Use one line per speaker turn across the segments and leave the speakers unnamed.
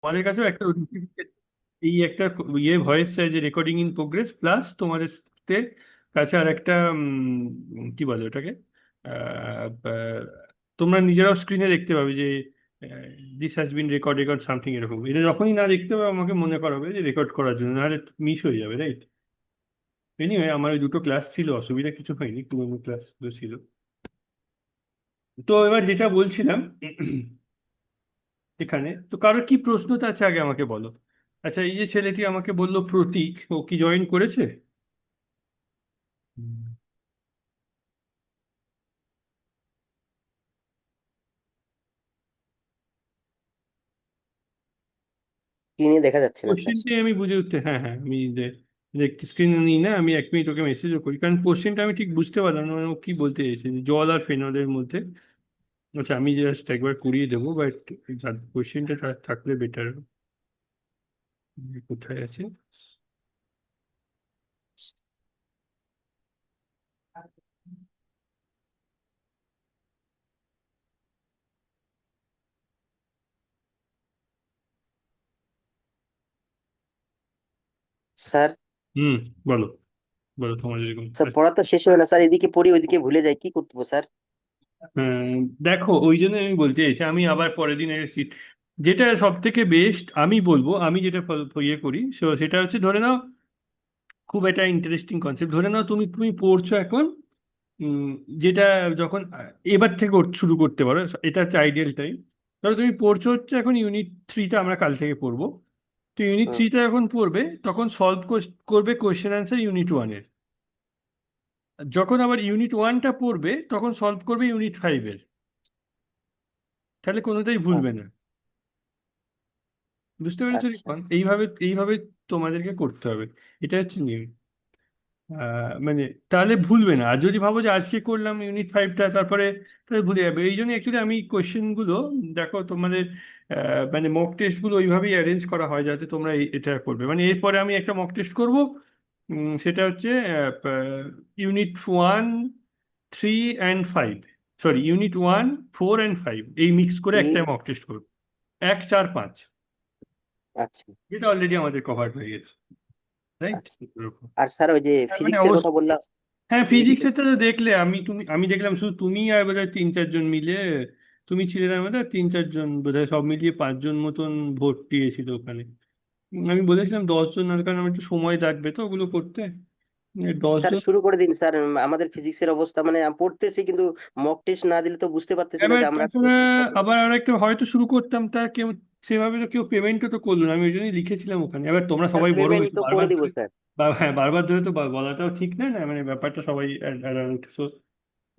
আমাদের কাছেও একটা এই একটা ইয়ে ভয়েস চাই যে রেকর্ডিং ইন প্রোগ্রেস, প্লাস তোমাদের কাছে আর একটা কি বলে ওটাকে, আহ, তোমরা নিজেরাও স্ক্রিনে দেখতে পাবে যে this has been recorded on something, এরকম। এটা যখনই না দেখতে পাবে আমাকে মনে করাবে যে রেকর্ড করার জন্য, নাহলে মিস হয়ে যাবে, রাইট? এনিওয়ে, আমার ওই দুটো ক্লাস ছিল, অসুবিধা কিছু হয়নি, পুরোনো ক্লাসগুলো ছিল। তো এবার যেটা বলছিলাম, এখানে তো কারোর কি প্রশ্ন তো আছে, আগে আমাকে বলো। আচ্ছা, এই যে ছেলেটি আমাকে বললো প্রতীক, ও কি জয়েন করেছে?
স্ক্রিনে দেখা যাচ্ছে না স্যার।
কোশ্চেনটাই আমি বুঝে উঠতে, হ্যাঁ হ্যাঁ, আমি দেখতে স্ক্রিনে নিই না, আমি 1 মিনিট ওকে মেসেজও করি, কারণ কোশ্চেনটা আমি ঠিক বুঝতে পারলাম না, মানে ও কি বলতে চাইছে যে জল আর ফেনলের মধ্যে। আচ্ছা, আমি জাস্ট একবার করিয়ে দেবো, বাট কোশ্চেনটা থাকলে বেটার। কোথায় আছে?
স্যার,
হুম, বলো। বলো তোমার যেরকম।
স্যার পড়া তো শেষ হয় না স্যার, এদিকে পড়ি ওইদিকে ভুলে যাই, কি করতে হবে, স্যার?
দেখো, ওই জন্য আমি বলতে চাইছি, আমি আবার পরের দিন এসেছি। যেটা সব থেকে বেস্ট আমি বলবো, আমি যেটা ইয়ে করি, সেটা হচ্ছে, ধরে নাও খুব একটা ইন্টারেস্টিং কনসেপ্ট, ধরে নাও তুমি তুমি পড়ছো এখন, উম, যেটা যখন এবার থেকে শুরু করতে পারো, এটা হচ্ছে আইডিয়াল টাইম। ধরো তুমি পড়ছো হচ্ছে এখন ইউনিট 3টা, আমরা কাল থেকে পড়বো। তো ইউনিট
হুম।
থ্রিটা যখন পড়বে, তখন সলভ করবে কোয়েশ্চেন অ্যান্সার ইউনিট 1-এর। যখন আবার ইউনিট 1টা পড়বে, তখন সলভ করবে ইউনিট 5-এর। তাহলে কোনোটাই ভুলবে না। বুঝতে পেরেছো
আচ্ছা।
রিপন? এইভাবে এইভাবে তোমাদেরকে করতে হবে। এটা হচ্ছে নিয়ম। মানে তাহলে ভুলবে না। আর যদি ভাবো যে আজকে করলাম ইউনিট 5টা, তারপরে তাহলে ভুলে যাবে। এই জন্য অ্যাকচুয়ালি আমি কোশ্চেনগুলো, দেখো তোমাদের মানে মক টেস্টগুলো ওইভাবেই অ্যারেঞ্জ করা হয় যাতে তোমরা এটা করবে। মানে এরপরে আমি একটা মক টেস্ট করবো, সেটা হচ্ছে unit 1, 3 and 5, sorry unit 1, 4 and 5, এই মিক্স করে
কি?
একটা মক টেস্ট করবো। 1, 4, 5,
আচ্ছা।
এটা অলরেডি আমাদের কভার হয়ে গেছে, রাইট?
আচ্ছা। আর স্যার ওই যে
মানে
ফিজিক্সের কথা
অবশ্যই।
বললাম।
হ্যাঁ,
ফিজিক্স।
ফিজিক্সের তো দেখলে, আমি দেখলাম শুধু তুমি আর বোধহয় 3-4 জন মিলে, তুমি ছিলে না বোধহয়, 3-4 জন বোধহয়, সব মিলিয়ে 5 জন মতন ভোট দিয়েছিল ওখানে। আমি বলেছিলাম 10 জন, আর কারণ আমার একটু সময় লাগবে তো ওগুলো করতে, দশ
স্যার
জন
শুরু করে দিন স্যার, আমাদের ফিজিক্সের অবস্থা মানে আমি পড়তেছি কিন্তু মক টেস্ট না দিলে তো বুঝতে পারতেছি না
এবার
যে আমরা
তাছাড়া আবার আর একটা হয়তো শুরু করতাম, তার কেউ সেভাবে তো কেউ পেমেন্টও তো করলো না, আমি ওই জন্যই লিখেছিলাম ওখানে। এবার তোমরা
স্যার
সবাই বড়
পেমেন্ট
হয়েছো,
তো করে
বারবার
দিব
ধরে
স্যার।
হ্যাঁ, বারবার ধরে তো বলাটাও ঠিক না, না মানে ব্যাপারটা সবাই around, so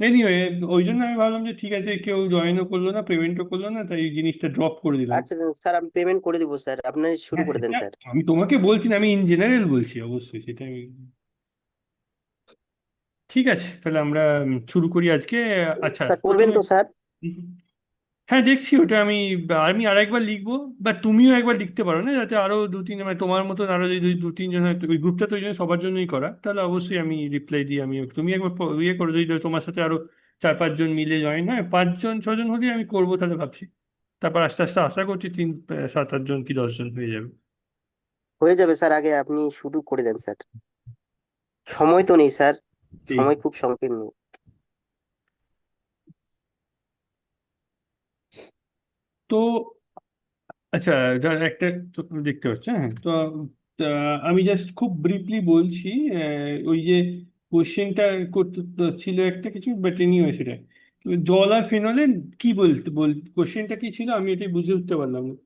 এনিওয়ে, ওই জন্য আমি ভাবলাম যে ঠিক আছে, কেউ জয়েনও করলো না, পেমেন্টও করলো না, তাই এই জিনিসটা ড্রপ করে দিলাম।
আচ্ছা স্যার, আমি পেমেন্ট করে দিব স্যার, আপনি শুরু
হ্যাঁ,
করে দেন
সেটা
স্যার।
আমি তোমাকে বলছি না, আমি ইন জেনারেল বলছি, অবশ্যই সেটা আমি। ঠিক আছে, তাহলে আমরা শুরু করি আজকে। আচ্ছা,
স্যার করবেন
প্রথমে
তো স্যার?
হ্যাঁ, দেখছি ওটা আমি, আমি আরেকবার লিখবো, বা তুমিও একবার লিখতে পারো না, যাতে আরো 2-3, মানে তোমার মতন আরো যদি 2-3 জন হয়, ওই গ্রুপটা তো ওই জন্য সবার জন্যই করা, তাহলে অবশ্যই আমি রিপ্লাই দিই। আমি, তুমি একবার ইয়ে করো, যদি তোমার সাথে আরো 4-5 জন মিলে জয়েন হয়, 5-6 জন হলে আমি করবো তাহলে ভাবছি। তারপর আস্তে আস্তে আশা করছি 7-8 জন কি 10 জন হয়ে যাবে।
হয়ে যাবে স্যার, আগে আপনি শুরু করে দেন স্যার। সময় তো নেই স্যার,
ঠিক।
সময় খুব সংকীর্ণ।
তো আচ্ছা, যার একটা, তো দেখতে পাচ্ছ, হ্যাঁ তো, তা আমি জাস্ট খুব ব্রিফলি বলছি। ওই যে কোশ্চেনটা করতে তো ছিল একটা কিছু, বাট এনিওয়ে সেটা তো, জল আর ফেনলের কি বলতে কোশ্চেনটা কি ছিল, আমি এটাই বুঝে উঠতে পারলাম না।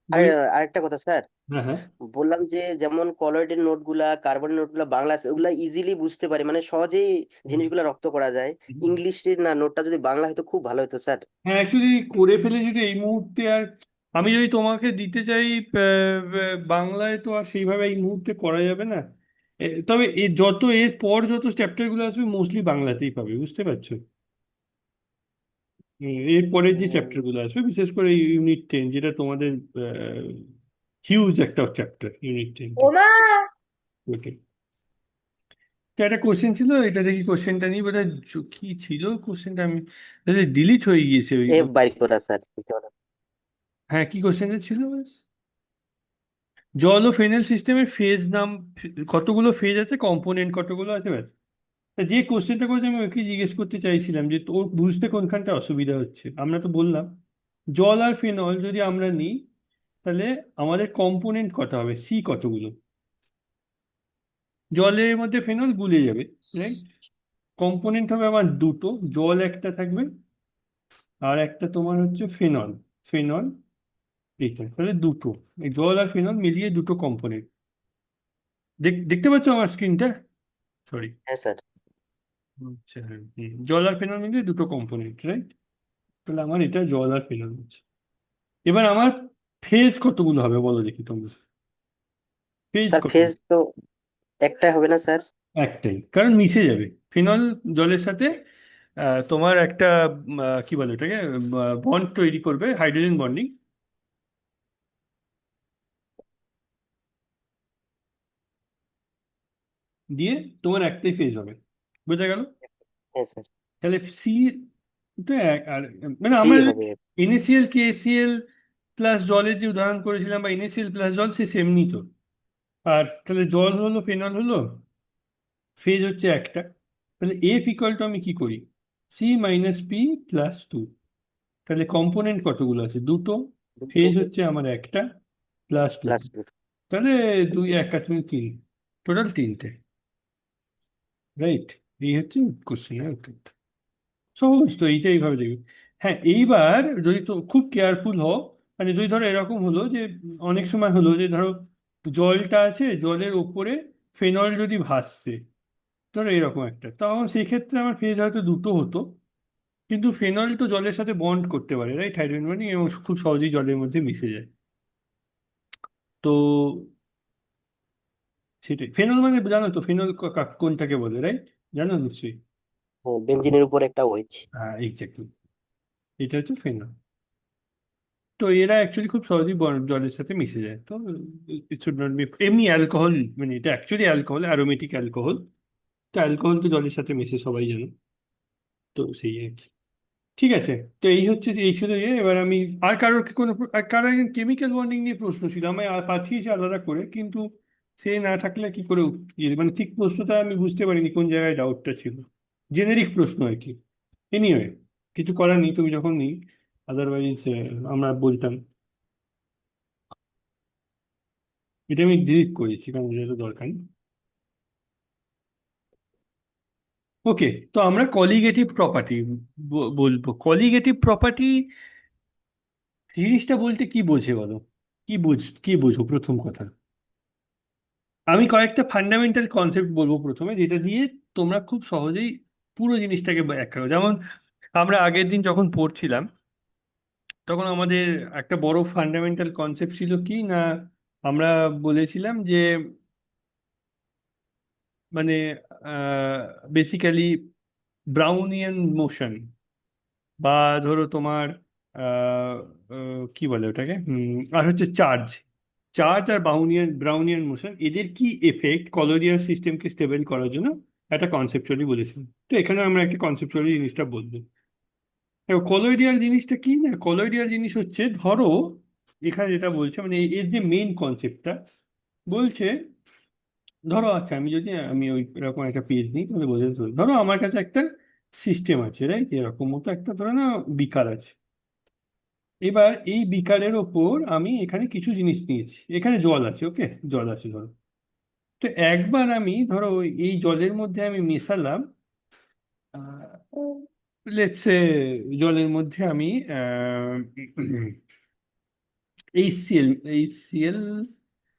আর
বই।
আরেকটা কথা স্যার,
হ্যাঁ হ্যাঁ।
বললাম যে যেমন কলয়েডের নোটগুলা, কার্বনের নোটগুলা বাংলা আছে, ওগুলা ইজিলি বুঝতে পারি, মানে সহজেই জিনিসগুলো রপ্ত করা যায়। ইংলিশের না নোটটা যদি বাংলা হতো খুব ভালো হতো স্যার।
হ্যাঁ, অ্যাকচুয়ালি করে ফেলে যদি এই মুহূর্তে, আর আমি যদি তোমাকে দিতে চাই বাংলায়, তো আর সেইভাবে এই মুহূর্তে করা যাবে না। তবে এর পর যত চ্যাপ্টারগুলো আসবে মোস্টলি বাংলাতেই পাবে, বুঝতে পারছো? এর পরের যে
উম,
চ্যাপ্টারগুলো আসবে, বিশেষ করে ইউনিট 10, যেটা তোমাদের হিউজ একটা চ্যাপ্টার, ইউনিট 10টা।
ওমা।
ওকে। তো একটা কোশ্চেন ছিল, এটা দেখি কোশ্চেনটা নিয়ে বোধহয় কি ছিল কোশ্চেনটা, আমি ডিলিট হয়ে গিয়েছে ওই
এফ বাইর করা স্যার,
হ্যাঁ, কি কোশ্চেনটা ছিল? জল ও ফেনেল সিস্টেমের ফেজ নাম, কতগুলো ফেজ আছে, কম্পোনেন্ট কতগুলো আছে, ব্যাস। তা যে কোশ্চেনটা করেছে আমি ওকে জিজ্ঞেস করতে চাইছিলাম যে তোর বুঝতে কোনখানটা অসুবিধা হচ্ছে। আমরা তো বললাম জল আর ফেনল যদি আমরা নিই, তাহলে আমাদের কম্পোনেন্ট কত হবে, সি কতগুলো, জলের মধ্যে ফেনল গুলে যাবে, রাইট। কম্পোনেন্ট হবে আমার দুটো, জল একটা থাকবে আর একটা তোমার হচ্ছে ফেনল, ফেনল এইটা, তাহলে দুটো, এই জল আর ফেনল মিলিয়ে দুটো কম্পোনেন্ট। দেখতে পাচ্ছ আমার স্ক্রিনটা? সরি।
হ্যাঁ স্যার।
আচ্ছা হ্যাঁ, জল আর ফেনল মিলিয়ে দুটো কম্পোনেন্ট, রাইট। তাহলে আমার এটা জল আর ফেনল হচ্ছে। এবার আমার ফেজ কতগুলো হবে বলো দেখি তোমরা, ফেজ
স্যার
কত?
ফেজ তো একটাই হবে না স্যার?
একটাই, কারণ মিশে যাবে ফেনল জলের সাথে। তোমার একটা কি বলে ওটাকে, বন্ড তৈরি করবে, হাইড্রোজেন বন্ডিং, দিয়ে তোমার একটাই ফেজ হবে। বোঝা গেল?
হ্যাঁ স্যার।
তাহলে সি তো আর মানে
সি
আমরা
হবে।
এনএসিএল কেসিএল প্লাস জলের যে উদাহরণ করেছিলাম, বা এনএসিএল প্লাস জল, সে সেমনি তো। আর তাহলে জল হলো, ফেনল হলো, ফেজ হচ্ছে একটা। তাহলে এফ ইকুয়াল টু আমি কি করি, C minus P plus two. তাহলে কম্পোনেন্ট কতগুলো আছে, দুটো,
দুটো
ফেজ হচ্ছে আমার একটা, প্লাস টু।
প্লাস দুটো।
তাহলে দুই এক আর তুমি তিন, টোটাল তিনটে, রাইট। এই হচ্ছে কোশ্চেনের উত্তর। সহজ তো, এইটা এইভাবে দেখবে। হ্যাঁ, এইবার যদি তো খুব কেয়ারফুল হও, মানে যদি ধরো এরকম হলো যে অনেক সময় হলো যে ধরো জলটা আছে, জলের ওপরে ফেনল যদি ভাসছে, ধরো এরকম একটা, তখন সেই ক্ষেত্রে আমার ফেজ হয়তো দুটো হতো। কিন্তু ফেনল তো জলের সাথে বন্ড করতে পারে, রাইট, হাইড্রোজেন বন্ডিং, এবং খুব সহজেই জলের মধ্যে মিশে যায়। তো সেটাই, ফেনল মানে জানো তো, ফেনল কোনটাকে বলে, রাইট, জানো নিশ্চয়ই।
হ্যাঁ, বেঞ্জিনের উপর একটা ওয়েজ।
হ্যাঁ এক্স্যাক্টলি, এটা হচ্ছে ফেনল। তো এরা অ্যাকচুয়ালি খুব সহজেই জলের সাথে মিশে যায়। তো ইট শুড নট বি এমনি অ্যালকোহল, মানে এটা অ্যাকচুয়ালি অ্যালকোহল, অ্যারোমেটিক অ্যালকোহল। তো অ্যালকোহল তো জলের সাথে মিশে, সবাই জানো। তো সেই আর কি। ঠিক আছে। তো এই হচ্ছে, এই ছিল এবার আমি আর কারোর কি কোনো আর কারো একজন কেমিক্যাল বন্ডিং নিয়ে প্রশ্ন ছিল, আমি আর পাঠিয়েছি আলাদা করে, কিন্তু সে না থাকলে কি করে মানে ঠিক প্রশ্নটা আমি বুঝতে পারিনি কোন জায়গায় ডাউটটা ছিল। জেনেরিক প্রশ্ন আর কি। এনিওয়ে, কিছু করার নেই, তুমি যখন নেই, আদারওয়াইজ আমরা বলতাম। এটা আমি ডিলিট করেছি কারণ এটা দরকার নেই। ওকে। তো আমরা কলিগেটিভ প্রপার্টি বলবো। কলিগেটিভ প্রপার্টি জিনিসটা বলতে কি বোঝে বলো, কি বোঝো প্রথম কথা। আমি কয়েকটা ফান্ডামেন্টাল কনসেপ্ট বলবো প্রথমে, যেটা দিয়ে তোমরা খুব সহজেই পুরো জিনিসটাকে ব্যাখ্যা করো। যেমন আমরা আগের দিন যখন পড়ছিলাম, তখন আমাদের একটা বড় ফান্ডামেন্টাল কনসেপ্ট ছিল কি না, আমরা বলেছিলাম যে মানে বেসিক্যালি ব্রাউনিয়ান মোশন, বা ধরো তোমার আহ, কি বলে ওটাকে, আর হচ্ছে চার্জ, চার্জ আর ব্রাউনিয়ান মোশন, এদের কি এফেক্ট কলোরিয়াল সিস্টেমকে স্টেবল করার জন্য একটা কনসেপচুয়ালি বলেছিলাম। তো এখানে আমরা একটা কনসেপচুয়ালি জিনিসটা বলবো। কলোইডিয়াল জিনিসটা কি না, কলোইডিয়াল জিনিস হচ্ছে ধরো, এখানে যেটা বলছে মানে এর যে মেইন কনসেপ্টটা বলছে, ধরো আচ্ছা আমি ওই এরকম একটা পেজ নিই, তাহলে বোঝাতে পারবো। ধরো আমার কাছে একটা সিস্টেম আছে, রাইট, এরকম মতো একটা ধরো না বিকার আছে। এবার এই বিকারের ওপর আমি এখানে কিছু জিনিস নিয়েছি, এখানে জল আছে, ওকে, জল আছে ধরো। তো একবার আমি ধরো এই জলের মধ্যে আমি মেশালাম, লেটসে জলের মধ্যে আমি এইচসিএল, এইচসিএল,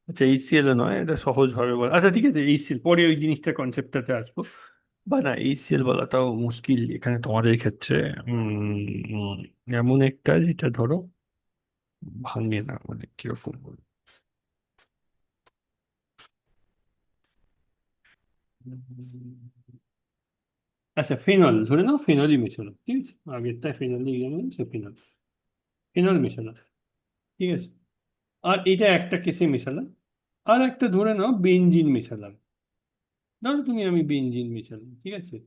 আচ্ছা এইচসিএল নয়, এটা সহজ হবে বলা, আচ্ছা ঠিক আছে এইচসিএল, পরে ওই জিনিসটা কনসেপ্টটাতে আসবো। বা না, এইচসিএল বলাটাও মুশকিল এখানে তোমাদের ক্ষেত্রে। এমন একটা যেটা ধরো ভাঙে না, মানে কিরকম বলবো? আচ্ছা ফেনল ধরে নাও, ফেনলই মেশানো, ঠিক আছে, আগেরটা ফেনল এক্সাম্পল, সে ফেনল, ফেনল মেশানো, ঠিক আছে। আর এটা একটা কেসে মেশালাম। আর একটা ধরে নাও বেনজিন মেশালাম। ধরো তুমি আমি বেনজিন মেশালাম, ঠিক আছে।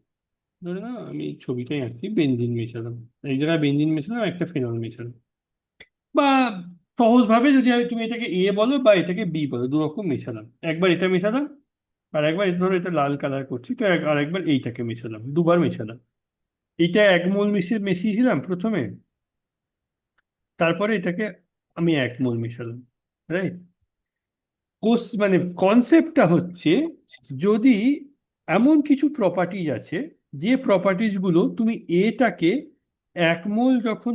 ধরে নাও আমি এই ছবিটাই আঁকছি, বেনজিন মেশালাম, এই জায়গায় বেনজিন মেশালাম, একটা ফেনল মেশালাম। সহজভাবে যদি তুমি এটাকে এ বলো বা এটাকে বি বলো, দু রকম মেশালাম। একবার এটা মেশালাম, আর একবার ধরো এটা লাল কালার করছি তো আর একবার এইটাকে মেশালাম, দুবার মেশালাম। এইটা 1 মোল মিশিয়েছিলাম প্রথমে, তারপরে এটাকে আমি 1 মোল মেশালাম। রাইট? মানে কনসেপ্টটা হচ্ছে, যদি এমন কিছু প্রপার্টিজ আছে যে প্রপার্টিজ গুলো তুমি এটাকে 1 মোল যখন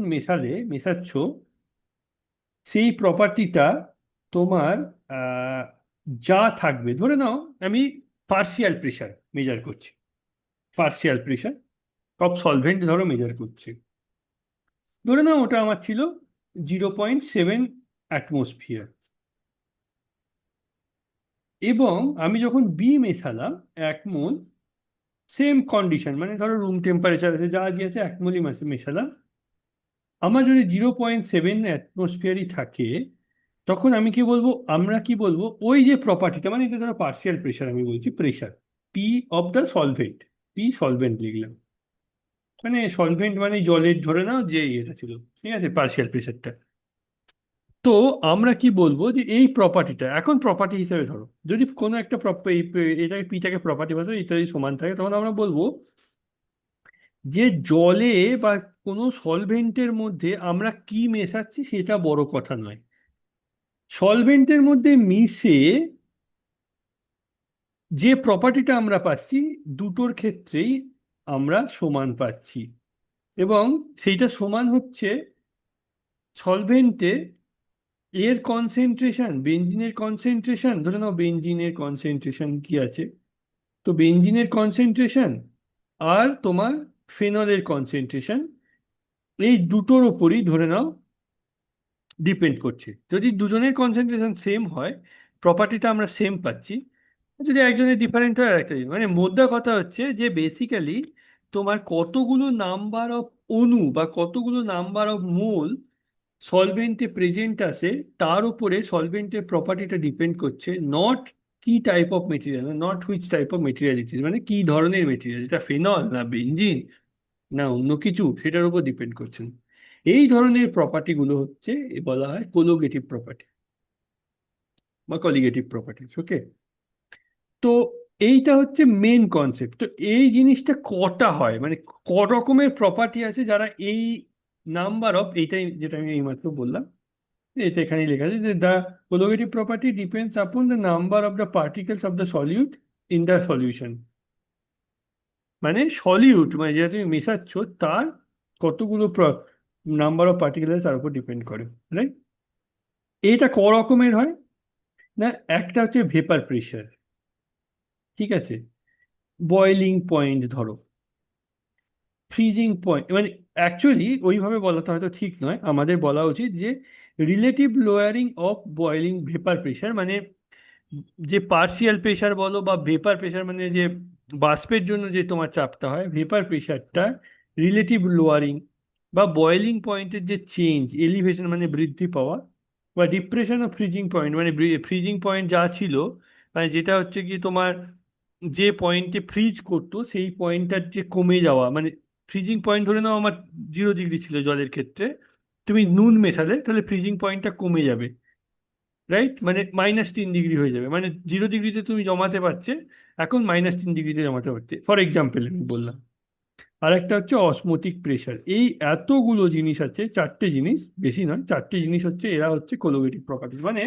মেশাচ্ছ, সেই প্রপার্টিটা তোমার আহ, যা থাকবে, ধরে নাও আমি পার্শিয়াল প্রেশার মেজার করছি, পার্শিয়াল প্রেশার অফ সলভেন্ট ধরো মেজার করছি, ধরে নাও ওটা আমার ছিল 0.7 অ্যাটমসফিয়ার। এবং আমি যখন বি মেশালাম 1 মোল, সেম কন্ডিশন, মানে ধরো রুম টেম্পারেচার আছে, যা যে আছে 1 মোলই মেশালাম, আমার যদি 0.7 অ্যাটমসফিয়ারই থাকে, তখন আমি কি বলবো, আমরা কি বলবো, ওই যে প্রপার্টিটা, মানে এটা ধরো পার্শিয়াল প্রেশার, আমি বলছি pressure P of the solvent, P solvent লিখলাম, মানে সলভেন্ট মানে জলের, ধরে নাও যে এটা ছিল, ঠিক আছে, পার্শিয়াল প্রেশারটা। তো আমরা কি বলবো, যে এই প্রপার্টিটা এখন প্রপার্টি হিসেবে ধরো, যদি কোনো একটা এটাকে পিটাকে প্রপার্টি বলতে এটা যদি সমান থাকে, তখন আমরা বলবো যে জলে বা কোনো সলভেন্টের মধ্যে আমরা কি মেশাচ্ছি সেটা বড় কথা নয়, সলভেন্টের মধ্যে মিশে যে প্রপার্টিটা আমরা পাচ্ছি, দুটোর ক্ষেত্রেই আমরা সমান পাচ্ছি। এবং সেইটা সমান হচ্ছে সলভেন্টে এর কনসেন্ট্রেশন, বেঞ্জিনের কনসেন্ট্রেশন, ধরে নাও বেঞ্জিনের কনসেন্ট্রেশন কি আছে, তো বেঞ্জিনের কনসেন্ট্রেশন আর তোমার ফেনলের কনসেন্ট্রেশন, এই দুটোর ওপরই ধরে নাও ডিপেন্ড করছে। যদি দুজনের কনসেন্ট্রেশন সেম হয়, প্রপার্টিটা আমরা সেম পাচ্ছি। যদি একজনের ডিফারেন্ট হয় আর একটা, মানে মোদ্দা কথা হচ্ছে যে বেসিক্যালি তোমার কতগুলো নাম্বার অফ অণু বা কতগুলো নাম্বার অফ মোল সলভেন্টে প্রেজেন্ট আছে, তার উপরে সলভেন্টের প্রপার্টিটা ডিপেন্ড করছে, নট কি type of material, not which type of material it is, মানে কি ধরনের মেটেরিয়াল, এটা ফেনল না বেঞ্জিন না অন্য কিছু, সেটার উপর ডিপেন্ড করছে না। এই ধরনের প্রপার্টিগুলো হচ্ছে বলা হয় কোলোগেটিভ প্রপার্টি বা কলিগেটিভ প্রপার্টিজ। ওকে? তো এইটা হচ্ছে মেন কনসেপ্ট। তো এই জিনিসটা কটা হয়, মানে ক রকমের প্রপার্টি আছে যারা এই নাম্বার অফ, এইটাই যেটা আমি এইমাত্র বললাম, এটা এখানে লেখা আছে যে the colligative property depends upon the number of the particles of the solute in the solution. মানে সলিউট মানে যেটা তুমি মেশাচ্ছ, তার কতগুলো নাম্বার অফ পার্টিকেল তার উপর ডিপেন্ড করে। রাইট? এটা ক রকমের হয় না, একটা হচ্ছে ভেপার প্রেশার, ঠিক আছে, বয়েলিং পয়েন্ট ধরো, ফ্রিজিং পয়েন্ট, মানে অ্যাকচুয়ালি ওইভাবে বলাটা হয়তো ঠিক নয়, আমাদের বলা উচিত যে relative lowering of boiling vapour pressure, মানে যে পার্শিয়াল প্রেশার বলো বা ভেপার প্রেশার, মানে যে বাষ্পের জন্য যে তোমার চাপটা হয়, ভেপার প্রেশারটা রিলেটিভ লোয়ারিং বা বয়েলিং পয়েন্টের যে চেঞ্জ, এলিভেশন মানে বৃদ্ধি পাওয়া, বা ডিপ্রেশন অফ ফ্রিজিং পয়েন্ট মানে ফ্রিজিং পয়েন্ট যা ছিল, মানে যেটা হচ্ছে কি তোমার যে পয়েন্টে ফ্রিজ করতো সেই পয়েন্টটার যে কমে যাওয়া, মানে ফ্রিজিং পয়েন্ট ধরে নাও আমার 0 ডিগ্রি ছিল জলের ক্ষেত্রে, তুমি নুন মেশালে তাহলে ফ্রিজিং পয়েন্টটা কমে যাবে। রাইট? মানে -3 ডিগ্রি হয়ে যাবে, মানে 0 ডিগ্রিতে তুমি জমাতে পারছে, এখন -3 ডিগ্রিতে জমাতে পারছে, ফর এক্সাম্পল আমি বললাম। আর একটা হচ্ছে অসমোটিক প্রেশার। এই এতগুলো জিনিস আছে, 4টে জিনিস, বেশি নয়, 4টে জিনিস হচ্ছে, এরা হচ্ছে কোলোগেটিভ প্রপার্টি। মানে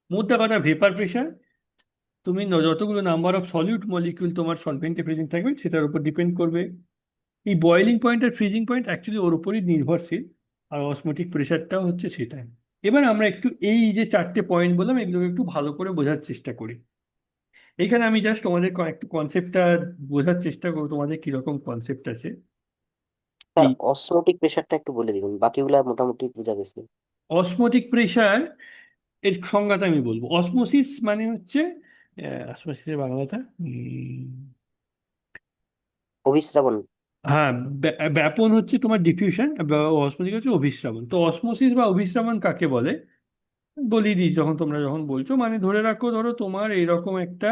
মোদ্দা কথা, ভেপার প্রেশার তুমি যতগুলো নাম্বার অফ সলিউট মলিকিউল তোমার সলভেন্টে প্রেজেন্ট থাকবে সেটার উপর ডিপেন্ড করবে। এই বয়েলিং পয়েন্ট আর ফ্রিজিং পয়েন্ট অ্যাকচুয়ালি ওর উপরই নির্ভরশীল, আর অসমোটিক প্রেশারটাও হচ্ছে সেটাই। এবার আমরা একটু এই যে 4টে পয়েন্ট বললাম, এগুলোকে একটু ভালো করে বোঝার চেষ্টা করি। এইখানে আমি জাস্ট তোমাদের একটু কনসেপ্টটা বোঝার চেষ্টা করবো, তোমাদের কিরকম
স্যার
কনসেপ্ট আছে। এই
অসমোটিক প্রেশারটা একটু বলে দিবেন, বাকিগুলা মোটামুটি বোঝা গেছে।
অসমোটিক প্রেশার এর সংজ্ঞাটা আমি বলবো। অসমোসিস মানে হচ্ছে, অসমোসিসের বাংলাটা
অভিস্রাবণ।
হ্যাঁ, ব্যাপন হচ্ছে তোমার ডিফিউশন, অসমোসিস হচ্ছে অভিস্রাবণ। তো অসমোসিস বা অভিস্রাবণ কাকে বলে বলি দিই, যখন বলছো, মানে ধরে রাখো, ধরো তোমার এরকম একটা,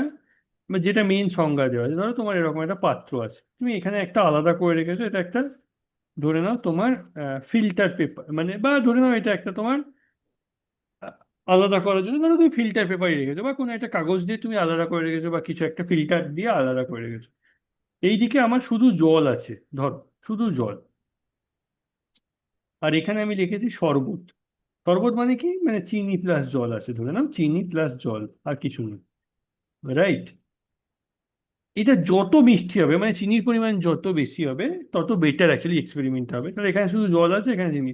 মানে যেটা মেন সংজ্ঞা দেওয়া আছে, ধরো তোমার এরকম একটা পাত্র আছে, তুমি এখানে একটা আলাদা করে রেখেছো, এটা একটা, ধরে নাও তোমার ফিল্টার পেপার, মানে বা ধরে নাও এটা একটা তোমার আলাদা করার জন্য ধরো তুমি ফিল্টার পেপারে রেখেছো, বা কোনো একটা কাগজ দিয়ে তুমি আলাদা করে রেখেছো, বা কিছু একটা ফিল্টার দিয়ে আলাদা করে রেখেছো। এইদিকে আমার শুধু জল আছে, ধরো শুধু জল। আর এখানে আমি লিখেছি শরবত। শরবত মানে কি, মানে চিনি প্লাস জল আছে, ধরে নাও চিনি প্লাস জল, আর কিছু নেই। রাইট? এটা যত মিষ্টি হবে, মানে চিনির পরিমাণ যত বেশি হবে, তত বেটার অ্যাকচুয়ালি এক্সপেরিমেন্ট হবে, কারণ এখানে শুধু জল আছে, এখানে চিনি।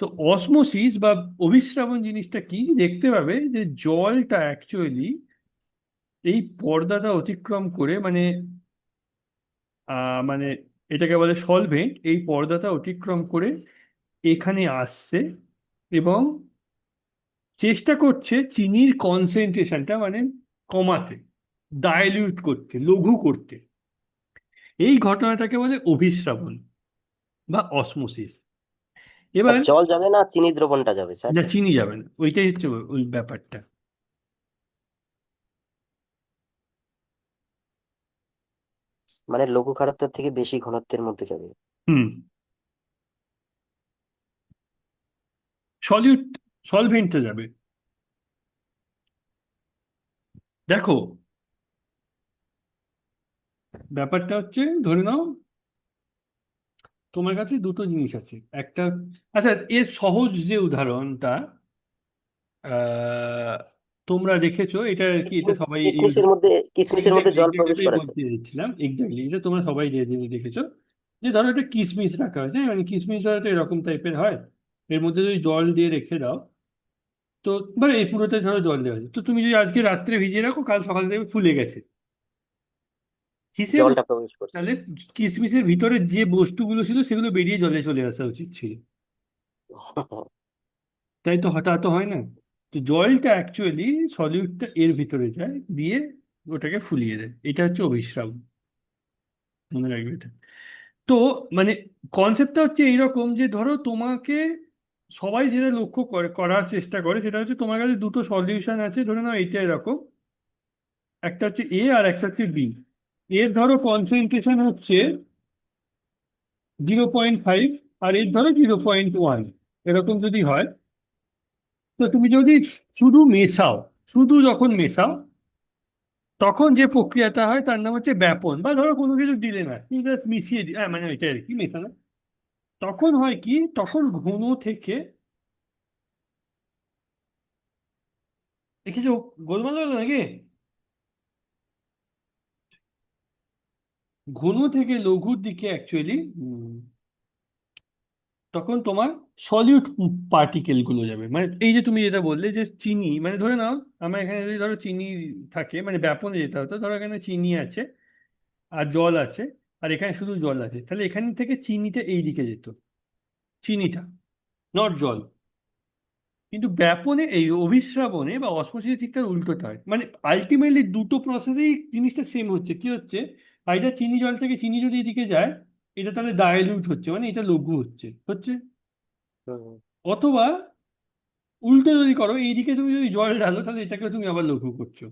তো অসমোসিস বা অভিস্রাবণ জিনিসটা কি, দেখতে পাবে যে জলটা অ্যাকচুয়ালি এই পর্দাটা অতিক্রম করে, মানে মানে এটাকে বলে সলভেন্ট, এই পর্দাটা অতিক্রম করে এখানে আসছে, এবং চেষ্টা করছে চিনির কনসেন্ট্রেশনটা মানে কমাতে, ডাইলিউট করতে, লঘু করতে। এই ঘটনাটাকে বলে অভিস্রাবণ বা অসমোসিস।
স্যার
এবার
জল যাবে না চিনি দ্রবণটা যাবে স্যার?
না, চিনি যাবে না, ওইটাই হচ্ছে ওই ব্যাপারটা।
মানে লঘু খারত্বের থেকে বেশি ঘনত্বের মধ্যে যাবে।
হুম। সলিউট, সলভেন্টে যাবে। দেখো, ব্যাপারটা হচ্ছে, ধরে নাও তোমার কাছে দুটো জিনিস আছে, একটা, আচ্ছা এর সহজ যে উদাহরণটা, আহ, তোমরা দেখেছো এটা আর কি, এটা সবাই ইউজ,
কিসমিসের মধ্যে
এক্স্যাক্টলি
জল
এক্স্যাক্টলি
প্রবেশ
এটাই
করাচ্ছে।
বলতে চাইছিলাম, এক্স্যাক্টলি এটা তোমরা সবাই দেখেছো, যে ধরো একটা কিশমিশ রাখা হয়েছে, মানে কিশমিশ হয়তো এরকম টাইপের হয়, এর মধ্যে যদি জল দিয়ে রেখে দাও, তো মানে এই পুরোটা ধরো জল দেওয়া আছে, তো তুমি যদি আজকে রাত্রে ভিজিয়ে রাখো, কাল সকালে দেখবে ফুলে গেছে, হিসেব
জলটা
অনুযায়ী।
প্রবেশ করছে।
তাহলে কিশমিশের ভিতরে যে বস্তুগুলো ছিল সেগুলো বেরিয়ে জলে চলে আসা উচিত ছিল, তাই তো, হঠাৎ হয় না? তো জলটা অ্যাকচুয়ালি, সলিউটটা এর ভিতরে যায়, দিয়ে ওটাকে ফুলিয়ে দেয়, এটা হচ্ছে অভিস্রাব, মনে রাখবে এটা। তো মানে কনসেপ্টটা হচ্ছে এইরকম, যে ধরো তোমাকে সবাই যেটা লক্ষ্য করে, করার চেষ্টা করে, সেটা হচ্ছে তোমার কাছে দুটো সলিউশন আছে, ধরে নাও এইটা এরকম, একটা হচ্ছে এ আর একটা হচ্ছে বি। এর ধরো কনসেন্ট্রেশন হচ্ছে 0.5, আর এর ধরো 0.1, এরকম যদি হয়, তো তুমি যদি শুধু মেশাও, শুধু যখন মেশাও, তখন যে প্রক্রিয়াটা হয় তার নাম হচ্ছে ব্যাপন, বা ধরো কোনো কিছু দিলে না, তুমি জাস্ট মিশিয়ে দি, মানে এটা আর কি, মেশানো। তখন হয় কি, তখন ঘন থেকে, কিছু গোলমাল হলো নাকি, ঘন থেকে লঘুর দিকে অ্যাকচুয়ালি তখন তোমার সলিউট পার্টিকেল গুলো যাবে, মানে এই যে তুমি যেটা বললে যে চিনি, মানে ধরে নাও আমার এখানে যদি ধরো চিনি থাকে, মানে ব্যাপনে যেটা হতো, ধরো এখানে চিনি আছে আর জল আছে, আর এখানে শুধু জল আছে, তাহলে এখান থেকে চিনিটা এই দিকে যেত, চিনিটা, নট জল। কিন্তু ব্যাপনে, এই অভিস্রাবনে বা অসমোসিসে ঠিক তার উল্টোটা হয়, মানে আলটিমেটলি দুটো প্রসেসেই জিনিসটা সেম হচ্ছে, কি হচ্ছে, আইদার চিনি জল থেকে চিনি যদি এদিকে যায়, এটা তাহলে ডাইলিউট হচ্ছে, মানে এটা লঘু হচ্ছে হচ্ছে,
হুম।
অথবা উল্টো যদি করো, এইদিকে তুমি যদি জল ঢালো, তাহলে এটাকে তুমি আবার লঘু করছো।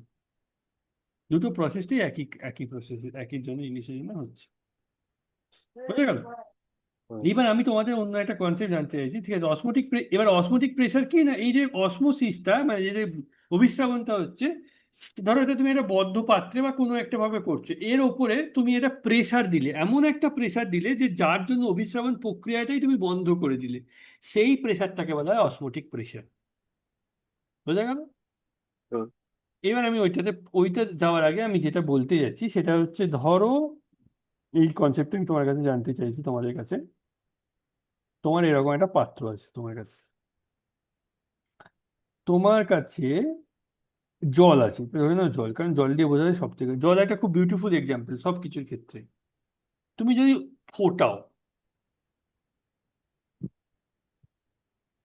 দুটো প্রসেসটাই একই, একই প্রসেস, একই জন্য ইংলিশের জন্য হচ্ছে। বুঝে গেল?
হুম।
এবার আমি তোমাদের অন্য একটা কনসেপ্ট জানতে চাইছি, ঠিক আছে? এবার অসমোটিক প্রেশার কি না, এই যে অসমোসিসটা, মানে এই যে অভিস্রাবণটা হচ্ছে, ধরো এটা তুমি একটা বদ্ধ পাত্রে বা কোনো একটা ভাবে করছো, এর ওপরে তুমি এটা প্রেসার দিলে, এমন একটা প্রেসার দিলে যে যার জন্য অভিস্রাবণ প্রক্রিয়াটাই তুমি বন্ধ করে দিলে, সেই প্রেসারটাকে বলা হয় অসমোটিক প্রেশার। বোঝা গেল?
হুম।
এবার আমি ওইটা যাওয়ার আগে আমি যেটা বলতে যাচ্ছি সেটা হচ্ছে, ধরো এই কনসেপ্টটা আমি তোমার কাছে জানতে চাইছি, তোমাদের কাছে, তোমার এরকম একটা পাত্র আছে তোমার কাছে, তোমার কাছে জল আছে, ধরে নাও জল, কারণ জল দিয়ে বোঝা যায় সব থেকে, জল একটা খুব বিউটিফুল এক্সাম্পল সব কিছুর ক্ষেত্রে। তুমি যদি ফোটাও,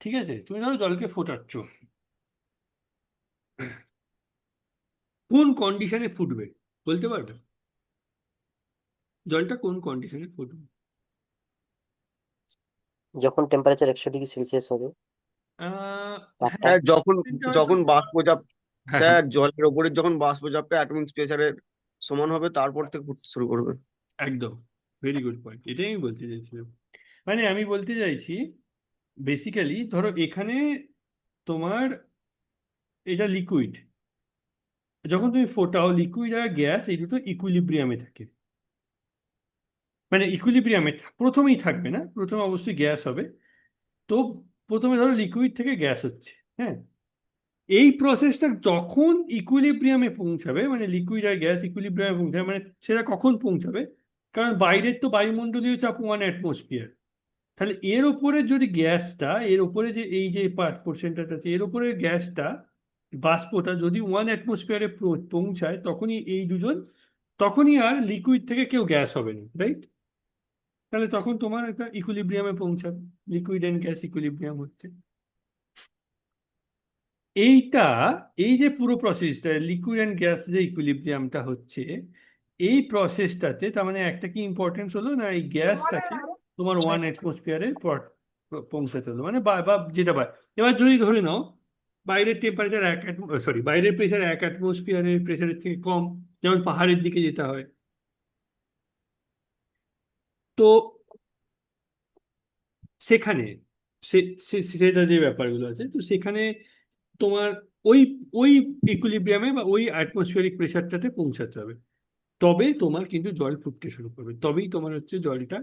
ঠিক আছে, তুমি ধরো জলকে ফোটাচ্ছ, কোন কন্ডিশনে ফুটবে বলতে পারবে? জলটা কোন কন্ডিশনে ফুটবে?
যখন টেম্পারেচার 100 ডিগ্রি সেলসিয়াস হবে
আহ হ্যাঁ,
তাপটা।
স্যার যখন
এটা হয়তো,
যখন বাষ্পচাপ,
হ্যাঁ হ্যাঁ,
স্যার জলের ওপরে যখন বাষ্পচাপটা অ্যাটমসফিয়ারের সমান হবে তারপর থেকে ফুটতে শুরু করবে।
একদম, ভেরি গুড পয়েন্ট, এটাই আমি বলতে চাইছিলাম। মানে আমি বলতে চাইছি, বেসিক্যালি ধরো এখানে তোমার এটা লিকুইড। যখন তুমি ফোটাও, লিকুইড আর গ্যাস এই দুটো ইকুইলিব্রিয়ামে থাকে। মানে ইকুইলিব্রিয়ামে প্রথমেই থাকবে না, প্রথমে অবশ্যই গ্যাস হবে। তো প্রথমে ধরো লিকুইড থেকে গ্যাস হচ্ছে, হ্যাঁ। এই প্রসেসটা যখন ইকুইলিব্রিয়ামে পৌঁছাবে, মানে লিকুইড আর গ্যাস ইকুইলিব্রিয়ামে পৌঁছাবে, মানে সেটা কখন পৌঁছাবে? কারণ বাইরের তো বায়ুমণ্ডলীয় চাপ 1 অ্যাটমসফিয়ার। তাহলে এর ওপরে যদি গ্যাসটা, এর ওপরে যে এই যে পার্ট পোর্শনটা আছে, এর ওপরে গ্যাসটা, বাষ্পটা যদি 1 অ্যাটমসফিয়ারে পৌঁছায়, তখনই এই দুজন, তখনই আর লিকুইড থেকে কেউ গ্যাস হবে না, রাইট? তাহলে তখন তোমার একটা ইকুইলিব্রিয়ামে পৌঁছাবে, লিকুইড অ্যান্ড গ্যাস ইকুইলিব্রিয়াম হচ্ছে এইটা। এই যে পুরো প্রসেসটা লিকুইড অ্যান্ড গ্যাস যে ইকুইলিব্রিয়ামটা হচ্ছে, এই প্রসেসটাতে তার মানে একটা কি ইম্পর্টেন্স হলো না, এই গ্যাসটাকে তোমার 1 অ্যাটমসফিয়ারে পৌঁছাতে হলো, মানে বা যেটা পায়। এবার যদি ধরে নাও বাইরের টেম্পারেচার সরি, বাইরের প্রেশার 1 অ্যাটমসফিয়ারের প্রেশারের থেকে কম, যেমন পাহাড়ের দিকে যেতে হয়, তো সেখানে সেটা যে ব্যাপারগুলো আছে, তো সেখানে তোমার ওই ওই ইকুইলিব্রিয়ামে বা ওই অ্যাটমসফিয়ারিক প্রেশারটাতে পৌঁছাতে হবে। তবে তোমার কিন্তু জল ফুটতে শুরু করবে, তবেই তোমার হচ্ছে জলটা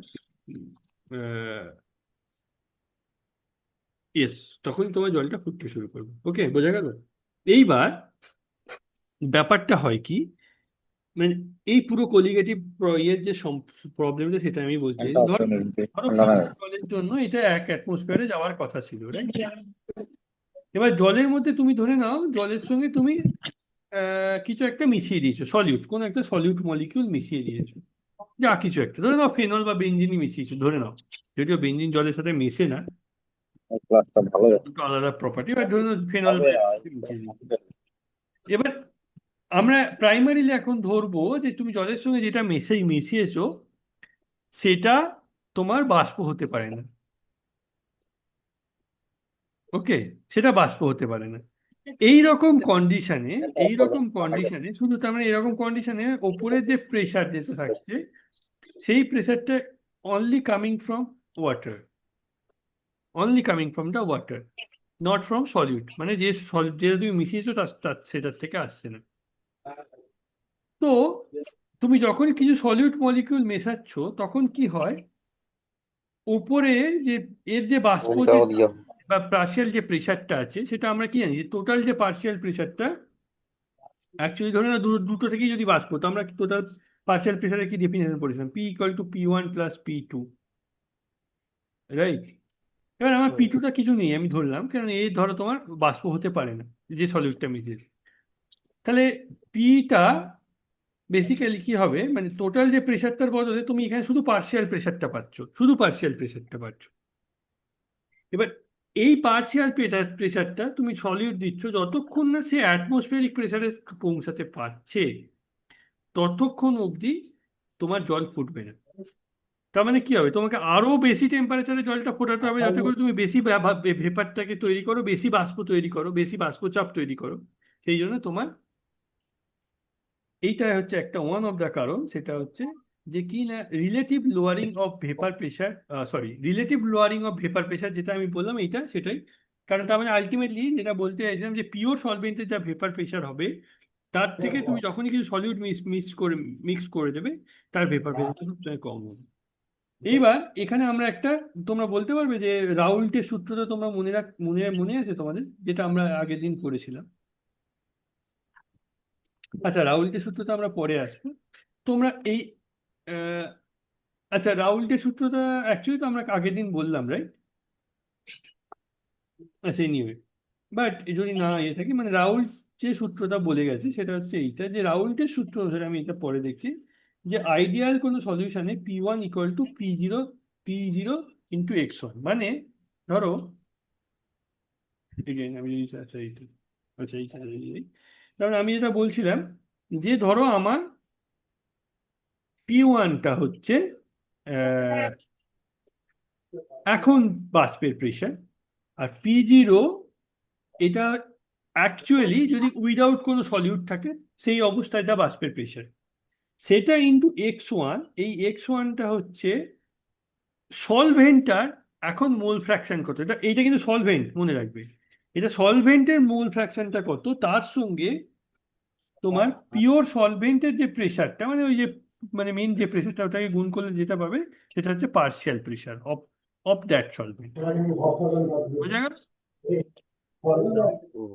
ইয়েস, তখনই তোমার জলটা ফুটতে শুরু করবে। ওকে, বোঝা গেল? এইবার ব্যাপারটা হয় কি, মানে এই পুরো কলিগেটিভ ইয়ের যে প্রবলেমটা, সেটা আমি বলছি। ধরো ধরো পিওর জলের জন্য এটা 1 অ্যাটমসফিয়ারে যাওয়ার কথা ছিল, রাইট? এবার জলের মধ্যে তুমি ধরে নাও, জলের সঙ্গে তুমি কিছু একটা মিশিয়ে দিয়েছো, সলিউট, কোন একটা সলিউট মলিকিউল মিশিয়ে দিয়েছো, যা কিছু একটা ধরে নাও, ফেনল বা বেঞ্জিনই মিশিয়েছো ধরে নাও, যদিও বেঞ্জিন জলের সাথে মেশে না,
ক্লাসটা ভালো
দুটো আলাদা প্রপার্টি, বা ধরে নাও ফেনল মিশিয়ে দিয়েছো। এবার আমরা প্রাইমারিলি এখন ধরবো যে তুমি জলের সঙ্গে যেটা মিশিয়েছো, সেটা তোমার বাষ্প হতে পারে না। ওকে, সেটা বাষ্প হতে পারে না। এই রকম কন্ডিশনে শুধু, তার মানে এরকম কন্ডিশনে ওপরের যে প্রেশার যেটা থাকছে, সেই প্রেশারটা only coming from water, only coming from the water, not from solute, মানে যে যেটা তুমি মিশিয়েছো সেটার থেকে আসছে না। তো তুমি যখন কিছু সলিউট মলিকিউল মেশাচ্ছ, তখন কি হয়, উপরে যে এর যে বাষ্প যে বা পার্শিয়াল যে প্রেশারটা আছে, সেটা আমরা কি জানি, যে টোটাল যে পার্শিয়াল প্রেশারটা, অ্যাকচুয়ালি ধরে না দুটো থেকেই যদি বাষ্প, তো আমরা টোটাল পার্শিয়াল প্রেশারের কি ডেফিনেশন পড়েছিলাম, P = P1 + P2, রাইট? এবার আমার P2টা কিছু নেই, আমি ধরলাম, কারণ এই ধরো তোমার বাষ্প হতে পারে না, যে সলিউটটা মিশিয়েছে। তাহলে পিটা বেসিক্যালি কি হবে, মানে টোটাল যে প্রেশারটার বদলে তুমি এখানে শুধু পার্শিয়াল প্রেশারটা পাচ্ছ, শুধু পার্শিয়াল প্রেশারটা পাচ্ছ। এবার এই পার্শিয়াল প্রেশারটা তুমি সলিউট দিচ্ছ, যতক্ষণ না সে অ্যাটমসফিয়ারিক প্রেশারে পৌঁছাতে পারছে, ততক্ষণ অবধি তোমার জল ফুটবে না। তার মানে কি হবে, তোমাকে আরো বেশি টেম্পারেচারে জলটা ফোটাতে হবে, যাতে করে তুমি বেশি ভেপারটাকে তৈরি করো, বেশি বাষ্প তৈরি করো, বেশি বাষ্পচাপ তৈরি করো। সেই জন্য তোমার এইটা হচ্ছে একটা ওয়ান অফ দ্য কারণ, সেটা হচ্ছে যে কি না, relative lowering of vapour pressure, relative lowering of vapour pressure, যেটা আমি বললাম এইটা সেটাই। কারণ তার মানে আলটিমেটলি যেটা বলতে চাইছিলাম, যে পিওর সলভেন্টের যা ভেপার প্রেশার হবে, তার থেকে তুমি যখনই কিছু সলিউট মিক্স করে দেবে, তার ভেপার প্রেশারটা সবসময় কম হবে। এইবার এখানে আমরা একটা, তোমরা বলতে পারবে যে রাউল্টের সূত্রটা তোমরা মনে আছে তোমাদের, যেটা আমরা আগের দিন করেছিলাম? আচ্ছা, রাউল্টের সূত্রটা আমরা পরে আসবো। তোমরা এই আহ, আচ্ছা, রাউল্টের সূত্রটা অ্যাকচুয়ালি তো আমরা আগের দিন বললাম, রাইট? আচ্ছা, এনিওয়ে, বাট যদি না ইয়ে থাকে, মানে রাউল্ট যে সূত্রটা বলে গেছে, সেটা হচ্ছে এইটা, যে রাউল্টের সূত্র অনুসারে, আমি এটা পরে দেখছি, যে আইডিয়াল কোনো সলিউশনে P1 = P0 × x1, মানে ধরো again আমি যদি আচ্ছা এইটা, আচ্ছা এইটা, কারণ আমি যেটা বলছিলাম, যে ধরো আমার P1টা হচ্ছে আহ, এখন বাষ্পের প্রেশার, আর P0 এটা অ্যাকচুয়ালি যদি উইদাউট কোনো সলিউট থাকে, সেই অবস্থায় যা বাষ্পের প্রেশার, সেটা ইন্টু x1, এই x1টা হচ্ছে সলভেন্টটার এখন মোল ফ্র্যাকশন কত, এইটা কিন্তু সলভেন্ট, মনে রাখবে। এটা সলভেন্টের মোল ফ্র্যাকশনটা কত তার সঙ্গে তোমার পিওর সলভেন্টের যে প্রেশারটা মানে ওই যে মানে মেন যে প্রেশারটা ওটাকে গুণ করলে যেটা পাবে সেটা হচ্ছে partial pressure of of that solvent. বোঝা গেল?
হুম।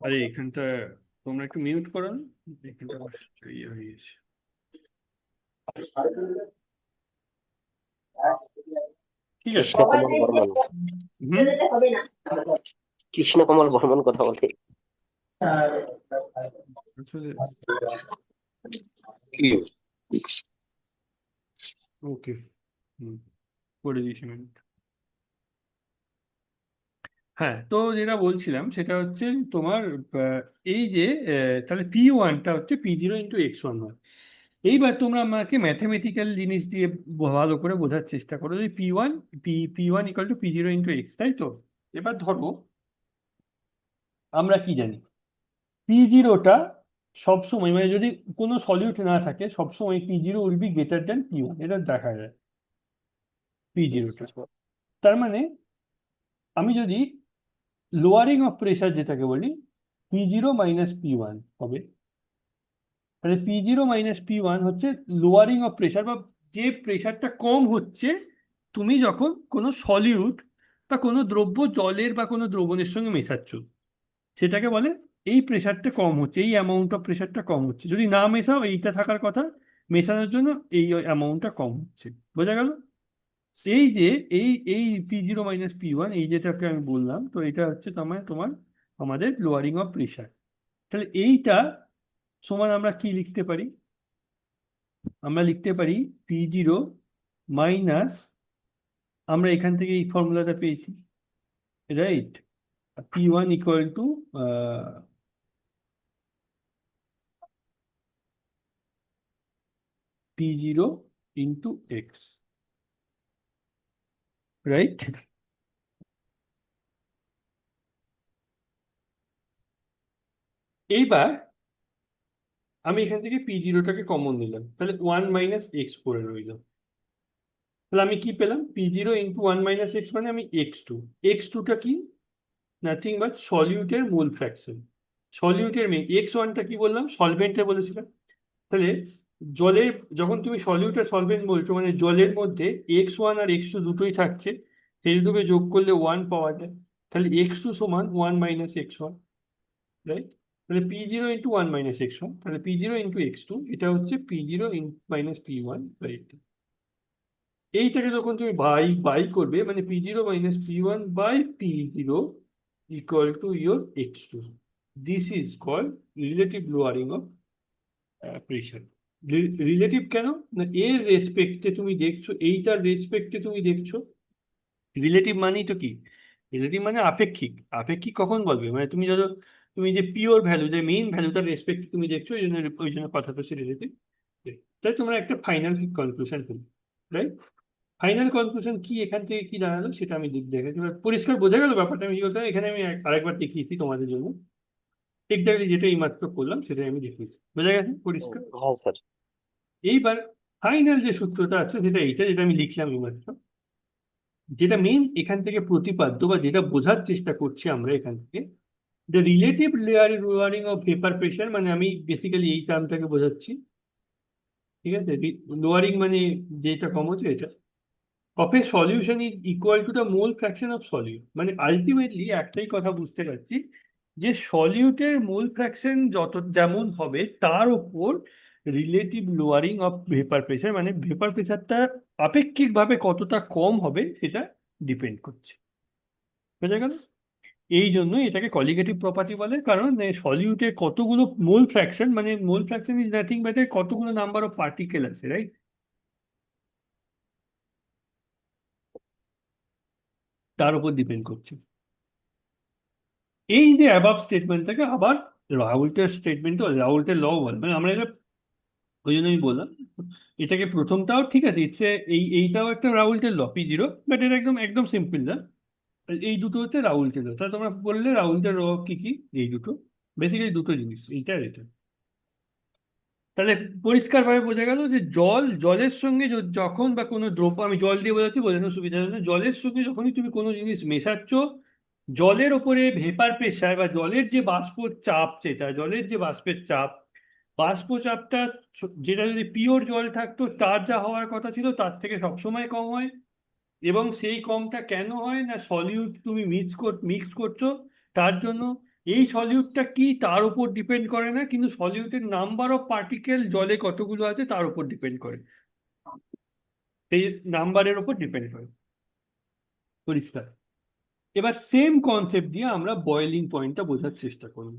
আরে এখানটা তোমরা একটু মিউট করো না? এখানটা আমার ইয়ে হয়ে গেছে। ঠিক আছে।
কৃষ্ণকমল বর্মন,
হুম।
কৃষ্ণকমল বর্মন কথা বলে।
আসলে
কি
ওকে, হুম, করে দিয়েছি মিউট। হ্যাঁ, তো যেটা বলছিলাম সেটা হচ্ছে তোমার এই যে তাহলে P1টা হচ্ছে P0 × x1 হয়। এইবার তোমরা আমাকে ম্যাথমেটিক্যাল জিনিস দিয়ে ভালো করে বোঝার চেষ্টা করো যে P1 = P0 × x, তাই তো? এবার ধরো আমরা কি জানি P0টা সবসময় মানে যদি কোনো সলিউট না থাকে সবসময় P0 will be greater than P1, এটা দেখা যায় P0টা। তার মানে আমি যদি লোয়ারিং অফ প্রেশার যেটাকে বলি P0 - P1 হবে, তাহলে P0 - P1 হচ্ছে লোয়ারিং অফ প্রেশার বা যে প্রেশারটা কম হচ্ছে তুমি যখন কোনো সলিউট বা কোনো দ্রব্য জলের বা কোনো দ্রবণের সঙ্গে মেশাচ্ছ সেটাকে বলে এই প্রেশারটা কম হচ্ছে, এই অ্যামাউন্ট অফ প্রেশারটা কম হচ্ছে। যদি না মেশাও এইটা থাকার কথা, মেশানোর জন্য এই অ্যামাউন্টটা কম হচ্ছে। বোঝা গেল? এই যে এই P0 - P1 এই যেটাকে আমি বললাম, তো এটা হচ্ছে তোমার তোমার আমাদের লোয়ারিং অফ প্রেশার। তাহলে এইটা সমান আমরা কি লিখতে পারি? আমরা লিখতে পারি P0 মাইনাস, আমরা এখান থেকে এই ফর্মুলাটা পেয়েছি, right? P1 = P0 × x, right? এইবার আমি এখান থেকে P0টাকে কমন নিলাম, তাহলে 1 - x পড়ে রইল। তাহলে আমি কি পেলাম? P0 × 1 - x মানে আমি x2। x2টা কি? নাথিং বাট সলিউটের মোল ফ্র্যাকশন। সলিউটের x1টা কি বললাম? সলভেন্টে বলেছিলাম। তাহলে জলের যখন তুমি সলিউট আর সলভেন্ট বলছো মানে জলের মধ্যে x1 আর x2 দুটোই থাকছে, সেই দুটোকে যোগ করলে 1 পাওয়া যায়। তাহলে x2 সমান 1 - x1, রাইট? তাহলে P0 × 1 - x1, তাহলে P0 × x2 এটা হচ্ছে P0 - P1, রাইট? এইটাকে যখন তুমি বাই বাই করবে মানে P0 - P1/P0 = your x2, this is called relative lowering of pressure. Relative কেন না এর রেসপেক্টে তুমি দেখছো, এইটার রেসপেক্টে তুমি দেখছো। রিলেটিভ মানেই তো কি? রিলেটিভ মানে আপেক্ষিক। আপেক্ষিক কখন বলবে মানে তুমি ধরো তুমি যে পিওর ভ্যালু যে মেইন ভ্যালুটার রেসপেক্ট তুমি দেখছো, ওই জন্য কথাটা হচ্ছে রিলেটিভ। তাই তোমরা একটা ফাইনাল কনক্লুশন করবে, রাইট? ফাইনাল কনক্লুশন কি এখান থেকে কি দাঁড়ালো সেটা আমি দেখেছি। এবার পরিষ্কার বোঝা গেল ব্যাপারটা আমি কি বলতে এখানে আমি আরেকবার দেখিয়েছি তোমাদের জন্য, এক্স্যাক্টলি যেটা এই মাত্র করলাম সেটাই আমি দেখিয়েছি। বোঝা গেছে পরিষ্কার?
হ্যাঁ স্যার।
এইবার ফাইনাল যে সূত্রটা আছে সেটা এইটা যেটা আমি লিখলাম এইমাত্র, যেটা মেইন এখান থেকে প্রতিপাদ্য বা যেটা বোঝার চেষ্টা করছি আমরা এখান থেকে, the relative lowering of vapour pressure, মানে আমি বেসিক্যালি এই টার্মটাকে বোঝাচ্ছি, ঠিক আছে? লোয়ারিং মানে যেটা কম হচ্ছে এটা of a solution is equal to the mole fraction of solute. মানে আলটিমেটলি একটাই কথা বুঝতে পারছি যে সলিউটের মোল ফ্র্যাকশন যত যেমন হবে তার উপর relative lowering of vapour pressure মানে ভেপার প্রেশারটা আপেক্ষিকভাবে কতটা কম হবে সেটা ডিপেন্ড করছে। বোঝা গেল? এই জন্যই এটাকে কলিগেটিভ প্রপার্টি বলে, কারণ সলিউটে কতগুলো মোল ফ্র্যাকশন মানে মোল ফ্র্যাকশন ইজ নাথিং বাট কতগুলো নাম্বার অফ পার্টিকেল আছে, রাইট? তার উপর ডিপেন্ড করছে। এই যে অ্যাবাভ স্টেটমেন্টটাকে আবার রাউল্টের স্টেটমেন্ট রাউল্টের ল বলে, মানে আমরা এটা ওই জন্য আমি বললাম এটাকে প্রথমটাও ঠিক আছে, এইটাও একটা রাউল্টের ল P0, বাট এটা একদম একদম সিম্পল না। এই দুটো হচ্ছে রাউলটের ল। তাহলে তোমরা বললে রাউলটের ল কি কি? এই দুটো, বেসিক্যালি দুটো জিনিস, এইটা আর এটা। তাহলে পরিষ্কারভাবে বোঝা গেল যে জলের সঙ্গে যখন বা কোনো দ্রব্য, আমি জল দিয়ে বোঝাচ্ছি বোঝানোর সুবিধার জন্য, জলের সঙ্গে যখনই তুমি কোনো জিনিস মেশাচ্ছ, জলের ওপরে ভেপার প্রেশার বা জলের যে বাষ্প চাপ, যেটা জলের যে বাষ্পের চাপ, বাষ্প চাপটা যেটা যদি পিওর জল থাকতো তার যা হওয়ার কথা ছিল তার থেকে সবসময় কম হয়। এবং সেই কমটা কেন হয় না, সলিউট তুমি মিক্স করছো তার জন্য। এই সলিউটটা কি তার উপর ডিপেন্ড করে না, কিন্তু সলিউটের নাম্বার অফ পার্টিকেল জলে কতগুলো আছে তার উপর ডিপেন্ড করে, সেই নাম্বারের উপর ডিপেন্ড করে। পরিষ্কার? এবার সেম কনসেপ্ট দিয়ে আমরা বয়েলিং পয়েন্টটা বোঝার চেষ্টা করব,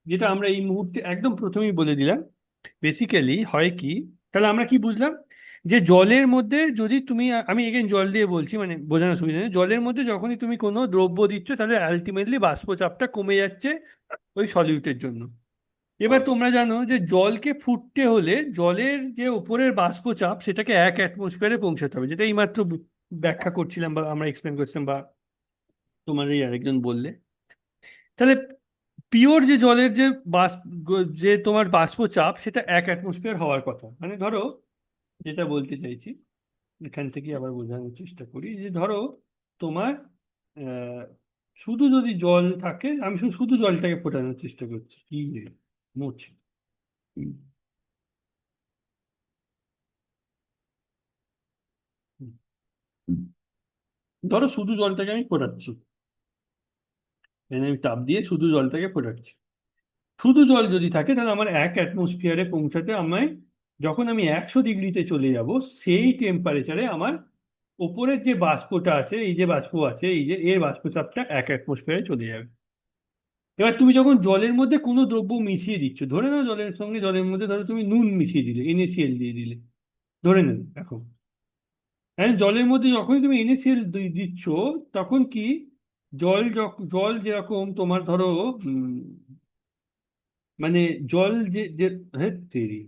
যেটা আমরা এই মুহূর্তে একদম প্রথমেই বলে দিলাম। বেসিক্যালি হয় কি, তাহলে আমরা কি বুঝলাম, যে জলের মধ্যে যদি তুমি, আমি এগেন জল দিয়ে বলছি মানে বোঝানোর সুবিধা নেই, জলের মধ্যে যখনই তুমি কোনো দ্রব্য দিচ্ছ তাহলে আলটিমেটলি বাষ্পচাপটা কমে যাচ্ছে ওই সলিউটের জন্য। এবার তোমরা জানো যে জলকে ফুটতে হলে জলের যে উপরের বাষ্পচাপ সেটাকে 1 অ্যাটমসফিয়ারে পৌঁছাতে হবে, যেটা এইমাত্র ব্যাখ্যা করছিলাম বা আমরা এক্সপ্লেন করছিলাম বা তোমার এই আরেকজন বললে। তাহলে পিওর যে জলের যে যে তোমার বাষ্পচাপ সেটা 1 অ্যাটমসফিয়ার হওয়ার কথা। মানে ধরো, যেটা বলতে চাইছি এখান থেকে আবার বোঝানোর চেষ্টা করি, যে ধরো তোমার আহ, শুধু যদি জল থাকে, আমি শুধু শুধু জলটাকে ফোটানোর চেষ্টা করছি, কি রে, মুছ হুম, হুম। ধরো শুধু জলটাকে আমি ফোটাচ্ছি, মানে আমি তাপ দিয়ে শুধু জলটাকে ফোটাচ্ছি। শুধু জল যদি থাকে তাহলে আমার 1 অ্যাটমসফিয়ারে পৌঁছাতে আমায়, যখন আমি 100 ডিগ্রিতে চলে যাব, সেই টেম্পারেচারে আমার ওপরের যে বাষ্পটা আছে, এই যে বাষ্প আছে, এই যে এর বাষ্পচাপটা 1 অ্যাটমসফিয়ারে চলে যাবে। এবার তুমি যখন জলের মধ্যে কোনো দ্রব্য মিশিয়ে দিচ্ছ, ধরে নাও জলের সঙ্গে জলের মধ্যে ধরো তুমি নুন মিশিয়ে দিলে, NaCl দিয়ে দিলে, ধরে নেবে এখন। হ্যাঁ, জলের মধ্যে যখনই তুমি NaCl দিচ্ছ, তখন কি, জল যেরকম তোমার ধরো মানে জল যে যে হ্যাঁ তৈরি,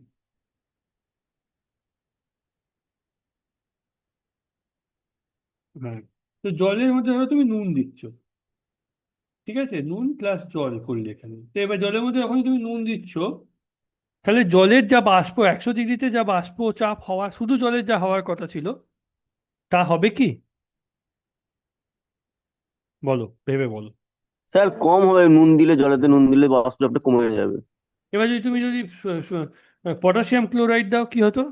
হ্যাঁ, তো জলের মধ্যে ধরো তুমি নুন দিচ্ছ, ঠিক আছে, নুন প্লাস জল করলে এখানে, তো এবার জলের মধ্যে যখনই তুমি নুন দিচ্ছ, তাহলে জলের যা বাষ্প 100 ডিগ্রিতে যা বাষ্প চাপ হওয়ার, শুধু জলের যা হওয়ার কথা ছিল তা হবে কি? বলো, ভেবে বলো।
স্যার কম হবে, নুন দিলে, জলেতে নুন দিলে বাষ্পচাপটা কমে যাবে।
এবার যদি তুমি যদি পটাশিয়াম ক্লোরাইড দাও কি হতো?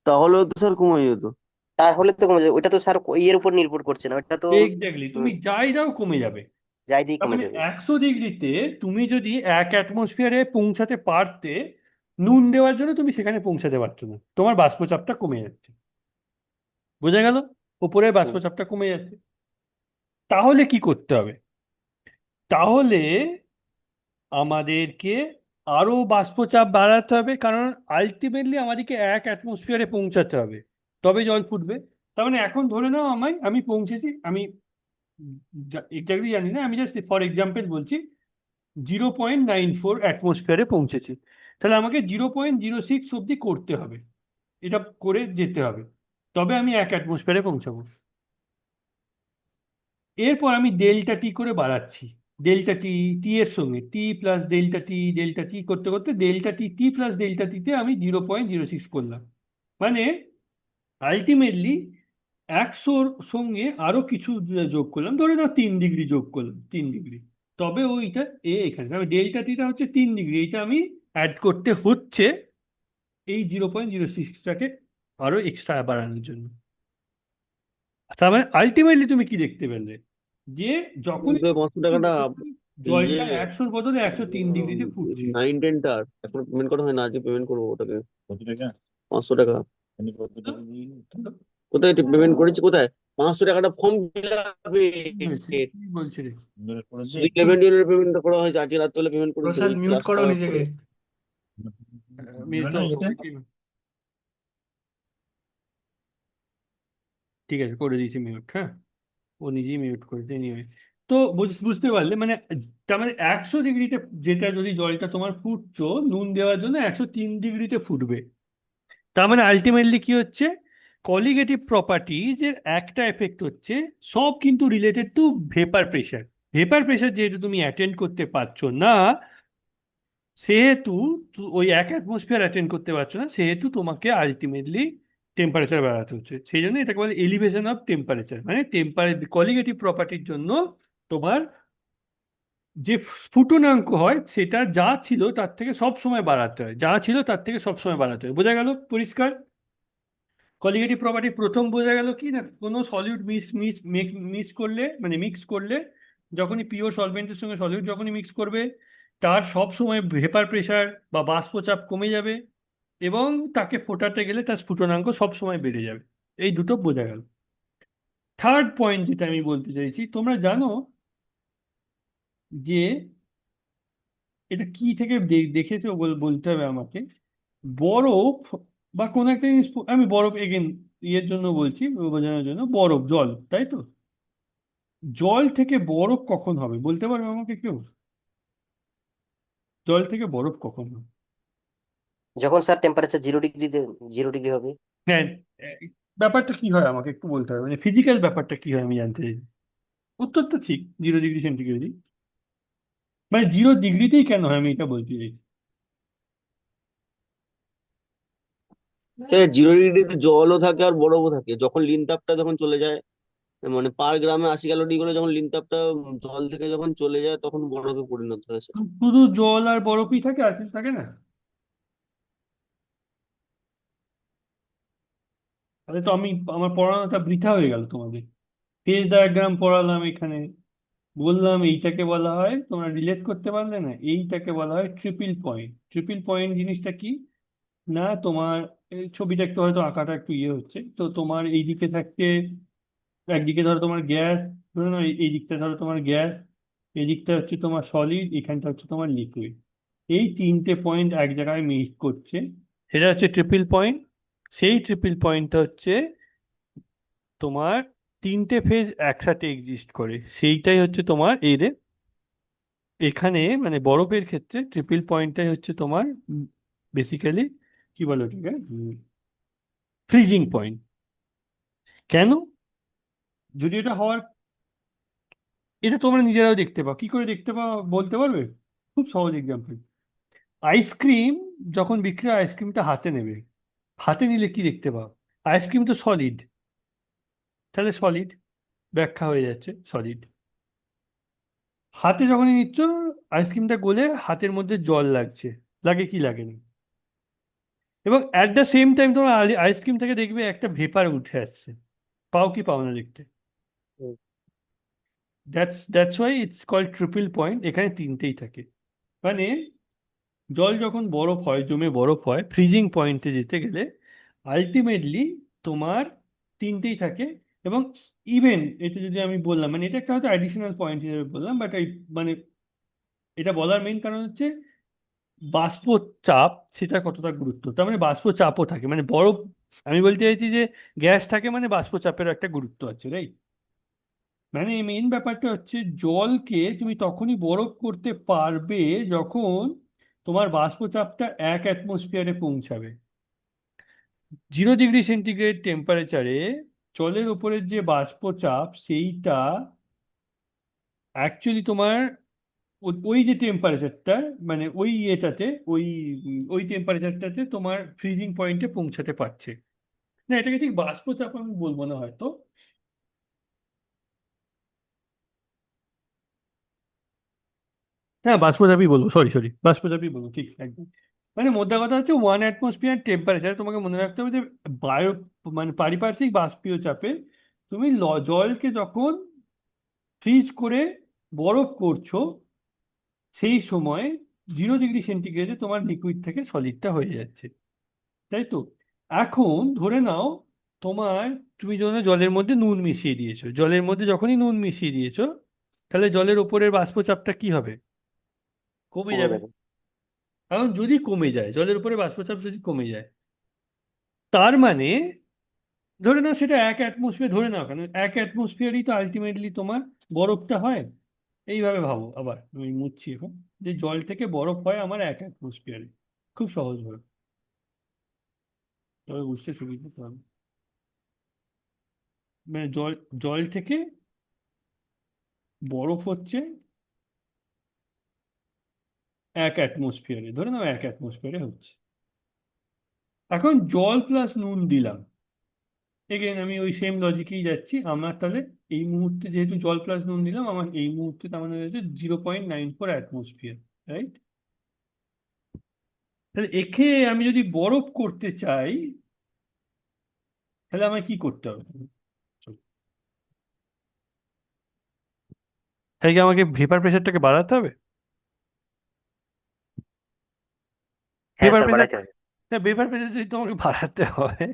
তাহলেও তো স্যার কমে যেত।
তাহলে তো কমে যাবে, ওটা তো স্যার ইয়ের উপর নির্ভর করছে না, ওটা তো
এক্স্যাক্টলি,
উম,
তুমি যাই দাও কমে যাবে।
যাই দিয়ে
তার
কমে
মানে
যাবে।
100 ডিগ্রিতে তুমি যদি 1 অ্যাটমসফিয়ারে পৌঁছাতে পারতে, নুন দেওয়ার জন্য তুমি সেখানে পৌঁছাতে পারছো না, তোমার বাষ্পচাপটা কমে যাচ্ছে। বোঝা গেল? উপরের
হুম।
বাষ্পচাপটা কমে যাচ্ছে। তাহলে কি করতে হবে? তাহলে আমাদেরকে আরো বাষ্পচাপ বাড়াতে হবে, কারণ আলটিমেটলি আমাদেরকে 1 অ্যাটমসফিয়ারে পৌঁছাতে হবে, তবে জল ফুটবে। তার মানে এখন ধরে নাও আমি পৌঁছেছি, আমি এক্স্যাক্টলি জানি না, আমি জাস্ট ফর এক্সাম্পল বলছি, 0.94 অ্যাটমসফিয়ারে পৌঁছেছি। তাহলে আমাকে 0.06 অব্দি করতে হবে, এটা করে যেতে হবে, তবে আমি 1 অ্যাটমসফিয়ারে পৌঁছাবো। এরপর আমি ডেল্টা টি করে বাড়াচ্ছি, ডেল্টা টি, টি এর সঙ্গে টি প্লাস ডেল্টা টি করতে করতে ডেল্টা টি, টি প্লাস ডেল্টা টিতে আমি 0.06 করলাম। মানে আলটিমেটলি 100-র সঙ্গে আরো কিছু যোগ করলাম, ধরে নাও 3 ডিগ্রি যোগ করলাম, 3 ডিগ্রি, তবে ওইটা এখানে আমি ডেল্টা টিটা হচ্ছে 3 ডিগ্রি, এইটা আমি অ্যাড করতে হচ্ছে এই 0.06টাকে আরো এক্সট্রা বাড়ানোর জন্য। তার মানে আলটিমেটলি তুমি কি দেখতে পেলে, যে যখনই
কিন্তু 500 টাকাটা ইয়ে
জলটা 100-র বদলে 103 ডিগ্রিতে ফুটছে।
9-10টা এখন পেমেন্ট করা হয় না, আজকে পেমেন্ট করবো ওটাকে।
কত টাকা
500 টাকা
আমি কত টাকা নিয়ে নিই?
কোথায় পেমেন্ট করেছি কোথায়? 500 টাকাটা ফর্ম ফিল আপে
কি হয়েছে, কি বলছে রে?
মেরে করেছে
11 পেমেন্টটা করা হয়েছে, আজকে রাত্রে পেমেন্ট করেছি
প্রসাদ
ওই
মিউট
ক্লাসটা
করো
করে।
নিজেকে।
মিউট
না
অফ
এটা
ঠিক আছে, করে দিয়েছি মিউট, হ্যাঁ, ও নিজেই মিউট করেছে নিয়ে। তো বুঝতে পারলে মানে, তার মানে 100 ডিগ্রিতে যেটা যদি জলটা তোমার ফুটছো নুন দেওয়ার জন্য 103 ডিগ্রিতে ফুটবে। তার মানে আলটিমেটলি কি হচ্ছে, কলিগেটিভ প্রপার্টিজের একটা এফেক্ট হচ্ছে, সব কিন্তু related to vapour pressure. Vapour pressure যেহেতু তুমি অ্যাটেন্ড করতে পারছো না, সেহেতু ওই এক অ্যাটমসফিয়ার অ্যাটেন্ড করতে পারছো না, সেহেতু তোমাকে আলটিমেটলি টেম্পারেচার বাড়াতে হচ্ছে। সেই জন্য এটাকে বলে এলিভেশন অফ টেম্পারেচার, মানে কলিগেটিভ প্রপার্টির জন্য তোমার যে স্ফুটনাঙ্ক হয় সেটা যা ছিল তার থেকে সব সময় বাড়াতে হয়, যা ছিল তার থেকে সব সময় বাড়াতে হয়। বোঝা গেল পরিষ্কার? কলিগেটিভ প্রপার্টি প্রথম বোঝা গেল কি না, কোনো সলিউট মিক্স করলে, মানে মিক্স করলে, যখনই পিওর সলভেন্টের সঙ্গে সলিউট যখনই মিক্স করবে, তার সব সময় ভেপার প্রেশার বা বাষ্পচাপ কমে যাবে, এবং তাকে ফোটাতে গেলে তার স্ফুটনাঙ্ক সব সময় বেড়ে যাবে। এই দুটো বোঝা গেল। থার্ড পয়েন্ট যেটা আমি বলতে চাইছি, তোমরা জানো যে এটা কি থেকে দেখেছো বলতে হবে আমাকে। বরফ বা কোনো একটা জিনিস, আমি বরফ এগেন ইয়ের জন্য বলছি, বোঝানোর জন্য, বরফ জল, তাই তো? জল থেকে বরফ কখন হবে বলতে পারবে আমাকে কেউ? জল থেকে বরফ কখন হবে?
যখন স্যার টেম্পারেচার 0 ডিগ্রি, 0 ডিগ্রি হবে।
হ্যাঁ, ব্যাপারটা কি হয় আমাকে একটু বলতে হবে, মানে ফিজিক্যাল ব্যাপারটা কি হয় আমি জানতে চাই। উত্তরটা ঠিক 0 ডিগ্রি সেন্টিগ্রেডই, মানে 0 ডিগ্রিতেই কেন হয় আমি এটা বলতে চাইছি।
সে 0 ডিগ্রিতে জলও থাকে আর বরফও থাকে, যখন লিনতাপটা যখন চলে যায়, মানে পার গ্রামে 80 ক্যালোরি করে যখন লিনতাপটা জল থেকে যখন চলে যায় তখন বরফে পরিণত হয় সেটা।
শুধু জল আর বরফই থাকে, আর কিছু থাকে না? তাহলে তো আমি, আমার পড়ানোটা বৃথা হয়ে গেল তোমাদের। ফেজ ডায়াগ্রাম পড়ালাম এখানে, বললাম এইটাকে বলা হয়, তোমরা রিলেট করতে পারলে না, এইটাকে বলা হয় ট্রিপল পয়েন্ট। ট্রিপল পয়েন্ট জিনিসটা কি না, তোমার এই ছবিটা একটু হয়তো আঁকাটা একটু ইয়ে হচ্ছে, তো তোমার এই দিকে থাকতে, একদিকে ধরো তোমার গ্যাস, ধরো না এই দিকটা ধরো তোমার গ্যাস, এই দিকটা হচ্ছে তোমার সলিড, এখানটা হচ্ছে তোমার লিকুইড। এই তিনটে পয়েন্ট এক জায়গায় মিট করছে, সেটা হচ্ছে ট্রিপল পয়েন্ট। সেই ট্রিপল পয়েন্টটা হচ্ছে তোমার তিনটে ফেজ একসাথে এক্সিস্ট করে, সেইটাই হচ্ছে তোমার এদের এখানে, মানে বরফের ক্ষেত্রে ট্রিপল পয়েন্টটাই হচ্ছে তোমার বেসিক্যালি কি বলো ওটাকে, ফ্রিজিং পয়েন্ট। কেন? যদি এটা হওয়ার, এটা তোমরা নিজেরাও দেখতে পাও, কি করে দেখতে পাও বলতে পারবে? খুব সহজ এক্সাম্পল, আইসক্রিম যখন বিক্রি হয়, আইসক্রিমটা হাতে নেবে, হাতে নিলে কি দেখতে পাও? আইসক্রিম তো সলিড, তাহলে সলিড, ব্যাখ্যা হয়ে যাচ্ছে সলিড। হাতে যখনই নিচ্ছ, আইসক্রিমটা গলে হাতের মধ্যে জল লাগছে, লাগে কি লাগে না? এবং অ্যাট দ্য সেম টাইম তোমার আইসক্রিম থেকে দেখবে একটা ভেপার উঠে আসছে, পাও কি পাও না দেখতে?
হুম।
That's why it's called triple point, এখানে তিনটেই থাকে। মানে জল যখন বরফ হয়, জমে বরফ হয়, ফ্রিজিং পয়েন্টে যেতে গেলে আলটিমেটলি তোমার তিনটেই থাকে। এবং ইভেন এটা যদি আমি বললাম, মানে এটা একটা হয়তো অ্যাডিশনাল পয়েন্ট হিসেবে বললাম, বাট এই মানে এটা বলার মেইন কারণ হচ্ছে বাষ্প চাপ, সেটা কতটা গুরুত্ব, তার মানে বাষ্প চাপও থাকে, মানে বরফ, আমি বলতে চাইছি যে গ্যাস থাকে মানে বাষ্প চাপের একটা গুরুত্ব আছে, রাইট? মানে মেইন ব্যাপারটা হচ্ছে জলকে তুমি তখনই বরফ করতে পারবে যখন তোমার বাষ্পচাপটা 1 অ্যাটমসফিয়ারে পৌঁছাবে। 0 ডিগ্রি সেন্টিগ্রেড টেম্পারেচারে জলের উপরের যে বাষ্পচাপ, সেইটা অ্যাকচুয়ালি তোমার ওই যে টেম্পারেচারটা, মানে ওই ইয়েটাতে, ওই ওই টেম্পারেচারটাতে তোমার ফ্রিজিং পয়েন্টে পৌঁছাতে পারছে না। এটাকে ঠিক বাষ্পচাপ আমি বলবো না হয়তো, হ্যাঁ বাষ্পচাপই বলবো, সরি সরি, বাষ্পচাপই বলবো, ঠিক একদম। মানে মোদ্দা কথা হচ্ছে 1 অ্যাটমসফিয়ার টেম্পারেচার, তোমাকে মনে রাখতে হবে যে বায়ু, মানে পারিপার্শ্বিক বাষ্পীয় চাপে তুমি জলকে যখন ফ্রিজ করে বরফ করছো, সেই সময় 0 ডিগ্রি সেন্টিগ্রেডে তোমার লিকুইড থেকে সলিডটা হয়ে যাচ্ছে, তাই তো? এখন ধরে নাও তোমার, তুমি যখন জলের মধ্যে নুন মিশিয়ে দিয়েছো, জলের মধ্যে যখনই নুন মিশিয়ে দিয়েছো, তাহলে জলের ওপরের বাষ্পচাপটা কি হবে? কমে
কমে
যাবে।
যাবে।
কারণ যদি কমে যায়, জলের উপরে বাষ্পচাপ যদি কমে যায়, তার মানে ধরে নাও সেটা 1 অ্যাটমসফিয়ার, ধরে নাও কেন 1 অ্যাটমসফিয়ারই তো আলটিমেটলি তোমার বরফটা হয়। এইভাবে ভাবো, আবার আমি মুছছি এখন, যে জল থেকে বরফ হয় আমার 1 অ্যাটমসফিয়ারে, খুব সহজ ভাবে। তবে বুঝতে সুবিধা হবে। মানে জল জল থেকে বরফ হচ্ছে 1 অ্যাটমসফিয়ারে, ধরে নাও 1 অ্যাটমসফিয়ারে হচ্ছে। এখন জল প্লাস নুন দিলাম, এগেন আমি ওই সেম লজিকেই যাচ্ছি। আমার তাহলে এই মুহূর্তে যেহেতু জল প্লাস নুন দিলাম, আমার এই মুহূর্তে তার মানে হয়েছে 0.94 অ্যাটমসফিয়ার, রাইট? তাহলে একে আমি যদি বরফ করতে চাই, তাহলে আমায় কি করতে হবে? তাই কি আমাকে ভেপার প্রেশারটাকে বাড়াতে হবে?
হ্যাঁ
ভেপার
স্যার,
প্রেশার,
বাড়াইতে হবে।
ভেপার প্রেশার যদি তোমাকে বাড়াতে হয়,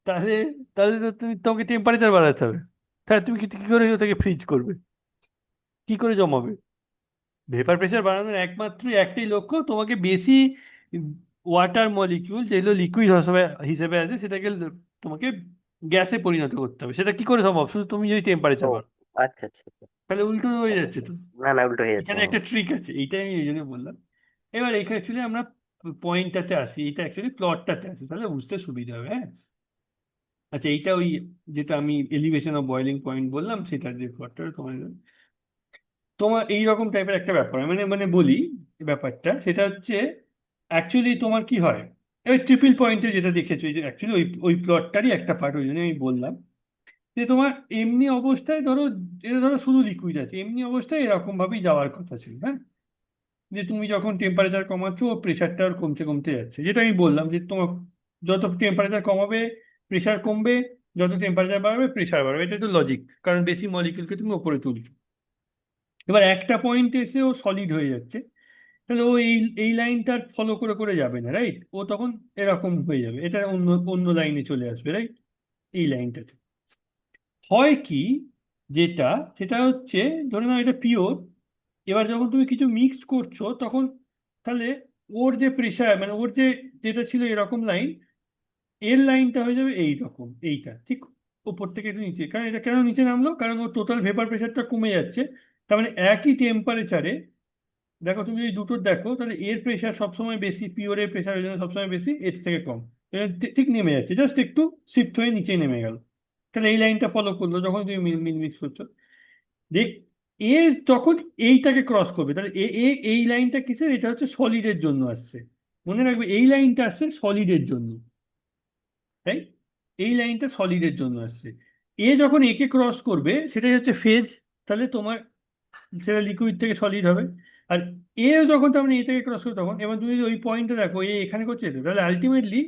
তাহলে তাহলে তো তোমাকে টেম্পারেচার বাড়াতে হবে। তাহলে তুমি কি কি করে ওটাকে ফ্রিজ করবে, কি করে জমাবে? ভেপার প্রেশার বাড়ানোর একমাত্র একটাই লক্ষ্য, তোমাকে বেশি ওয়াটার মলিকিউল যেগুলো লিকুইড হিসেবে হিসেবে আছে সেটাকে তোমাকে গ্যাসে পরিণত করতে হবে। সেটা কি করে সম্ভব? শুধু তুমি যদি
ও
টেম্পারেচার বাড়াও।
আচ্ছা আচ্ছা আচ্ছা।
তাহলে উল্টো হয়ে যাচ্ছে তো।
না না, উল্টো হয়ে যাচ্ছে,
এখানে
হ্যাঁ।
একটা ট্রিক আছে, এইটাই আমি এই জন্য বললাম। এবার এখানে অ্যাকচুয়ালি আমরা পয়েন্টটাতে আসি, এটা অ্যাকচুয়ালি প্লটটাতে আসি, তাহলে বুঝতে সুবিধা হবে। হ্যাঁ, আচ্ছা, এইটা ওই যেটা আমি এলিভেশন অফ বয়লিং পয়েন্ট বললাম, সেটার যে প্লটটা তোমার তোমার এইরকম টাইপের একটা ব্যাপার, মানে মানে বলি ব্যাপারটা, সেটা হচ্ছে অ্যাকচুয়ালি তোমার কি হয়, ওই ট্রিপল পয়েন্টে যেটা দেখেছো, যে অ্যাকচুয়ালি ওই ওই প্লটটারই একটা পার্ট, ওই জন্য আমি বললাম যে তোমার এমনি অবস্থায় ধরো, এটা ধরো শুধু লিকুইড আছে, এমনি অবস্থায় এরকম ভাবেই যাওয়ার কথা ছিল। হ্যাঁ, যে তুমি যখন টেম্পারেচার কমাচ্ছ প্রেশারটা আর কমতে কমতে যাচ্ছে, যেটা আমি বললাম যে তোমার যত টেম্পারেচার কমাবে প্রেশার কমবে, যত টেম্পারেচার বাড়বে প্রেশার বাড়বে, এটা তো লজিক, কারণ বেশি মলিকিউলকে তুমি ওপরে তুলছো। এবার একটা পয়েন্টে এসে ও সলিড হয়ে যাচ্ছে, তাহলে ও এই এই লাইনটা ফলো করে করে যাবে না, রাইট? ও তখন এরকম হয়ে যাবে, এটা অন্য অন্য লাইনে চলে আসবে, রাইট? এই লাইনটাতে হয় কি, যেটা সেটা হচ্ছে, ধরে নাও এটা পিওর। এবার যখন তুমি কিছু মিক্স করছো তখন, তাহলে ওর যে প্রেশার, মানে ওর যে যেটা ছিল এরকম লাইন, এর লাইনটা হয়ে যাবে এই রকম, এইটা ঠিক উপর থেকে একটু নিচে। কারণ এটা কেন নিচে নামলো, কারণ ওর টোটাল ভেপার প্রেশারটা কমে যাচ্ছে। তার মানে একই টেম্পারেচারে, দেখো তুমি যদি দুটোর দেখো, তাহলে এর প্রেশার সবসময় বেশি, পিওরের প্রেশার জন্য সবসময় বেশি, এর থেকে কম। এটা ঠিক নেমে যাচ্ছে, জাস্ট একটু শিফট হয়ে নিচে নেমে গেল। তাহলে এই লাইনটা ফলো করলো যখন তুমি মিল মিক্স করছো, দেখ এ যখন এইটাকে ক্রস করবে, তাহলে এ এ এই লাইনটা কিসের, এটা হচ্ছে সলিডের জন্য আসছে। মনে রাখবে এই লাইনটা আসছে সলিডের জন্য, তাই এই লাইনটা সলিডের জন্য আসছে। এ যখন একে ক্রস করবে সেটাই হচ্ছে ফেজ, তাহলে তোমার সেটা লিকুইড থেকে সলিড হবে। আর এ যখন তার মানে এটাকে ক্রস করবে তখন, এবার তুমি যদি ওই পয়েন্টটা দেখো এ এখানে করছে তো, তাহলে আলটিমেটলি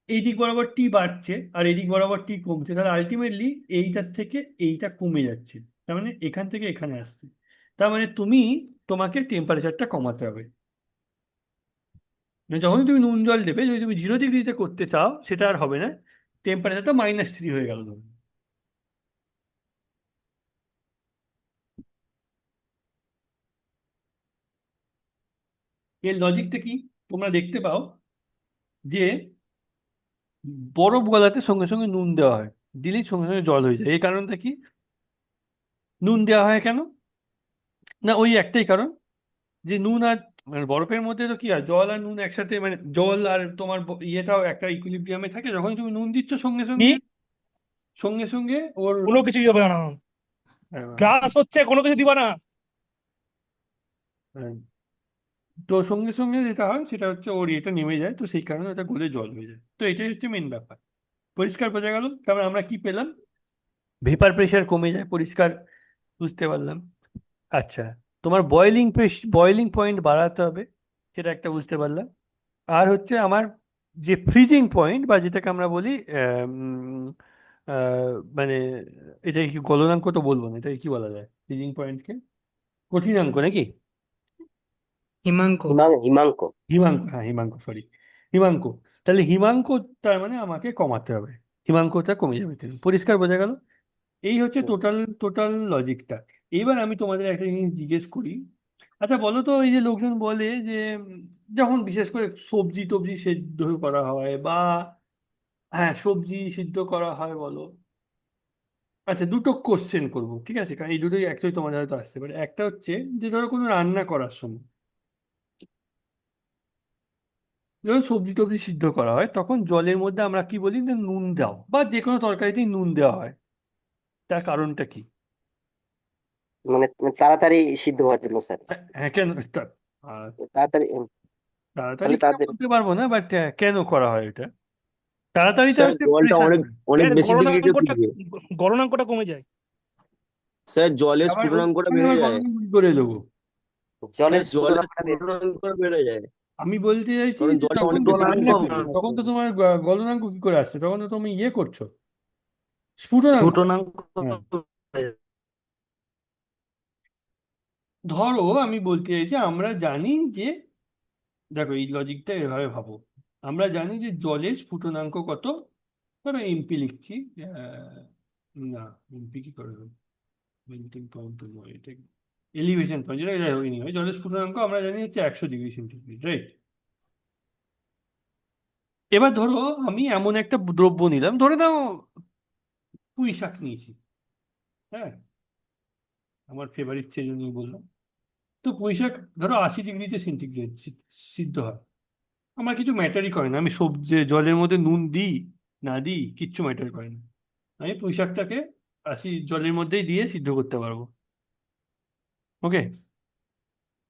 এই দিক বরাবর টি বাড়ছে আর এই দিক বরাবর টি কমছে, তাহলে আলটিমেটলি এইটার থেকে এইটা কমে যাচ্ছে, তার মানে এখান থেকে এখানে আসছে। তার মানে তোমাকে টেম্পারেচারটা কমাতে হবে। মানে যখন তুমি নুন জল দেবে, যদি তুমি 0 ডিগ্রিতে করতে চাও সেটা আর হবে না, টেম্পারেচারটা -3 হয়ে গেল ধরুন। এর লজিকটা কি, তোমরা দেখতে পাও যে বরফ গলাতে সঙ্গে সঙ্গে নুন দেওয়া হয়, দিলেই সঙ্গে সঙ্গে জল হয়ে যায়। এই কারণটা কি, নুন দেওয়া হয় কেন? না ওই একটাই কারণ, যে নুন আর, মানে বরফের মধ্যে তো কি হয়, জল আর নুন একসাথে, মানে জল আর তোমার ইয়েটাও একটা ইকুইলিব্রিয়ামে থাকে, যখন তুমি নুন দিচ্ছ সঙ্গে
কি
সঙ্গে সঙ্গে সঙ্গে ওর
কোনো কিছুই হবে না,
আহ,
ক্লাস হচ্ছে, কোনো কিছু দিবা না।
আহ, তো সঙ্গে সঙ্গে যেটা হয় সেটা হচ্ছে ওর ইয়েটা নেমে যায়, তো সেই কারণে ওটা গলে জল হয়ে যায়। তো এটাই হচ্ছে মেন ব্যাপার। পরিষ্কার বোঝা গেল? তারপরে আমরা কি পেলাম, ভেপার প্রেশার কমে যায়, পরিষ্কার বুঝতে পারলাম। আচ্ছা, তোমার বয়েলিং পয়েন্ট বাড়াতে হবে, সেটা একটা বুঝতে পারলাম। আর হচ্ছে আমার যে ফ্রিজিং পয়েন্ট, বা যেটাকে আমরা বলি মানে এটা কি গলনাঙ্ক তো বলবো না, এটাকে কি বলা যায় ফ্রিজিং পয়েন্টকে, কঠিনাঙ্ক নাকি?
হিমাঙ্ক।
হিমাঙ্ক।
হিমাঙ্ক, হ্যাঁ হিমাঙ্ক, সরি, হিমাঙ্ক। তাহলে হিমাঙ্ক তার মানে আমাকে কমাতে হবে, হিমাঙ্কটা কমে যাবে, পরিষ্কার বোঝা গেল? এই হচ্ছে
হুম।
Total total লজিকটা। এবার আমি তোমাদের একটা জিনিস জিজ্ঞেস করি। আচ্ছা বলো তো, এই যে লোকজন বলে যে যখন বিশেষ করে সবজি টবজি সেদ্ধ করা হয়, বা হ্যাঁ সবজি সিদ্ধ করা হয় বলো, আচ্ছা দুটো কোশ্চেন করবো, ঠিক আছে? কারণ এই দুটোই অ্যাকচুয়ালি তোমাদের হয়তো আসতে পারে। একটা হচ্ছে যে ধরো কোনো রান্না করার সময়, যখন সবজি টবজি সিদ্ধ করা হয় তখন জলের মধ্যে আমরা কি বলি যে নুন দাও, বা যে কোনো তরকারিতেই নুন দেওয়া হয়। তার কারণটা কি?
মানে তাড়াতাড়ি সিদ্ধ হওয়ার জন্য স্যার।
হ্যাঁ, কেন আহ,
তাড়াতাড়ি
তাড়াতাড়ি
তাহলে
কিনা
তাদের
বলতে পারবো না, বাট কেন করা হয় এটা? তাড়াতাড়িটা
স্যার
হচ্ছে
জলটা
প্রেসার
অনেক
করে।
অনেক
এর
বেশি ডিগ্রিতে
গলনাঙ্কটা
ফুটবে।
গলনাঙ্কটা কমে যায়।
স্যার জলের
আবার
স্ফুটনাঙ্কটা
আমি
বেড়ে
আবার
যায়।
গণনা কি করে দেবো?
জলের
স্যার জলের
স্ফুটনাঙ্কটা বেড়ে যায়।
স্ফুটনাঙ্কটা বেড়ে যায়,
আমি বলতে চাইছি
কারণ
যে
জলটা
যখন
অনেক বেশি
রান্না
ডিগ্রিতে
করছো
থাকে।
তখন তো তোমার গলনাঙ্ক কি করে আসছে? তখন তো তুমি ইয়ে করছো, স্ফুটনাঙ্ক।
স্ফুটনাঙ্ক
হ্যাঁ, ধরো আমি বলতে চাইছি আমরা জানি যে, দেখো এই লজিকটা এভাবে ভাবো, আমরা জানি যে জলের স্ফুটনাঙ্ক কত। ধরো এমপি লিখছি। আহ, না, এমপি কি করে মেল্টিং পয়েন্ট তো নয়, এটা এলিভেশন পয়েন্ট, যেটা যাই হোক anyway, জলের স্ফুটনাঙ্ক আমরা জানি হচ্ছে 100 ডিগ্রি সেন্টিগ্রেড, রাইট? এবার ধরো আমি এমন একটা দ্রব্য নিলাম, ধরে নাও পুঁই শাক নিয়েছি। হ্যাঁ, আমার ফেভারিট সেই জন্যই বললাম। তো পুঁই শাক ধরো 80 ডিগ্রিতে সেন্টিগ্রেড সিদ্ধ হয়। আমার কিছু ম্যাটারই করে না, আমি সবজি জলের মধ্যে নুন দিই না দিই কিচ্ছু ম্যাটার করে না। আমি পুঁই শাকটাকে 80 জলের মধ্যেই দিয়ে সিদ্ধ করতে পারবো। ওকে,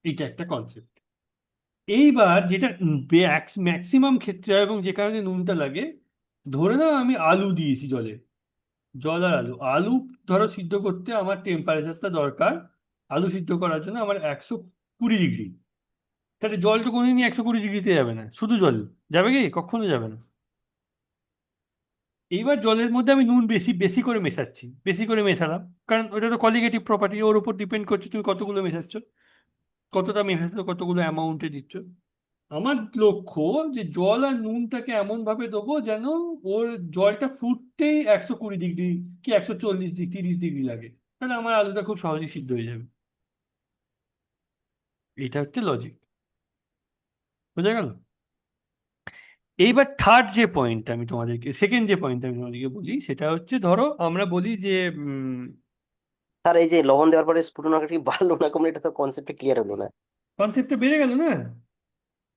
এইটা একটা কনসেপ্ট। এইবার যেটা ম্যাক্সিমাম ক্ষেত্রে হয় এবং যে কারণে নুনটা লাগে, ধরে নাও আমি আলু দিয়েছি জলে। জল আর আলু, আলু ধরো সিদ্ধ করতে আমার টেম্পারেচারটা দরকার, আলু সিদ্ধ করার জন্য আমার 120 ডিগ্রি। তাহলে জল তো কোনোদিনই 120 ডিগ্রিতে যাবে না, শুধু জল যাবে কি? কখনো যাবে না। এইবার জলের মধ্যে আমি নুন বেশি বেশি করে মেশাচ্ছি, বেশি করে মেশালাম, কারণ ওটা তো কলিগেটিভ প্রপার্টি, ওর উপর ডিপেন্ড করছে তুমি কতগুলো মেশাচ্ছ, কতটা মেশাচ্ছ, কতগুলো অ্যামাউন্টে দিচ্ছ। আমার লক্ষ্য যে জল আর নুনটাকে এমন ভাবে দেবো যেন ওর জলটা ফুটতেই 120 ডিগ্রি কি 140 ডিগ্রি 30 ডিগ্রি লাগে, তাহলে আমার আলুটা খুব সহজেই সিদ্ধ হয়ে যাবে। এটা হচ্ছে লজিক, বোঝা গেল? এইবার থার্ড যে পয়েন্ট আমি তোমাদেরকে, সেকেন্ড যে পয়েন্ট আমি তোমাদেরকে বলি, সেটা হচ্ছে ধরো আমরা বলি যে
স্যার এই যে লবণ দেওয়ার পরে স্ফুটনাঙ্কটা কি বাড়লো না কমলো, এটা তো কনসেপ্টে ক্লিয়ার হলো না।
কনসেপ্টটা বেড়ে গেল না?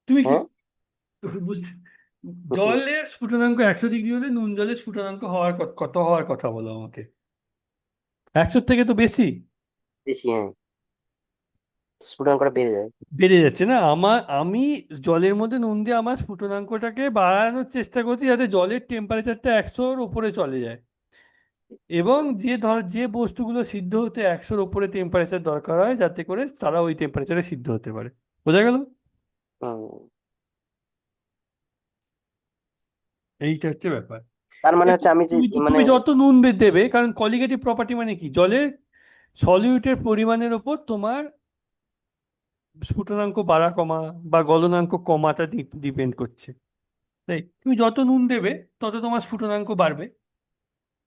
তুমি কি
হ্যাঁ।
বুঝতে, জলের স্ফুটনাঙ্ক 100 ডিগ্রি হলে নুন জলের স্ফুটনাঙ্ক হওয়ার কত হওয়ার কথা বলো আমাকে? 100 থেকে তো বেশি
বেশি, হ্যাঁ, স্ফুটনাঙ্কটা বেড়ে যায়।
বেড়ে যাচ্ছে না। আমি জলের মধ্যে নুন দিয়ে আমার স্ফুটনাঙ্কটাকে বাড়ানোর চেষ্টা করছি যাতে জলের টেম্পারেচারটা 100-র উপরে চলে যায়, এবং যে বস্তুগুলো সিদ্ধ হতে 100-র উপরে টেম্পারেচার দরকার হয় যাতে করে তারা ওই টেম্পারেচারে সিদ্ধ হতে পারে। বোঝা গেল?
হুম।
এইটা হচ্ছে ব্যাপার।
তার মানে
দেখো,
হচ্ছে আমি যে
তুমি
মানে
তুমি যত নুন দেবে, কারণ কলিগেটিভ প্রপার্টি মানে কি, জলে সলিউটের পরিমাণের ওপর তোমার স্ফুটনাঙ্ক বাড়া কমা বা গলনাঙ্ক কমাটা ডিপেন্ড করছে। তাই তুমি যত নুন দেবে তত তোমার স্ফুটনাঙ্ক বাড়বে,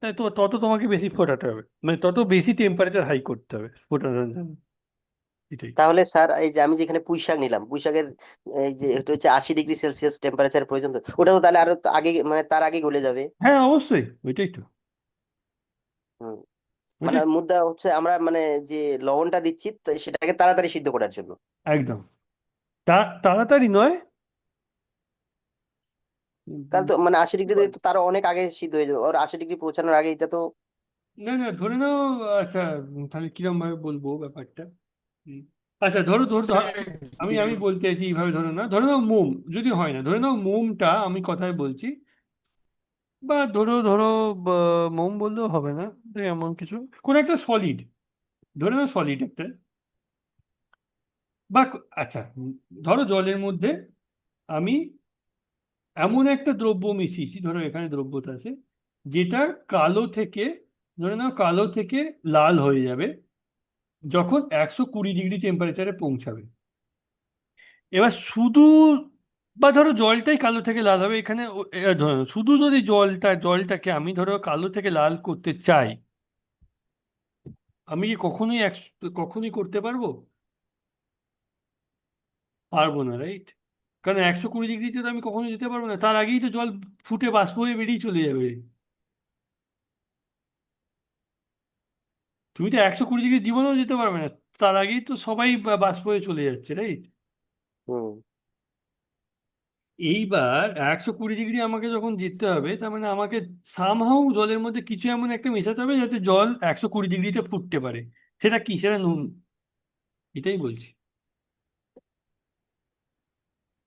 তাই তো তত তোমাকে বেশি ফোটাতে হবে, মানে তত বেশি টেম্পারেচার হাই করতে হবে ফোটানোর জন্য। এটাই।
তাহলে স্যার এই যে আমি যেখানে পুঁই শাক নিলাম, পুঁই শাকের এই যে এটা হচ্ছে 80 ডিগ্রি সেলসিয়াস টেম্পারেচার প্রয়োজন, তো ওটা তো তাহলে আরো তো আগে মানে তার আগে গলে যাবে।
হ্যাঁ, অবশ্যই ওইটাই তো,
হুম। মানে
ওইটাই
মুদ্রা হচ্ছে আমরা মানে যে লবণটা দিচ্ছি সেটাকে তাড়াতাড়ি সিদ্ধ করার জন্য।
একদম। তাড়াতাড়ি নয়।
তাহলে তো মানে 80 ডিগ্রিতে
বল।
তো তারও অনেক আগে সিদ্ধ হয়ে যাবে, ওর 80 ডিগ্রি পৌঁছানোর আগে এটা তো।
না না, ধরে নাও। আচ্ছা, তাহলে কিরম ভাবে বলবো ব্যাপারটা? হুম, আচ্ছা ধরো ধরো আমি আমি বলতে চাইছি এইভাবে, ধরে নাও মোম, যদি হয় না, ধরে নাও মোমটা, আমি কথায় বলছি, বা ধরো ধরো বা, মোম বললেও হবে না, তো এমন কিছু কোন একটা সলিড, ধরে নাও সলিড একটা, বা আচ্ছা, ধরো জলের মধ্যে আমি এমন একটা দ্রব্য মিশিয়েছি, ধরো এখানে দ্রব্যটা আছে, যেটা কালো থেকে, ধরে নাও কালো থেকে লাল হয়ে যাবে যখন 120 ডিগ্রি টেম্পারেচারে পৌঁছাবে। এবার শুধু, বা ধরো জলটাই কালো থেকে লাল হবে এখানে ধরো শুধু যদি জলটাকে আমি ধরো কালো থেকে লাল করতে চাই, আমি কি কখনোই করতে পারবো? পারবো না, রাইট? কারণ 120 ডিগ্রিতে তো আমি কখনোই যেতে পারবো না, তার আগেই তো জল ফুটে বাষ্প হয়ে বেরিয়ে চলে যাবে। তুমি তো 120 ডিগ্রি জীবনেও যেতে পারবে না, তার আগেই তো সবাই বাষ্প হয়ে চলে যাচ্ছে, রাইট?
হুম।
এইবার 120 ডিগ্রি আমাকে যখন যেতে হবে, তার মানে আমাকে সামহাও জলের মধ্যে কিছু এমন একটা মেশাতে হবে যাতে জল 120 ডিগ্রিতে ফুটতে পারে। সেটা কি? সেটা নুন। এটাই বলছি।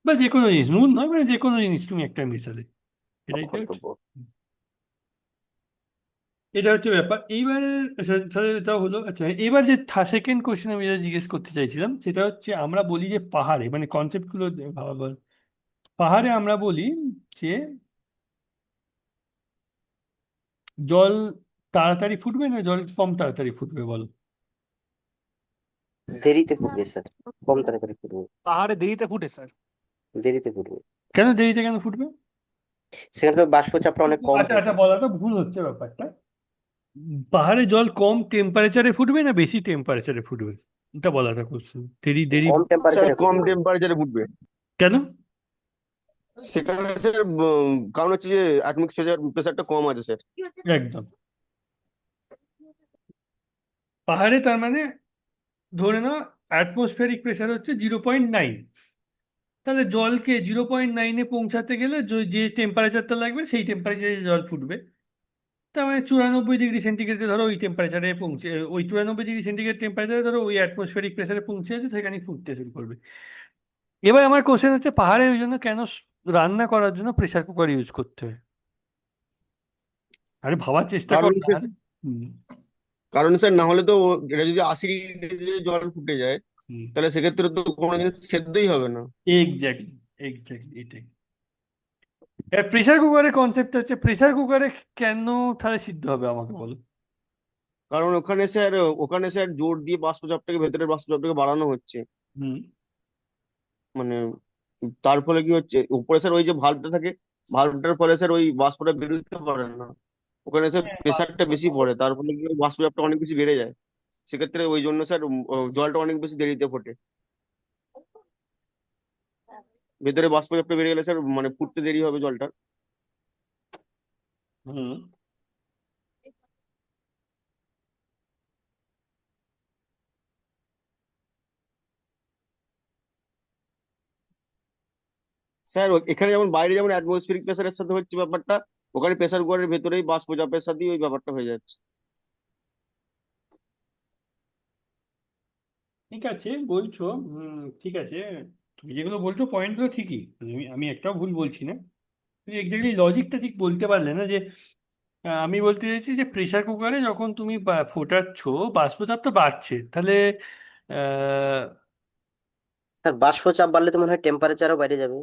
বা যে কোনো জিনিস, নুন নয়, মানে যে কোনো জিনিস তুমি একটা মেশালে, এটাই তো হচ্ছে।
অখণ্ডব্য।
এটা হচ্ছে ব্যাপার। এইবার তাহলে এটা হলো। আচ্ছা, এবার যে সেকেন্ড কোশ্চেন আমি যেটা জিজ্ঞেস করতে চাইছিলাম, সেটা হচ্ছে আমরা বলি যে পাহাড়ে, মানে কনসেপ্ট গুলো ভাবা পাহাড়ে আমরা বলি যে জল তাড়াতাড়ি ফুটবে না জল কম তাড়াতাড়ি ফুটবে, বলো?
দেরিতে ফুটবে স্যার, কম তাড়াতাড়ি ফুটবে।
পাহাড়ে দেরিতে ফুটে স্যার।
দেরিতে ফুটবে।
কেন দেরিতে কেন ফুটবে?
সেখানে তো বাষ্প চাপটা অনেক কম
আচ্ছা আচ্ছা,
থাকে।
বলাটা ভুল হচ্ছে ব্যাপারটা। পাহাড়ে জল কম টেম্পারেচারে ফুটবে না বেশি টেম্পারেচারে ফুটবে, এটা বলাটা কোশ্চেন। দেরি দেরি।
কম
স্যার
টেম্পারেচারে
কম
ফুটবে।
টেম্পারেচারে ফুটবে।
কেন?
সেখানে স্যার কারণ হচ্ছে যে অ্যাটমসফিয়ার প্রেসারটা কম আছে স্যার।
একদম। পাহাড়ে তার মানে ধরে নাও অ্যাটমসফিয়ারিক প্রেসার হচ্ছে 0.9। তাহলে জলকে 0.9-এ পৌঁছাতে গেলে যে টেম্পারেচারটা লাগবে সেই টেম্পারেচারে জল ফুটবে। তার মানে 94 ডিগ্রি সেন্টিগ্রেডে ধরো ওই টেম্পারেচারে পৌঁছে, ওই 94 ডিগ্রি সেন্টিগ্রেড টেম্পারেচারে ধরো ওই অ্যাটমসফিয়ারিক প্রেসারে পৌঁছে আছে, সেখানে ফুটতে শুরু করবে। এবার আমার কোশ্চেন হচ্ছে পাহাড়ে ওই জন্য কেন রান্না করার জন্য প্রেসার কুকার ইউজ করতে হয়? আরে ভাবার চেষ্টা কর
কারণ
না।
স্যার
আরে, হুম,
কারণ স্যার না হলে তো এটা যদি 80 ডিগ্রিতে জল ফুটে যায়
হুম,
তাহলে সেক্ষেত্রে তো কোনো জিনিস সেদ্ধই হবে না।
এক্স্যাক্টলি, এক্স্যাক্টলি এটাই। এবার প্রেসার কুকারের কনসেপ্ট হচ্ছে প্রেসার কুকারে কেন তাহলে সিদ্ধ হবে আমাকে বলো?
কারণ ওখানে স্যার জোর দিয়ে বাষ্পচাপটাকে ভেতরের বাষ্পচাপটাকে বাড়ানো হচ্ছে।
হুম।
মানে তার ফলে কি হচ্ছে উপরে স্যার ওই যে ভাল্বটা থাকে, ভাল্বটার ফলে স্যার ওই বাষ্পটা বেরোতে পারে না। ওখানে স্যার প্রেসারটা বেশি পড়ে, তার ফলে কি ওই বাষ্পচাপটা অনেক বেশি বেড়ে যায়। সেক্ষেত্রে ওই জন্য স্যার জলটা অনেক বেশি দেরিতে ফোটে। ভেতরে বাষ্পচাপটা বেড়ে গেলে স্যার মানে ফুটতে দেরি হবে জলটা।
হুম।
স্যার এখানে যেমন বাইরে যেমন অ্যাটমসফিয়ারিক প্রেসারের সাথে হচ্ছে ব্যাপারটা, ওখানে প্রেসার কুকারের ভেতরেই বাষ্পচাপের সাথেই ওই ব্যাপারটা হয়ে যাচ্ছে।
ঠিক আছে বলছো। ঠিক আছে। তুমি যেগুলো বলছো পয়েন্টগুলো ঠিকই, আমি একটাও ভুল বলছি না। তুমি এক্স্যাক্টলি লজিকটা ঠিক বলতে পারলে না যে আমি বলতে চাইছি যে প্রেসার কুকারে যখন তুমি ফোটাচ্ছ, বাষ্পচাপ তো বাড়ছে, তাহলে আহ,
স্যার বাষ্প চাপ বাড়লে তো মনে হয় টেম্পারেচারও বাইরে যাবে।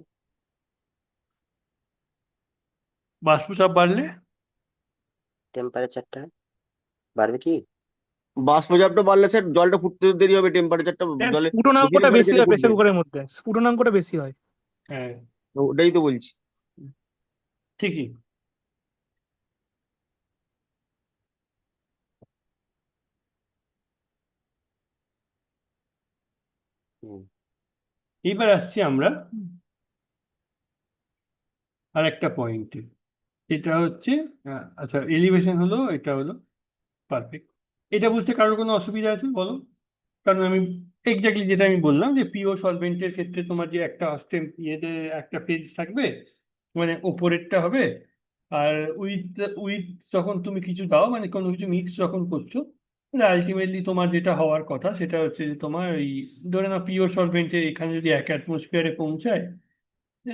বাষ্পচাপ বাড়লে
টেম্পারেচারটা বাড়বে কি?
বাষ্পচাপটা বাড়লে স্যার জলটা ফুটতে তো দেরি হবে, টেম্পারেচারটা
স্যার
জলে বেশি
স্ফুটনাঙ্কটা বেশি
টেম্পারেচারে
হয়
ফুটবে।
প্রেসার কুকারের মধ্যে, স্ফুটনাঙ্কটা বেশি হয়।
হ্যাঁ,
তো ওটাই তো বলছি।
ঠিকই।
হুম।
এইবার আসছি আমরা আর একটা পয়েন্টে। এটা হচ্ছে আচ্ছা, এলিভেশন হলো, এটা হলো পারফেক্ট। এটা বুঝতে কারোর কোনো অসুবিধা আছে বলো? কারণ আমি এক্স্যাক্টলি যেটা আমি বললাম যে পিওর সলভেন্টের ক্ষেত্রে তোমার যে একটা স্টেম ইয়েতে একটা পেজ থাকবে, মানে ওপরেরটা হবে। আর উইথ উইথ যখন তুমি কিছু দাও, মানে কোনো কিছু মিক্স যখন করছো, আলটিমেটলি তোমার যেটা হওয়ার কথা সেটা হচ্ছে যে তোমার ওই ধরে নাও পিওর সলভেন্টে এখানে যদি 1 অ্যাটমসফিয়ারে পৌঁছায়,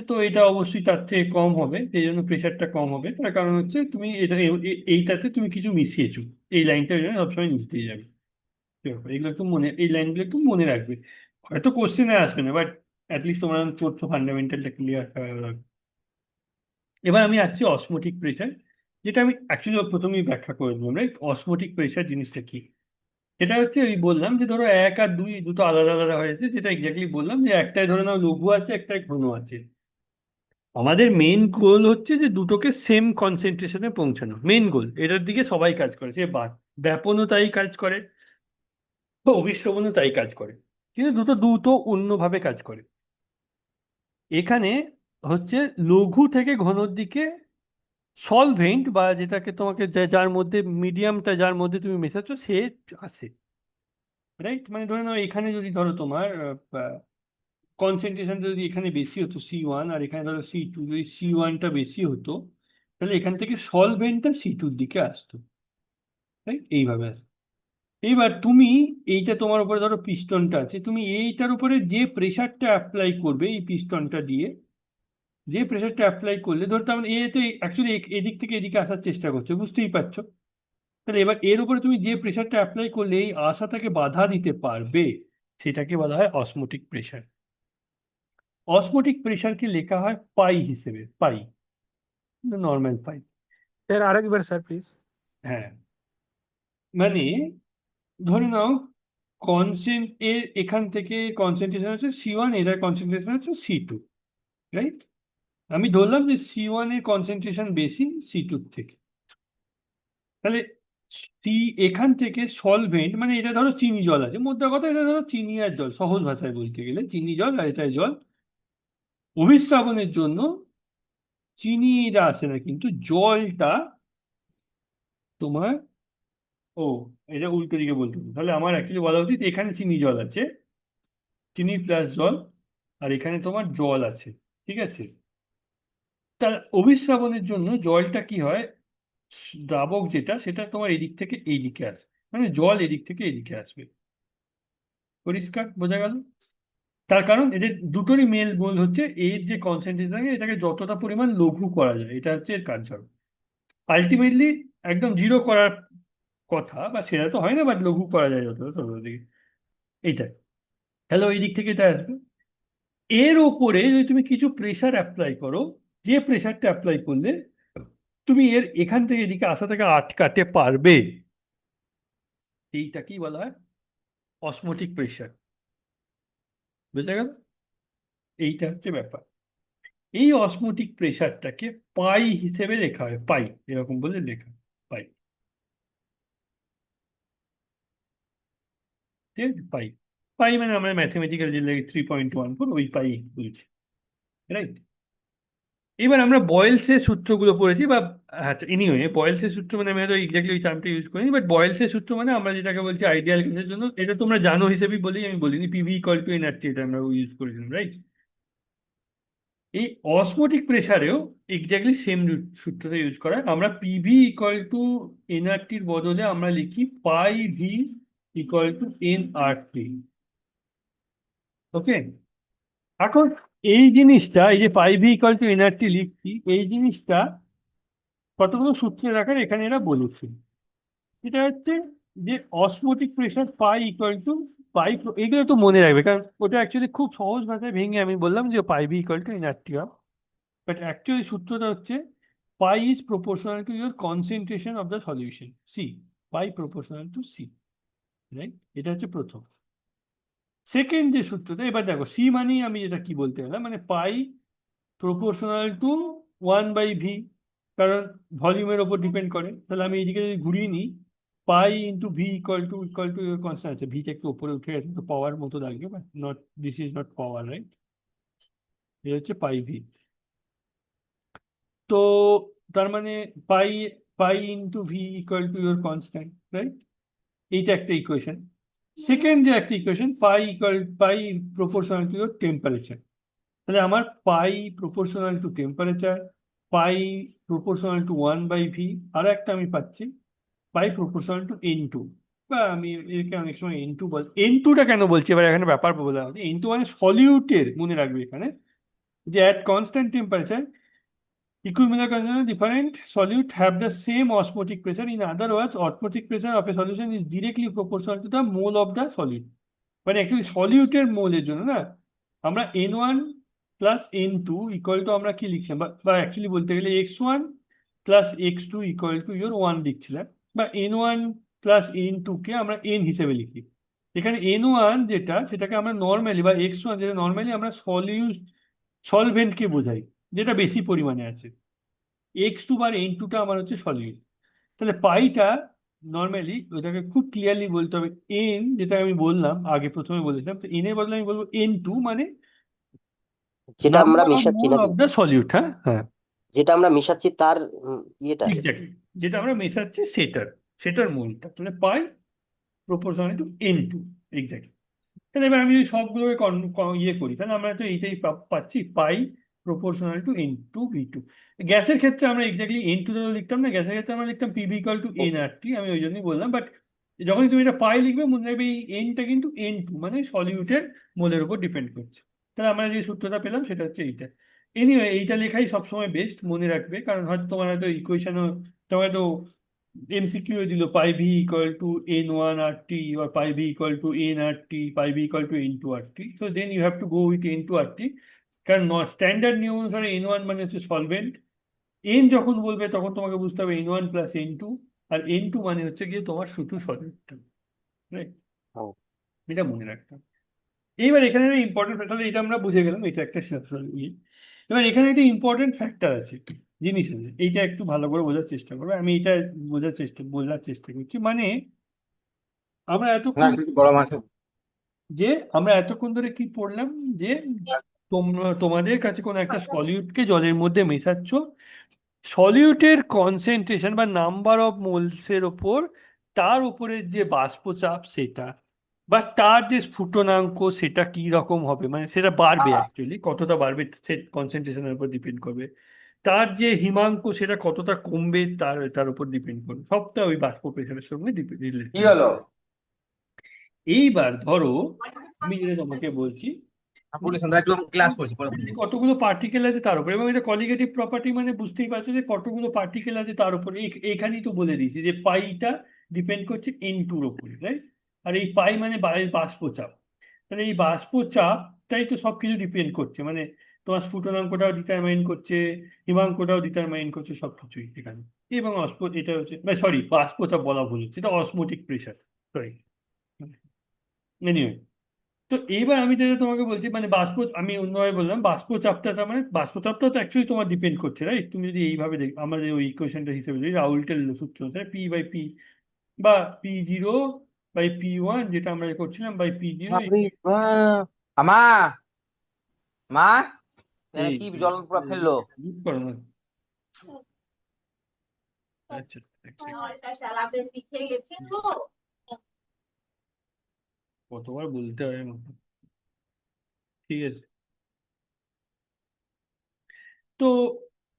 তো এটা অবশ্যই তার থেকে কম হবে, সেই জন্য প্রেশারটা কম হবে। তার কারণ হচ্ছে তুমি এটা এইটাতে তুমি কিছু মিশিয়েছো। এই লাইনটা সবসময় নিচ দিয়ে যাবে। এগুলো একটু মনে, এই লাইনগুলো একটু মনে রাখবে। হয়তো কোশ্চেনে আসবে না, বাট অ্যাটলিস্ট তোমার চতুর্থ ফান্ডামেন্টালটা ক্লিয়ার লাগবে। এবার আমি আসছি অসমোটিক প্রেশার, যেটা আমি অ্যাকচুয়ালি প্রথমেই ব্যাখ্যা করে দিলাম, রাইট? অসমোটিক প্রেশার জিনিসটা কি? এটা হচ্ছে ওই বললাম যে ধরো 1 আর 2 দুটো আলাদা আলাদা হয়েছে, যেটা এক্স্যাক্টলি বললাম যে একটাই ধরে নাও লঘু আছে, একটাই ঘন আছে। আমাদের মেন গোল হচ্ছে যে দুটোকে সেম কনসেন্ট্রেশনে পৌঁছানো, মেন গোল। এটার দিকে সবাই কাজ করে, সে ব্যাপনও তাই কাজ করে, অভিশ্রবণও তাই কাজ করে, কিন্তু দুটো দুটো অন্যভাবে কাজ করে। এখানে হচ্ছে লঘু থেকে ঘনর দিকে সলভেন্ট, বা যেটাকে তোমাকে যার মধ্যে মিডিয়ামটা যার মধ্যে তুমি মেশাচ্ছ সে আসে, রাইট? মানে ধরে নাও এখানে যদি ধরো তোমার কনসেন্ট্রেশনটা যদি এখানে বেশি হতো C1 আর এখানে ধরো C2, যদি C1টা বেশি হতো তাহলে এখান থেকে সলভেন্টটা C2-র দিকে আসতো, তাই এইভাবে আসতো। এইবার তুমি এইটা তোমার উপরে ধরো পিস্টনটা আছে, তুমি এইটার উপরে যে প্রেশারটা অ্যাপ্লাই করবে এই পিস্টনটা দিয়ে, যে প্রেশারটা অ্যাপ্লাই করলে ধরো তার মানে এ তো অ্যাকচুয়ালি এদিক থেকে এদিকে আসার চেষ্টা করছে, বুঝতেই পারছো। তাহলে এবার এর উপরে তুমি যে প্রেশারটা অ্যাপ্লাই করলে এই আশাটাকে বাধা দিতে পারবে সেটাকে বলা হয় অসমোটিক প্রেশার। অসমোটিক প্রেশারকে লেখা হয় পাই হিসেবে, পাই, নর্মাল পাই।
স্যার আরেকবার স্যার প্লিজ।
হ্যাঁ, মানে ধরে নাও এখান থেকে কনসেন্ট্রেশন হচ্ছে C1, এটার কনসেন্ট্রেশন হচ্ছে C2, রাইট? আমি ধরলাম যে C1 এর কনসেন্ট্রেশন বেশি C2-র থেকে। তাহলে সি এখান থেকে সলভেন্ট, মানে এটা ধরো চিনি জল আছে, মোদ্দা কথা এটা ধরো চিনি আর জল, সহজ ভাষায় বলতে গেলে চিনি জল আর এটাই জল। অভিস্রাবনের জন্য চিনিটা আসে না, কিন্তু জলটা তোমার, ও এটা উল্টো দিকে বলতে হবে, তাহলে আমার অ্যাকচুয়ালি বলা উচিত এখানে চিনি জল আছে, চিনি প্লাস জল, আর এখানে তোমার জল আছে, ঠিক আছে। তার অভিস্রাবনের জন্য জলটা কি হয়, দ্রাবক যেটা সেটা তোমার এদিক থেকে এই দিকে আসবে, মানে জল এদিক থেকে এদিকে আসবে। পরিষ্কার বোঝা গেল? তার কারণ এদের দুটোরই মেল গোল হচ্ছে এর যে কনসেন্ট্রেশন এটাকে যতটা পরিমাণ লঘু করা যায়, এটা হচ্ছে এর কাজ। আলটিমেটলি একদম জিরো করার কথা, বা সেটা তো হয় না, বাট লঘু করা যায় যতটা ততটা দিকে, এইটাই। তাহলে ওই দিক থেকে এটা আসবে। এর ওপরে যদি তুমি কিছু প্রেশার অ্যাপ্লাই করো, যে প্রেশারটা অ্যাপ্লাই করলে তুমি এর এখান থেকে এদিকে আসাটাকে আটকাতে পারবে, এইটাকেই বলা হয় অসমোটিক প্রেশার। বুঝা গেল? এইটা হচ্ছে ব্যাপার। এই অসমোটিক প্রেশারটাকে পাই হিসেবে লেখা হয়, পাই এরকম বলে লেখা হয়, পাই, ঠিক আছে? পাই, পাই মানে আমরা ম্যাথমেটিক্যাল যে 3.14 ওই পাই বলছি, রাইট? এবার আমরা বয়েলসের সূত্রগুলো পড়েছি, বা আচ্ছা এনিওয়ে বয়েলসের সূত্র মানে আমি হয়তো এক্স্যাক্টলি ওই টার্মটা ইউজ করিনি, বাট বয়েলসের সূত্র মানে আমরা যেটাকে বলছি আইডিয়াল কেসের জন্য, এটা তোমরা জানো হিসেবেই বলেই আমি বলিনি, পিভি ইকুয়াল টু এনআরটি, এটা আমরা ইউজ করেছিলাম, রাইট? এই অসমোটিক প্রেসারেও এক্স্যাক্টলি সেম সূত্রটা ইউজ করা হয়। আমরা পিভি ইকুয়াল টু এনআরটির বদলে আমরা লিখি পাই ভি ইকুয়াল টু এনআরটি। ওকে, এখন এই জিনিসটা, এই যে pi V equal to nRT লিখছি, এই জিনিসটা কতগুলো সূত্রের আকারে এখানে এরা বলেছে। এটা হচ্ছে যে osmotic pressure pi equal to pi, এগুলো তো মনে রাখবে কারণ ওটা অ্যাকচুয়ালি খুব সহজ ভাষায় ভেঙে আমি বললাম যে pi V equal to NRT of, but actually সূত্রটা হচ্ছে pi is proportional to your concentration of the solution C, pi proportional to C, right? এটা হচ্ছে প্রথম। সেকেন্ড যে সূত্রটা, এবার দেখো সি মানেই আমি যেটা কি বলতে গেলাম, মানে পাই প্রপোর্শনাল টু 1/v, কারণ ভলিউমের ওপর ডিপেন্ড করে। তাহলে আমি এইদিকে যদি ঘুরিয়ে নিই, পাই into V equal to constant আছে, ভিটা একটু উপরে উঠে গেছে তো পাওয়ার মতো লাগবে, but not, this is not power, right? এটা হচ্ছে পাই ভি। তো তার মানে pi pi into V equal to your constant, right? এইটা একটা ইকুয়েশন। সেকেন্ড যে একটা equation, pi proportional to your temperature. তাহলে আমার pi proportional to temperature, pi proportional to 1/v, আর একটা আমি পাচ্ছি পাই প্রপোর্শনাল টু N2, বা আমি একে অনেক সময় N2 বল, N2টা কেন বলছি এবার এখানে ব্যাপার বলে হবে। N2 মানে সলিউটের, মনে রাখবে এখানে যে at constant temperature equivalent concentration different solute have the same osmotic pressure. In other words, osmotic pressure of a solution is directly proportional to the mole of the solute. মানে অ্যাকচুয়ালি সলিউটের মোলের জন্য না, আমরা N1 plus N2 equal to আমরা কি লিখছিলাম, বা actually বলতে গেলে X1 plus X2 equal to your 1 লিখছিলাম, বা N1 প্লাস N2 কে আমরা N হিসেবে লিখি। এখানে N1 যেটা, সেটাকে আমরা নর্মালি, বা X1 যেটা নর্মালি আমরা সলভেন্টকে বোঝাই, যেটা বেশি পরিমাণে আছে। X2 বার N2টা আমার হচ্ছে সলিউট। তাহলে পাইটা নর্মালি ওটাকে খুব ক্লিয়ারলি বলতে হবে এন, যেটা আমি বললাম আগে প্রথমে বলেছিলাম, তো এন এর বদলে আমি বলবো N2 মানে
যেটা আমরা
নাম্বার অফ
মিশাচ্ছি
মোল
নাকি,
অফ দ্য সলিউট। হ্যাঁ হ্যাঁ,
যেটা আমরা মিশাচ্ছি তার ইয়েটা।
এক্স্যাক্টলি, যেটা আমরা মেশাচ্ছি সেটার মোলটা, তাহলে পাই প্রপোর্শনাল টু N2, এক্স্যাক্টলি। তাহলে এবার আমি যদি সবগুলোকে ইয়ে করি, তাহলে আমরা তো এইটাই পাচ্ছি, pi proportional to N two V two. গ্যাসের ক্ষেত্রে আমরা এক্স্যাক্টলি এন টু লিখতাম না, গ্যাসের ক্ষেত্রে আমরা লিখতাম পিভি ইকুয়াল টু এন আর টি, আমি ওই জন্যই বললাম। বাট যখনই তুমি এটা পাই লিখবে, মনে রাখবে এই এনটা কিন্তু এন টু মানে সলিউটের মোলের উপর ডিপেন্ড করছে। তাহলে আমরা যে সূত্রটা পেলাম সেটা হচ্ছে এইটা। এনিওয়ে এইটা লেখাই সবসময় বেস্ট, মনে রাখবে, কারণ হয়তো তোমার হয়তো ইকুয়েশনও, তোমার হয়তো MCQ দিল pi V equal to N one R T, or pi v equal to n RT, pi v equal to n two RT. So then you have to go with n two RT, কারণ standard নিয়ম অনুসারে N one মানে হচ্ছে solvent. N যখন বলবে তখন তোমাকে বুঝতে হবে N one plus N two, আর এন টু মানে হচ্ছে গিয়ে তোমার শুধু সলিউট, রাইট?
ও,
এটা মনে রাখতে হবে। এইবার এখানে একটা ইম্পর্টেন্ট, তাহলে এটা আমরা বুঝে গেলাম, এটা একটা ইয়ে। এবার এখানে একটা ইম্পর্টেন্ট ফ্যাক্টর আছে, জিনিস আছে, এইটা একটু ভালো করে বোঝার চেষ্টা করবে। আমি এটা বলার চেষ্টা করছি, মানে আমরা এতক্ষণ
বড় মাছ
আমরা এতক্ষণ ধরে কি পড়লাম, যে তোমাদের কাছে কোনো একটা সলিউটকে জলের মধ্যে মেশাচ্ছ, সলিউটের কনসেন্ট্রেশন বা নাম্বার অফ মোলসের ওপর, তার উপরের যে বাষ্পচাপ সেটা, বা তার যে স্ফুটনাঙ্ক সেটা কি রকম হবে, মানে সেটা বাড়বে, অ্যাকচুয়ালি কতটা বাড়বে সে কনসেন্ট্রেশনের উপর ডিপেন্ড করবে। তার যে হিমাঙ্ক সেটা কতটা কমবে তার তার উপর ডিপেন্ড করবে, সবটা ওই বাষ্প প্রেশারের সঙ্গে
কি হলো
এইবার ধরো আমি যেটা তোমাকে বলছি,
পুলিশ একটু ক্লাস করছি পরে
যে কতগুলো পার্টিকেল আছে তার উপর, এবং এটা কলিগেটিভ প্রপার্টি, মানে বুঝতেই পারছো যে কতগুলো পার্টিকেল আছে তার উপর। এখানেই তো বলে দিয়েছি যে পাইটা ডিপেন্ড করছে এন টুর উপরে, রাইট? আর এই পাই মানে বাষ্পচাপ। তাহলে এই বাষ্পচাপটাই তো সবকিছু ডিপেন্ড করছে, মানে তোমার স্ফুটনাঙ্কটাও ডিটারমাইন করছে, হিমাঙ্কটাও ডিটারমাইন করছে, সবকিছুই এখানে। এবং এটা হচ্ছে, সরি, বাষ্পচাপ বলা ভুল হচ্ছে, এটা অসমোটিক প্রেশার, সরি। এনিওয়ে, তো এইবার আমি যেটা তোমাকে বলছি, মানে আমি অন্যভাবে বললাম, বাষ্পচাপটা, তার মানে বাষ্পচাপটা তো অ্যাকচুয়ালি তোমার ডিপেন্ড করছে, রাইট? তুমি যদি এইভাবে দেখ, আমাদের ওই ইকুয়েশনটা হিসেবে যদি রাউল্টের সূত্র অনুসারে পি বাই পি, বা P zero by P one, যেটা আমরা করছিলাম, বাই পি জিরো।
আমা মা
এই
কি জল পুরো ফেললো
বুঝ করো না। আচ্ছা, কতবার বলতে হয় আমাকে? ঠিক আছে। তো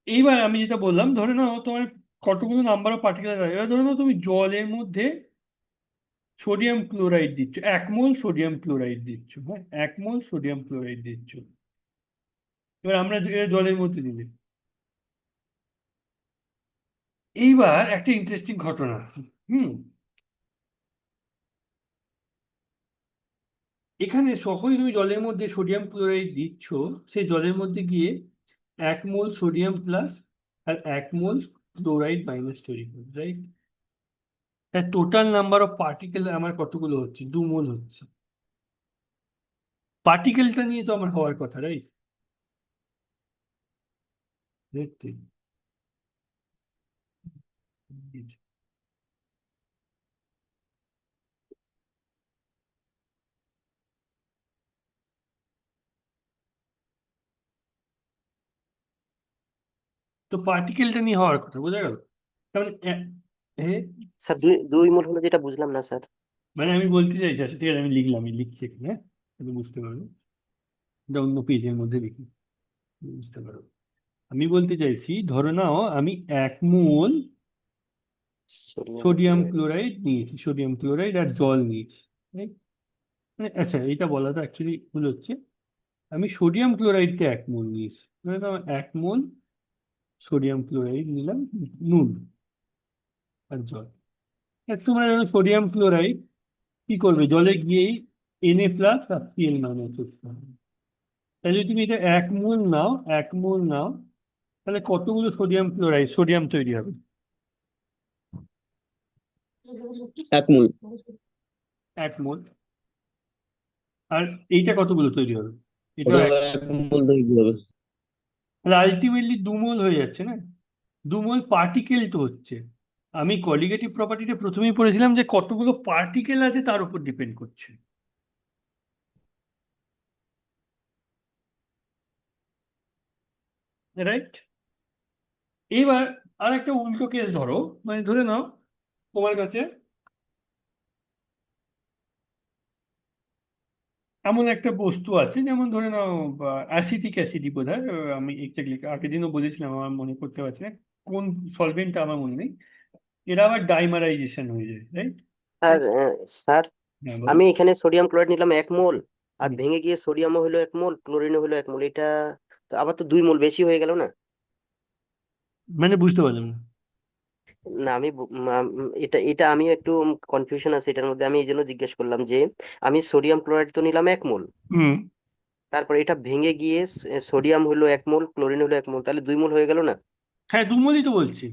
এইবার আমি যেটা বললাম, ধরে নাও তোমার কতগুলো নাম্বার অফ পার্টিকেল আছে, এবার ধরে নাও তুমি জলের মধ্যে সোডিয়াম ক্লোরাইড দিচ্ছ, 1 মোল সোডিয়াম ক্লোরাইড দিচ্ছ, হ্যাঁ, 1 মোল সোডিয়াম ক্লোরাইড দিচ্ছ। এবার আমরা এটা জলের মধ্যে দিলে, এইবার একটা ইন্টারেস্টিং ঘটনা। হুম, এখানে যখনই তুমি জলের মধ্যে সোডিয়াম ক্লোরাইড দিচ্ছ, সেই জলের মধ্যে গিয়ে 1 মোল সোডিয়াম প্লাস আর 1 মোল ক্লোরাইড মাইনাস তৈরি করবে, right? Total number of particle আমার কতগুলো হচ্ছে? 2 মোল হচ্ছে। পার্টিকেলটা নিয়ে তো আমার হওয়ার কথা, রাইট? তো পার্টিকেলটা নিয়ে হওয়ার কথা, বোঝা গেল? তার মানে
স্যার দুই দুই মোল হলো যেটা বুঝলাম না স্যার।
মানে আমি বলতে চাইছি, আচ্ছা ঠিক আছে, আমি লিখলাম, আমি লিখছি এখানে, হ্যাঁ, তাহলে বুঝতে পারবো। এটা অন্য পেজের মধ্যে লিখি, বুঝতে পারবো। আমি বলতে চাইছি, ধরে নাও আমি 1 মোল
সোডিয়াম
সোডিয়াম
ক্লোরাইড।
ক্লোরাইড নিয়েছি, সোডিয়াম ক্লোরাইড আর জল নিয়েছি, right? মানে আচ্ছা, এইটা বলাটা অ্যাকচুয়ালি ভুল হচ্ছে। আমি সোডিয়াম ক্লোরাইডকে 1 মোল নিয়েছি, ধরে নাও 1 মোল সোডিয়াম ক্লোরাইড নিলাম, নুন আর জল। তোমরা জানো সোডিয়াম ক্লোরাইড কি করবে, জলে গিয়েই Na প্লাস আর Cl মাইনাস করতে হবে। তাহলে যদি তুমি এটা 1 মোল নাও, 1 মোল নাও, তাহলে কতগুলো সোডিয়াম তৈরি হবে?
1 মোল।
1 মোল। আর এইটা কতগুলো তৈরি হবে? এটা
ওটা 1 মোল তৈরি হবে।
তাহলে আলটিমেটলি 2 মোল হয়ে যাচ্ছে না? 2 মোল পার্টিকেল তো হচ্ছে। আমি কলিগেটিভ প্রপার্টিটা প্রথমেই পড়েছিলাম যে কতগুলো পার্টিকেল আছে তার উপর ডিপেন্ড করছে, রাইট? এইবার আর একটা উল্টো কেস ধরো, মানে ধরে নাও তোমার কাছে এমন একটা বস্তু আছে, যেমন ধরে নাও অ্যাসিটিক অ্যাসিডই বোধ হয়, আমি এক্স্যাক্টলি আগের দিনও বলেছিলাম, আমার মনে করতে পারছি না কোন সলভেন্টটা, আমার মনে নেই। এরা আবার ডাইমারাইজেশন হয়ে যায়, রাইট?
স্যার স্যার
হ্যাঁ, বলো।
আমি এখানে সোডিয়াম ক্লোরাইড নিলাম 1 মোল, আর
হুম।
ভেঙে গিয়ে সোডিয়ামও হলো 1 মোল, ক্লোরিনও হলো 1 মোল। এটা তো আবার তো 2 মোল বেশি হয়ে গেল না?
মানে বুঝতে পারলাম না।
না আমি এটা এটা আমি একটু কনফিউশন আছে এটার মধ্যে, আমি এই জন্য জিজ্ঞেস করলাম যে আমি সোডিয়াম ক্লোরাইড তো নিলাম 1 মোল,
হুম।
তারপর এটা ভেঙে গিয়ে সোডিয়াম হলো 1 মোল, ক্লোরিন হলো 1 মোল, তাহলে 2 মোল হয়ে গেল না?
হ্যাঁ, দুমলই তো বলছি।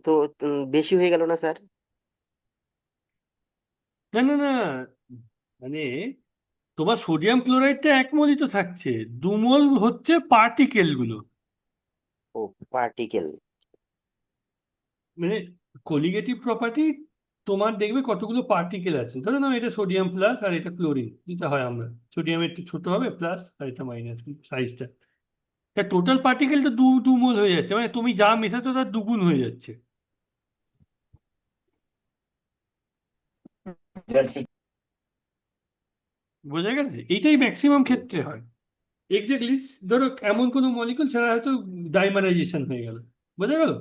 তো বেশি হয়ে গেল না স্যার?
না, না, না, মানে তোমার সোডিয়াম ক্লোরাইডটা এক মলই তো থাকছে, দুমল হচ্ছে পার্টিকেল গুলো।
ও, পার্টিকেল।
মানে কলিগেটিভ প্রপার্টি, তোমার দেখবে কতগুলো পার্টিকেল আছে, ধরো না এটা সোডিয়াম প্লাস আর এটা ক্লোরিন, যেটা হয় আমরা সোডিয়াম একটু ছোট হবে প্লাস আর এটা মাইনাস সাইজটা, তা টোটাল পার্টিকেলটা দু দু মোল হয়ে যাচ্ছে, মানে তুমি যা মেশাচ্ছ তার দুগুণ হয়ে যাচ্ছে। বোঝা গেছে? এইটাই ম্যাক্সিমাম ক্ষেত্রে হয়। এক্স্যাক্টলি। ধরো এমন কোনো মলিকুল সেটা হয়তো ডাইমারাইজেশন হয়ে গেল, বোঝা গেল?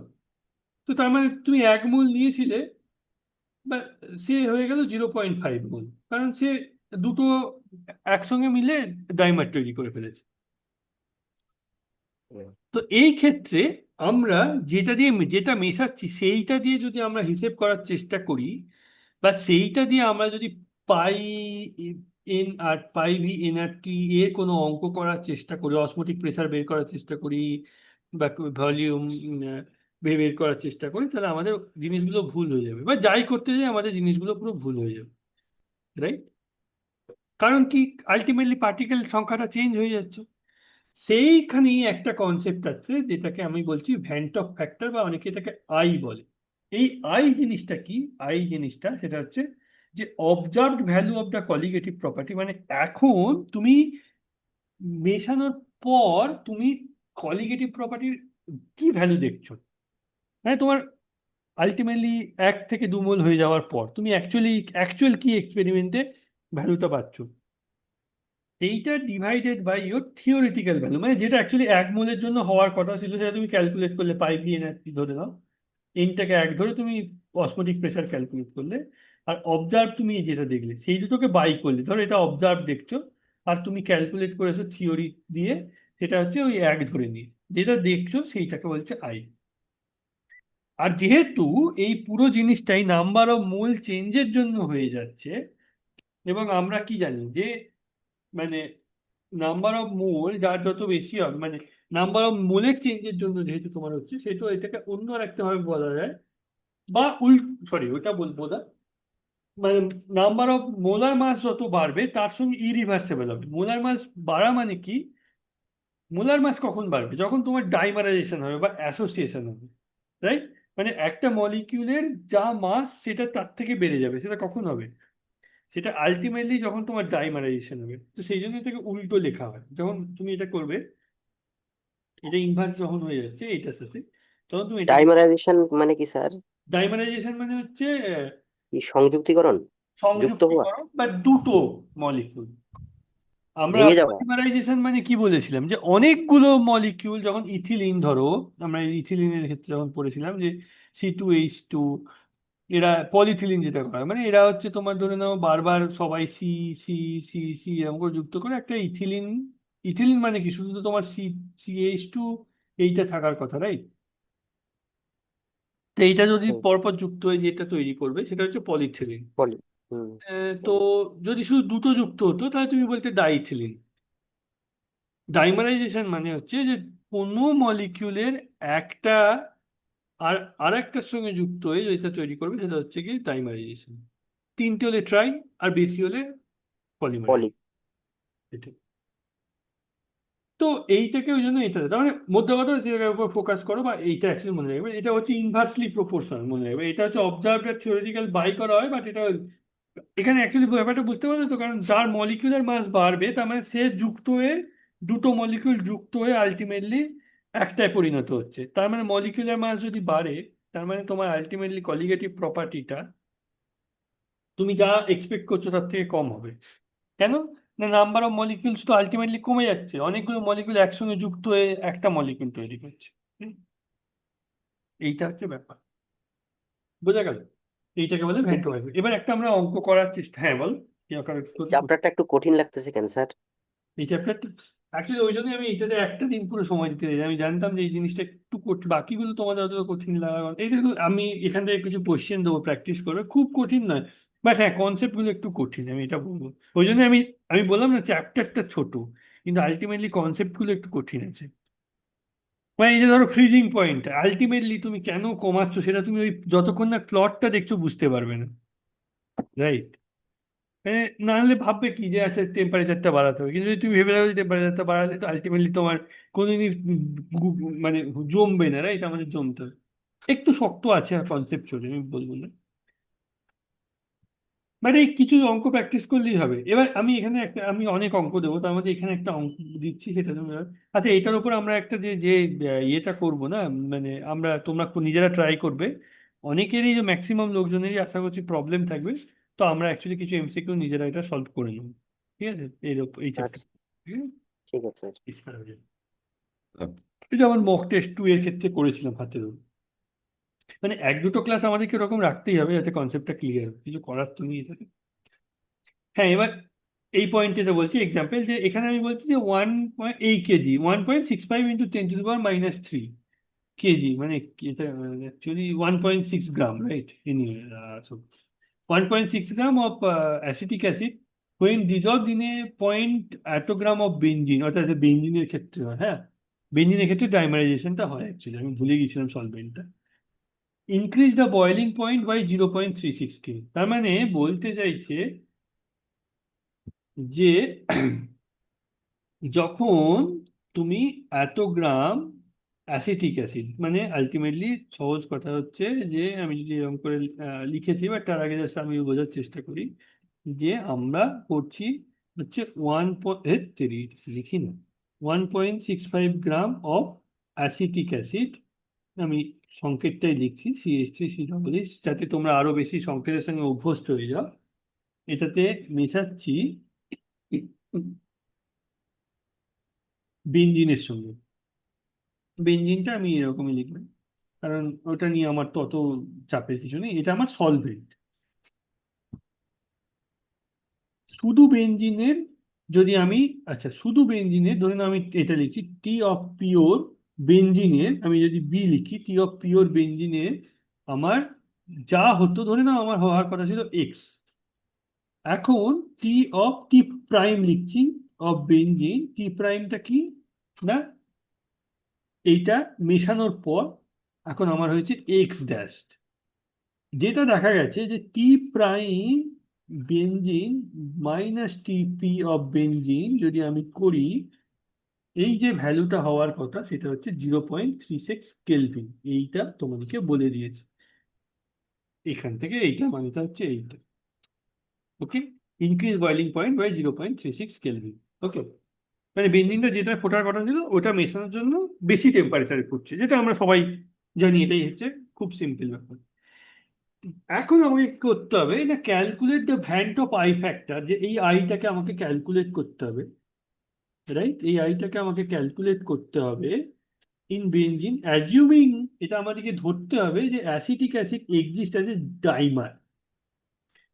তো তার মানে তুমি 1 মোল নিয়েছিলে, বা সে হয়ে গেল 0.5 মোল, কারণ সে দুটো একসঙ্গে মিলে ডাইমার তৈরি করে ফেলেছে। তো এই ক্ষেত্রে আমরা যেটা মেশাচ্ছি সেইটা দিয়ে যদি আমরা হিসেব করার চেষ্টা করি, বা সেইটা দিয়ে আমরা যদি পাই এন আর পাই ভি এন আর টি এর কোনো অঙ্ক করার চেষ্টা করি, অসমোটিক প্রেসার বের করার চেষ্টা করি, বা ভলিউম বের করার চেষ্টা করি, তাহলে আমাদের জিনিসগুলো ভুল হয়ে যাবে, বা যাই করতে যাই আমাদের জিনিসগুলো পুরো ভুল হয়ে যাবে, রাইট? কারণ কি, আলটিমেটলি পার্টিকেল সংখ্যাটা চেঞ্জ হয়ে যাচ্ছে। সেইখানেই একটা কনসেপ্ট আছে যেটাকে আমি বলছি ভ্যান্টক ফ্যাক্টর, বা অনেকে এটাকে আই বলে। এই আই জিনিসটা কি? আই জিনিসটা সেটা হচ্ছে যে observed value of the colligative property, মানে এখন তুমি মেশানোর পর তুমি কলিগেটিভ প্রপার্টির কি ভ্যালু দেখছো, মানে তোমার আলটিমেটলি 1 থেকে 2 মোল হয়ে যাওয়ার পর তুমি অ্যাকচুয়াল কি এক্সপেরিমেন্টে ভ্যালুটা পাচ্ছ, এইটা divided by your theoretical value, মানে যেটা অ্যাকচুয়ালি 1 মোলের জন্য হওয়ার কথা ছিল, সেটা তুমি ক্যালকুলেট করলে পাই ভি এনআরটি ধরে নাও, এনটাকে 1 ধরে তুমি অসমোটিক প্রেসার ক্যালকুলেট করলে, আর অবজার্ভ তুমি যেটা দেখলে সেই দুটোকে বাই করলে, ধরো এটা অবজার্ভ দেখছো আর তুমি ক্যালকুলেট করেছো থিওরি দিয়ে, সেটা হচ্ছে ওই 1 ধরে নিয়ে যেটা দেখছো সেইটাকে বলছে আই। আর যেহেতু এই পুরো জিনিসটাই নাম্বার অফ মোল চেঞ্জের জন্য হয়ে যাচ্ছে, এবং আমরা কি জানি যে মানে নাম্বার অফ মোল যার যত বেশি হবে, মানে নাম্বার অফ মোলের চেঞ্জের জন্য যেহেতু তোমার হচ্ছে, সেহেতু এটাকে অন্য আর একটা ভাবে বলা যায়, বা সরি ওটা বলবো না, মানে নাম্বার অফ মোলার মাস যত বাড়বে তার সঙ্গে ইরিভার্সেবল হবে। মোলার মাস বাড়া মানে কি, মোলার মাস কখন বাড়বে, যখন তোমার ডাইমারাইজেশন হবে বা অ্যাসোসিয়েশন হবে, রাইট? মানে একটা মলিকিউলের যা মাস সেটা তার থেকে বেড়ে যাবে, সেটা কখন হবে, সেটা আলটিমেটলি যখন তোমার ডাইমারাইজেশন হবে। তো সেই জন্য এটাকে উল্টো লেখা হয়, যখন তুমি এটা করবে, এটা ইনভার্স যখন হয়ে যাচ্ছে এইটার সাথে, তখন তুমি এটাকে,
ডাইমারাইজেশন মানে কি স্যার?
ডাইমারাইজেশন মানে হচ্ছে
কি সংযুক্তিকরণ? যুক্ত হওয়া?
সংযুক্তিকরণ, বা দুটো মলিকিউল। আমরা
ভেঙে যাওয়া?
পলিমারাইজেশন মানে কি বলেছিলাম, যে অনেকগুলো মলিকিউল, যখন ইথিলিন ধরো, আমরা ইথিলিনের ক্ষেত্রে যখন পড়েছিলাম যে C2H2, এরা পলিথিলিন যেটা করে, মানে এরা হচ্ছে তোমার ধরে নাও বারবার সবাই সি সি সি সি এরকম করে যুক্ত করে একটা ইথিলিন। ইথিলিন মানে কি, শুধু তো তোমার CH2 এইটা থাকার কথা, রাইট? তো এইটা যদি
হুম,
পরপর যুক্ত হয়ে যেটা তৈরি করবে সেটা হচ্ছে পলিথিলিন।
পলি। হুম।
তো যদি শুধু দুটো যুক্ত হতো তাহলে তুমি বলতে ডাইথিলিন। ডাইমারাইজেশন মানে হচ্ছে যে কোনো মলিকিউলের একটা আর আরেকটার সঙ্গে যুক্ত হয়ে যেটা তৈরি করবে সেটা হচ্ছে কি ডাইমারাইজেশন। 3টে হলে ট্রাই, আর বেশি হলে
পলি।
পলিমারাইজ। এটা তো এইটাকে ওই জন্য এটা, তার মানে মধ্যে কথা সেটার উপর ফোকাস করো, বা এইটা অ্যাকচুয়ালি মনে রাখবে, এটা হচ্ছে ইনভার্সলি প্রপোর্শনাল মনে রাখবে, এটা হচ্ছে অবজার্ভড আর থিওরিটিক্যাল বাই করা হয়, বাট এটা এখানে অ্যাকচুয়ালি ব্যাপারটা বুঝতে পারছো তো, কারণ যার মলিকিউলার মাস বাড়বে তার মানে সে যুক্ত হয়ে, দুটো মলিকিউল যুক্ত হয়ে আলটিমেটলি একটায় পরিণত হচ্ছে, তার মানে মলিকিউলার মাস যদি বাড়ে, তার মানে তোমার আলটিমেটলি কলিগেটিভ প্রপার্টিটা তুমি যা এক্সপেক্ট করছো তার থেকে কম হবে। কেন? না, নাম্বার অফ মলিকিউলস তো আলটিমেটলি কমে যাচ্ছে, অনেকগুলো মলিকিউল একসঙ্গে যুক্ত হয়ে একটা মলিকিউল তৈরি করছে। হুম, এইটা হচ্ছে ব্যাপার, বোঝা গেল? এইটাকে বলে ভ্যান
কিন্তু
টু ভাইব্রেট। এবার একটা আমরা অঙ্ক করার চেষ্টা, হ্যাঁ বল, কি আঁকার
চ্যাপ্টারটা একটু কঠিন লাগতেছে কেন স্যার?
এই চ্যাপ্টারটা অ্যাকচুয়ালি ওই জন্যই আমি এটাতে একটা দিন পুরো সময় দিতে চাই। আমি জানতাম যে এই জিনিসটা একটু কঠিন, বাকিগুলো তোমাদের অতটা কঠিন লাগা কথা। এই দেখো, আমি এখান থেকে কিছু কোশ্চেন দেবো, প্র্যাকটিস করবে, খুব কঠিন নয়, বাট হ্যাঁ কনসেপ্ট গুলো একটু কঠিন, আমি এটা বলবো। ওই জন্য আমি আমি বললাম না চ্যাপ্টারটা ছোট, কিন্তু আলটিমেটলি কনসেপ্ট গুলো একটু কঠিন আছে। মানে এই যে ধরো ফ্রিজিং পয়েন্ট, আলটিমেটলি তুমি কেন কমাচ্ছ সেটা তুমি ওই যতক্ষণ না প্লটটা দেখছো বুঝতে পারবে না, রাইট? মানে না হলে ভাববে কি যে আচ্ছা টেম্পারেচারটা বাড়াতে হবে, কিন্তু যদি তুমি ভেবে রাখো টেম্পারেচারটা বাড়ালে তো আলটিমেটলি তোমার কোনোদিনই মানে জমবে না, রাইট? আমাদের জমতে হবে। একটু শক্ত আছে আর কনসেপ্ট আমি বলবো না, মানে এই কিছু অঙ্ক প্র্যাকটিস করলেই হবে। এবার আমি এখানে একটা, আমি অনেক অঙ্ক দেবো, তার মধ্যে এখানে একটা অঙ্ক দিচ্ছি, সেটা তুমি আচ্ছা এটার উপর আমরা একটা যে যে ইয়েটা করবো না, মানে আমরা তোমরা নিজেরা ট্রাই করবে, অনেকেরই যে ম্যাক্সিমাম লোকজনেরই আশা করছি প্রবলেম থাকবে, তো আমরা অ্যাকচুয়ালি কিছু এমসিকিউ নিজেরা এটা সলভ করে নেবো, ঠিক আছে? এই চ্যাপ্টার,
আচ্ছা, ঠিক আছে স্যার।
এটা আমার মক টেস্ট 2 এর ক্ষেত্রে করেছিলাম হাতের উপর। মানে এক দুটো ক্লাস আমাদেরকে এরকম রাখতেই হবে যাতে কনসেপ্টটা ক্লিয়ার হয়, কিছু করার তো নেই এটাতে। হ্যাঁ, এবার এই পয়েন্টটা বলছি এক্সাম্পল, যে এখানে আমি বলছি যে 1.8 কেজি, 1.65 × 10⁻³ কেজি, মানে এটা actually 1.6 gram, right? Anyway, so 1.6 gram of acetic acid when dissolved in a 0.8 gram of benzene, অর্থাৎ বেঞ্জিনের ক্ষেত্রে হয়, হ্যাঁ বেঞ্জিনের ক্ষেত্রে ডাইমারাইজেশনটা হয়, অ্যাকচুয়ালি আমি ভুলে গেছিলাম সলভেন্টটা। Increase the boiling point by 0.36 K, তার মানে বলতে চাইছে যে যখন তুমি এত গ্রাম অ্যাসিটিক অ্যাসিড, মানে আলটিমেটলি সহজ কথা হচ্ছে যে আমি যদি এরকম করে লিখেছি, বা তার আগে জাস্ট আমি বোঝার চেষ্টা করি যে আমরা করছি হচ্ছে লিখি না, 1.65 গ্রাম অফ অ্যাসিটিক অ্যাসিড, আমি সংকেতটাই লিখছি CH3COOH, যাতে তোমরা আরো বেশি সংকেতের সঙ্গে অভ্যস্ত হয়ে যাও। এটাতে মেশাচ্ছি বেঞ্জিনের সঙ্গে, বেঞ্জিনটা আমি এরকমই লিখলাম, কারণ ওটা নিয়ে আমার তো অত চাপের কিছু নেই, এটা আমার সলভেন্ট। শুধু বেঞ্জিনের, যদি আমি, আচ্ছা শুধু বেঞ্জিনের ধরে নাও আমি এটা লিখি টি অফ পিওর বেঞ্জিনের, আমি যদি বি লিখি টি অফ পিওর বেঞ্জিনের, আমার যা হতো, ধরে নাও আমার হওয়ার কথা ছিল এক্স, এখন টি প্রাইম লিখছি অফ বেঞ্জিন, টি প্রাইমটা কি না, এইটা মেশানোর পর এখন আমার হয়েছে এক্স ড্যাশ, যেটা দেখা গেছে যে টি প্রাইম বেঞ্জিন মাইনাস টিপি অফ বেঞ্জিন যদি আমি করি, এই যে ভ্যালুটা হওয়ার কথা সেটা হচ্ছে 0.36 কেলভিন, এইটা তোমাদেরকে বলে দিয়েছে, এখান থেকে এইটা মানেটা হচ্ছে এইটা, okay? Increase boiling point by 0.36 kelvin, okay? মানে বেঞ্জিনটা যেটা ফোটার কথা ছিল ওটা মেশানোর জন্য বেশি টেম্পারেচারে ফুটছে, যেটা আমরা সবাই জানি, এটাই হচ্ছে খুব সিম্পল ব্যাপার। এখন আমাকে কি করতে হবে না, calculate the vent Hoff I factor, যে এই আইটাকে আমাকে ক্যালকুলেট করতে হবে, রাইট? এই আইটাকে আমাকে ক্যালকুলেট করতে হবে ইন বেঞ্জিন অ্যাজিউমিং, এটা আমাদেরকে ধরতে হবে যে acetic acid exist as a dimer,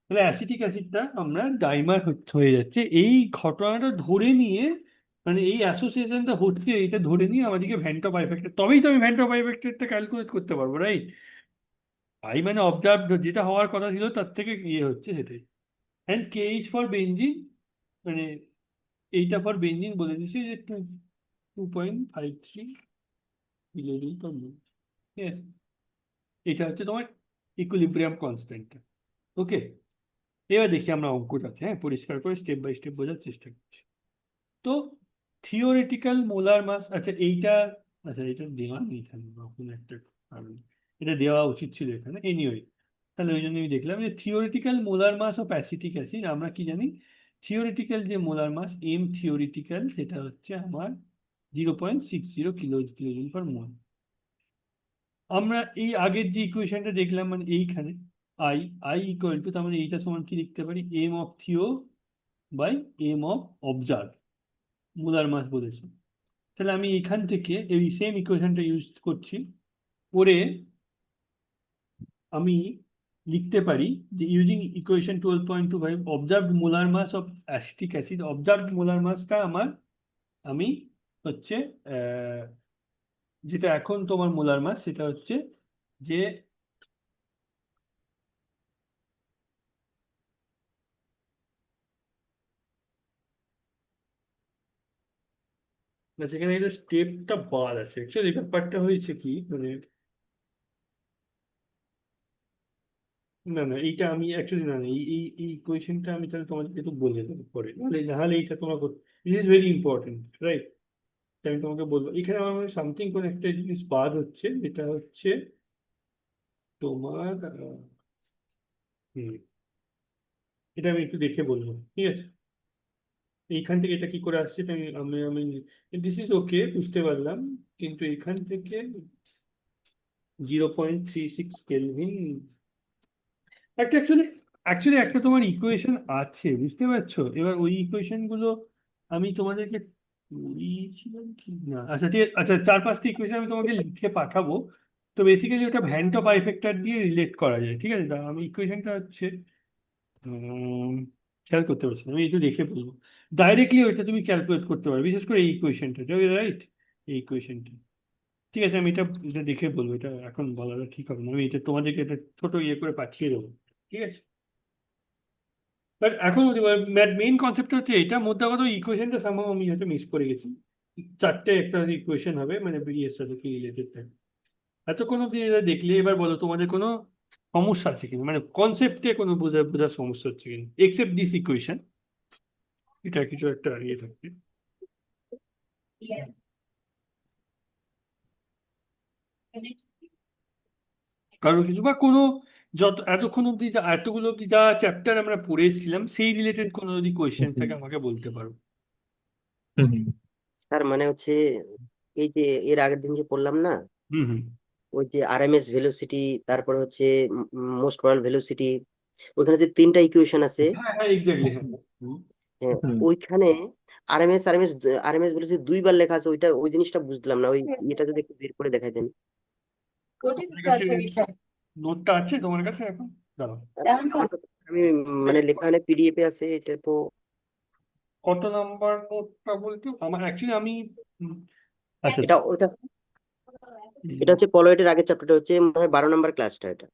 তাহলে অ্যাসিটিক অ্যাসিডটা আমরা ডাইমার হয়ে যাচ্ছে, এই ঘটনাটা ধরে নিয়ে, মানে এই অ্যাসোসিয়েশনটা হচ্ছে এটা ধরে নিয়ে আমাদেরকে ভ্যান্ট অফ আই ফ্যাক্টর, তবেই তো আমি ভ্যান্ট অফ আই ফ্যাক্টরটা ক্যালকুলেট করতে পারবো, রাইট? আই মানে অবজার্ভ, যেটা হওয়ার কথা ছিল তার থেকে ইয়ে হচ্ছে সেটাই। And K is for benzene, মানে এইটা ফর বেঞ্জিন বলে দিচ্ছি যে 2.53 কিলোজুল পার মোল, ঠিক আছে? এটা হচ্ছে তোমার ইকুইলিব্রিয়াম কনস্ট্যান্টটা, ওকে? এবার দেখি আমরা অঙ্কটাতে, হ্যাঁ পরিষ্কার করে স্টেপ বাই স্টেপ বোঝার চেষ্টা করছি। তো থিওরিটিক্যাল মোলার মাস, আচ্ছা এইটা, আচ্ছা এটা দেওয়া নেই এখানে, কোনো একটা কারণ এটা দেওয়া উচিত ছিল এখানে, এনিওয়ে তাহলে ওই জন্য আমি দেখলাম যে theoretical molar mass of acetic acid, আমরা কি জানি থিওরিটিক্যাল যে মোলার মাস এম থিওরিটিক্যাল সেটা হচ্ছে আমার 0.60 কিলোজুল পার মোল। আমরা এই আগের যে ইকুয়েশনটা দেখলাম, মানে এইখানে আই আই ইকুয়াল টু, তার মানে এইটা সমান কি লিখতে পারি, M of theo by M of observe, molar mass বলেছে। তাহলে আমি এখান থেকে এই সেম ইকুয়েশনটা ইউজ করছি, করে আমি লিখতে পারি যে using equation 12.25 observed molar mass of acetic acid, observed molar মাসটা আমার, আমি হচ্ছে যেটা এখন তোমার মোলার মাস সেটা হচ্ছে যে যেখানে এটা স্টেপটা বাদ আছে। অ্যাকচুয়ালি ব্যাপারটা হয়েছে কি, মানে না না এইটা আমি অ্যাকচুয়ালি না না, এই কোয়েশ্চেনটা আমি তাহলে তোমাদেরকে একটু বলে দেবো পরে, নাহলে এইটা তোমার this is very important, right? আমি তোমাকে বলবো এখানে আমার সামথিং কোন একটা জিনিস বাদ হচ্ছে, যেটা হচ্ছে তোমার হুম, এটা আমি একটু দেখে বলবো, ঠিক আছে? এইখান থেকে এটা কি করে আসছে এটা আমি আমি দিস ইজ ওকে, বুঝতে পারলাম, কিন্তু এখান থেকে 0.36 কেলভিন একটা অ্যাকচুয়ালি একটা তোমার ইকুয়েশন আছে, বুঝতে পারছো? এবার ওই ইকুয়েশন গুলো আমি তোমাদেরকে করিয়েছিলাম কি না, আচ্ছা ঠিক আছে, আচ্ছা 4-5টা ইকুয়েশন আমি তোমাকে লিখে পাঠাবো। তো বেসিক্যালি ওটা ভ্যান টপ আই ফ্যাক্টর দিয়ে রিলেট করা যায়, ঠিক আছে? তা আমি ইকুয়েশনটা হচ্ছে খেয়াল করতে পারছি না, আমি একটু দেখে বলবো। ডাইরেক্টলি ওইটা তুমি ক্যালকুলেট করতে পারো, বিশেষ করে এই ইকুয়েশনটা, রাইট? এই ইকুয়েশনটা, ঠিক আছে? আমি এটা এটা দেখে বলবো, এটা এখন বলাটা ঠিক হবে না, আমি এটা তোমাদেরকে এটা ছোট ইয়ে করে পাঠিয়ে দেবো, ঠিক আছে? বাট এখন মেইন কনসেপ্টটা হচ্ছে এটা, মধ্যে কথা ইকুয়েশনটা সম্ভব আমি হয়তো মিস করে গেছি। 4টে একটা ইকুয়েশন হবে, মানে বিএস সাথে কি রিলেটেড থাকে। এতক্ষণ অব্দি এটা দেখলে এবার বলো তোমাদের কোনো সমস্যা আছে কিনা, মানে কনসেপ্টে কোনো বোঝার সমস্যা হচ্ছে কিনা, এক্সেপ্ট দিস ইকুয়েশন, এটা কিছু একটা ইয়ে থাকবে। কারণ কিছু বা কোনো যত এতক্ষণ অব্দি এতগুলো অব্দি যা চ্যাপ্টার আমরা পড়ে এসেছিলাম সেই রিলেটেড কোনো যদি কোয়েশ্চেন থাকে আমাকে বলতে পারো।
স্যার মানে হচ্ছে এই যে এর আগের দিন যে পড়লাম না,
হুম হুম।
ওই যে আরএমএস ভেলোসিটি, তারপরে হচ্ছে মোস্ট প্রবাবল ভেলোসিটি, ওইখানে যে 3টা ইকুয়েশন আছে,
হ্যাঁ হ্যাঁ এক্স্যাক্টলি হ্যাঁ। হুম।
হ্যাঁ, ওইখানে আরএমএস আরএমএস আরএমএস ভেলোসিটি 2বার লেখা আছে, ওইটা ওই জিনিসটা বুঝলাম না, ওই এটা যদি একটু বের করে দেখাই দেন।
তোমার কাছে নোটটা আছে তোমার কাছে এখন? দাঁড়াও,
আমি মানে লেখা মানে পিডিএফ এ আছে এটা তো।
কত নাম্বার নোটটা বলতে আমার অ্যাকচুয়ালি আমি আচ্ছা
এটা ওটা এটা হচ্ছে কলয়েডের আগের চ্যাপ্টারটা, হচ্ছে মনে হয় 12 নম্বর ক্লাসটা এটা।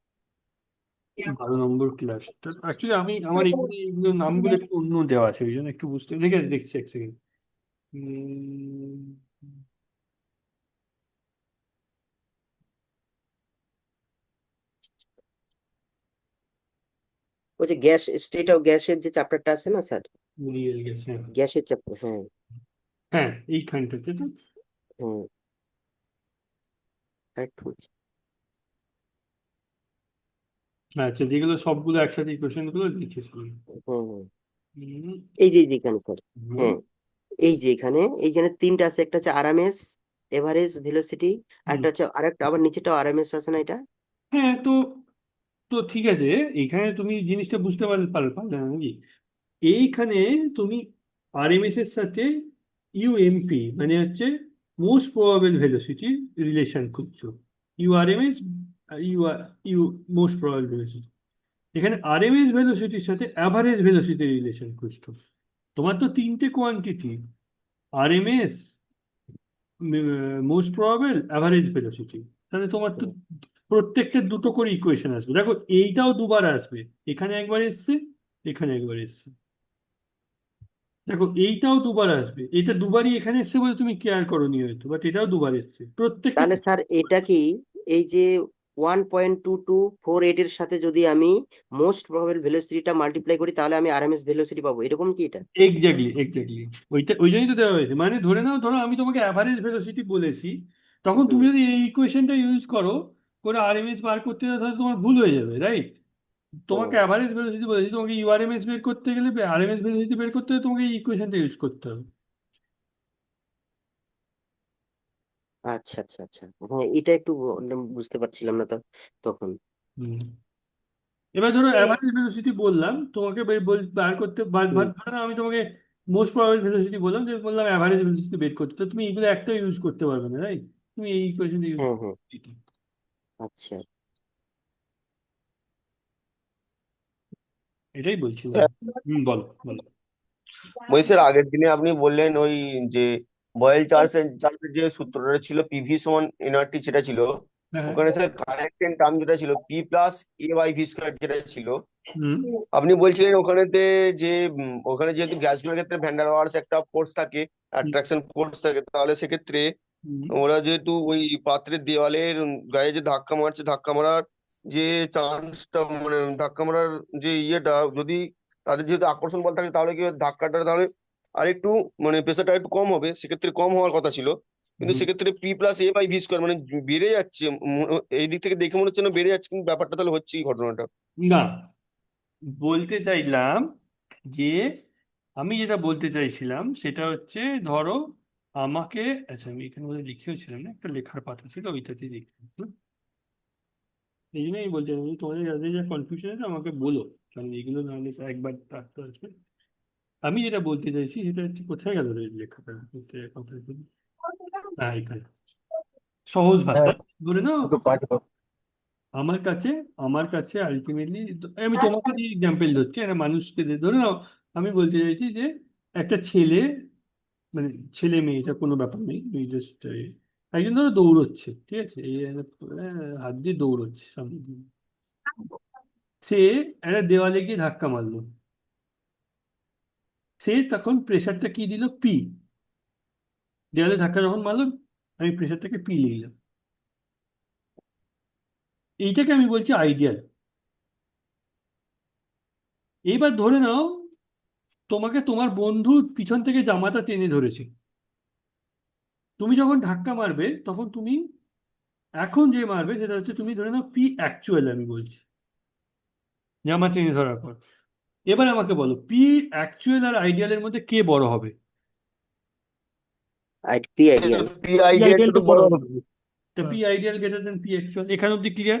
12 নম্বর ক্লাস। অ্যাকচুয়ালি আমি আমার এইগুলো নামগুলো একটু অন্য দেওয়া আছে, ওই জন্য একটু বুঝতে দেখে দেখছি এক সেকেন্ড।
ওই যে গ্যাস স্টেট অফ গ্যাসের যে চ্যাপ্টারটা আছে না স্যার,
মিলিয়ে গেছে, হ্যাঁ
গ্যাসের চ্যাপ্টার, হ্যাঁ।
হ্যাঁ এইখানটাতে তো।
হ্যাঁ correct বলছি।
আচ্ছা যেগুলো সবগুলো একসাথে ইকুয়েশন গুলো লিখেছিলাম।
হ্যাঁ হ্যাঁ,
হুম,
এই যে এখানে স্যার,
হুম,
হ্যাঁ এই যে এখানে এইখানে 3টা আছে, একটা হচ্ছে আরএমএস এভারেজ ভেলোসিটি,
হুম।
একটা হচ্ছে আরেকটা আবার নিচেটা আরএমএস আছে না এটা।
হ্যাঁ তো তো ঠিক আছে, এখানে তুমি জিনিসটা বুঝতে পারলে না নাকি? এইখানে তুমি আরএমএস এর সাথে ইউএমপি মানে হচ্ছে মোস্ট প্রবাবল ভেলোসিটি রিলেশন খুঁজছো। U RMS, U U most probable velocity, এখানে আরএমএস ভেলোসিটির সাথে অ্যাভারেজ ভেলোসিটি রিলেশন খুঁজছো। তোমার তো 3টে quantity, RMS, most probable, average velocity, তাহলে তোমার তো প্রত্যেকটা দুটো করে ইকুয়েশন আসবে। দেখো এইটাও দুবার আসবে, এখানে একবার এসছে, এখানে একবার এসছে। দেখো এইটাও দুবার আসবে, এটা দুবারই এখানে এসছে বলে তুমি কেয়ার করোনি হয়তো, বাট এটাও দুবার এসছে প্রত্যেকটা।
তাহলে স্যার এটা কি এই যে 1.2248 এর সাথে যদি আমি মোস্ট প্রবাবল ভেলোসিটিটা মাল্টিপ্লাই করি তাহলে আমি আরএমএস ভেলোসিটি পাবো, এরকম কি এটা?
এক্স্যাক্টলি এক্স্যাক্টলি, ওই জন্যই তো দেওয়া হয়েছে, মানে ধরে নাও, ধরো আমি তোমাকে অ্যাভারেজ ভেলোসিটি বলেছি, তখন তুমি
হুম,
যদি এই ইকুয়েশনটা ইউজ করো করে আরএমএস বার করতে যাও তাহলে তোমার ভুল হয়ে যাবে, রাইট? তোমাকে
হুম,
অ্যাভারেজ ভেলোসিটি বলেছি, তোমাকে ইউআরএমএস বের করতে গেলে, আরএমএস ভেলোসিটি বের করতে হলে তোমাকে এই ইকুয়েশনটা ইউজ করতে হবে।
আচ্ছা আচ্ছা আচ্ছা, হ্যাঁ এটা একটু বুঝতে পারছিলাম না তো তখন।
হুম। এবার ধরো অ্যাভারেজ ভেলোসিটি বললাম তোমাকে বার করতে ধরো না, আমি তোমাকে মোস্ট প্রবাবল ভেলোসিটি বললাম, যে বললাম অ্যাভারেজ ভেলোসিটি বের করতে, তো তুমি এগুলো একটা ইউজ করতে পারবে না, রাইট? তুমি এই ইকুয়েশনটা ইউজ
হুম হুম
করতে।
আচ্ছা।
এটাই বলছিলাম।
স্যার
বলো বলো।
বলছি স্যার, আগের দিনে আপনি বললেন ওই যে বয়েল চার্লসের চার্লসের যে সূত্রটা ছিল পিভি সমান এনআরটি, যেটা ছিল
হ্যাঁ হ্যাঁ।
ওখানে স্যার কারেক্ট টার্ম যেটা ছিল P plus A by V square যেটা ছিল,
হুম
আপনি বলছিলেন ওখানেতে যে ওখানে যেহেতু গ্যাসগুলোর ক্ষেত্রে ভ্যান্ডার ওয়ালস একটা ফোর্স থাকে,
হুম
অ্যাট্রাকশন ফোর্স থাকে, তাহলে সেক্ষেত্রে
হুম
ওরা যেহেতু ওই পাত্রের দেওয়ালের গায়ে যে ধাক্কা মারছে, ধাক্কা মারার যে চান্সটা, মানে ধাক্কা মারার যে ইয়েটা, যদি তাদের যেহেতু আকর্ষণ বল থাকে, তাহলে কি হয়, ধাক্কাটা তাহলে আরেকটু মানে প্রেসারটা একটু কম হবে, সেক্ষেত্রে কম হওয়ার কথা ছিল, কিন্তু
হুম।
সেক্ষেত্রে P plus A by V square মানে বেড়ে যাচ্ছে। এই দিক থেকে দেখে মনে হচ্ছে না বেড়ে যাচ্ছে, কিন্তু ব্যাপারটা তাহলে হচ্ছে কি ঘটনাটা?
না, বলতে চাইলাম যে, আমি যেটা বলতে চাইছিলাম সেটা হচ্ছে, ধরো আমাকে, আচ্ছা আমি এখানে মধ্যে লিখেও ছিলাম না, একটা লেখার পাতা ছিল ওইটাতেই লিখলাম। এই জন্যই আমি বলতে চাইলাম যে তোমাদের যাদের যা কনফিউশন আছে আমাকে বলো, কারণ এগুলো না হলে তো একবার থাকতে আসবে। আমি যেটা বলতে চাইছি সেটা হচ্ছে, কোথায় গেল রে এই লেখাটা? হ্যাঁ, এখানে। সহজ ভাষায় ধরে নাও, আমার কাছে আমার কাছে আলটিমেটলি, আমি তোমাকে দিয়ে এক্সাম্পল ধরছি, একটা মানুষকে দিয়ে ধরে নাও। আমি বলতে চাইছি যে একটা ছেলে, মানে ছেলে মেয়ে এটা কোনো ব্যাপার নেই, ওই জাস্ট একজন ধরো দৌড়চ্ছে, ঠিক আছে, এই হাত দিয়ে দৌড়চ্ছে সামনে দিয়ে। সে একটা দেওয়ালে গিয়ে ধাক্কা মারলো, সে তখন প্রেশারটা কি দিল, পি। দেওয়ালে ধাক্কা যখন মারলো, আমি প্রেশারটাকে পি লিখলাম। এইটাকে আমি বলছি আইডিয়াল। এইবার ধরে নাও তোমাকে তোমার বন্ধু পিছন থেকে জামাটা টেনে ধরেছে, তুমি যখন ধাক্কা মারবে তখন তুমি, এখন যে মারবে সেটা হচ্ছে, তুমি ধরে নাও পি অ্যাকচুয়াল, আমি বলছি জামা টেনে ধরার পর। এবার আমাকে বলো, পি অ্যাকচুয়াল আর আইডিয়ালের মধ্যে কে বড় হবে?
P ideal.
পি
পি
আইডিয়াটা
আইডিয়ালটা
তো
বড়
বড়
হবে।
হবে।
তা P ideal greater than P actual, এখানে অব্দি ক্লিয়ার?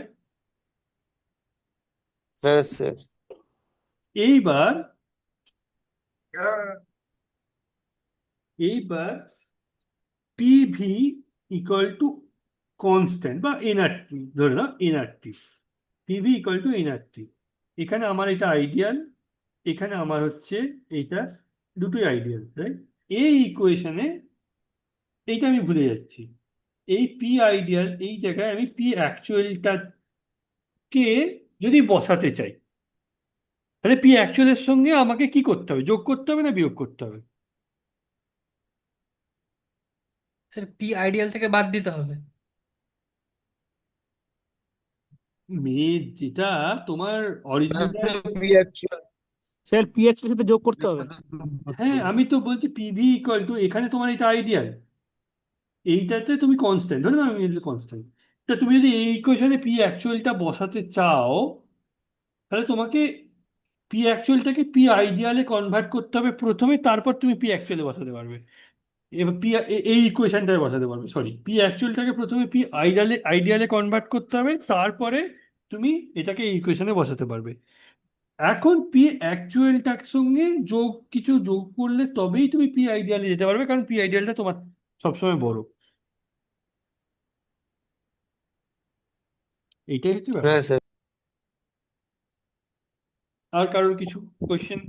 হ্যাঁ স্যার।
এইবার এইবার পিভি ইকুয়াল টু কনস্ট্যান্ট বা এনআরটি, ধরে নাও NRT, PV equal to NRT. এখানে আমার এটা আইডিয়াল, এখানে আমার হচ্ছে এইটা, দুটোই আইডিয়াল, রাইট? এই ইকুয়েশনে এইটা আমি ভুলে যাচ্ছি, এই পি আইডিয়াল এই জায়গায় আমি পি অ্যাকচুয়ালটাকে যদি বসাতে চাই, তাহলে পি অ্যাকচুয়ালের সঙ্গে আমাকে কি করতে হবে, যোগ করতে হবে না বিয়োগ করতে হবে?
স্যার পি আইডিয়াল থেকে বাদ দিতে হবে।
মেয়ে যেটা তোমার original.
P actual.
Sir PX এর সাথে যোগ করতে হবে।
হ্যাঁ, আমি তো বলছি পিভি ইকুয়াল টু, এখানে তোমার এটা আইডিয়াল, এইটাতে তুমি কনস্ট্যান্ট, ধরে নাও আমি কনস্ট্যান্ট। তা তুমি যদি এই ইকুয়েশনে পি অ্যাকচুয়ালটা বসাতে চাও, তাহলে তোমাকে পি অ্যাকচুয়ালটাকে পি আইডিয়ালে কনভার্ট করতে হবে প্রথমে, তারপর তুমি পি অ্যাকচুয়ালে বসাতে পারবে। এবার এই ইকুয়েশনটায় বসাতে পারবে, সরি, পি অ্যাকচুয়ালটাকে প্রথমে পি আইডিয়ালে কনভার্ট করতে হবে, তারপরে তুমি এটাকে এই ইকুয়েশনে বসাতে পারবে। এখন পি অ্যাকচুয়ালটার সঙ্গে কিছু যোগ করলে তবেই তুমি পি আইডিয়ালে যেতে পারবে, কারণ পি আইডিয়ালটা তোমার সবসময় বড়। এইটাই হচ্ছে ব্যাপার।
হ্যাঁ স্যার।
আর কারোর কিছু কোয়েশ্চেন?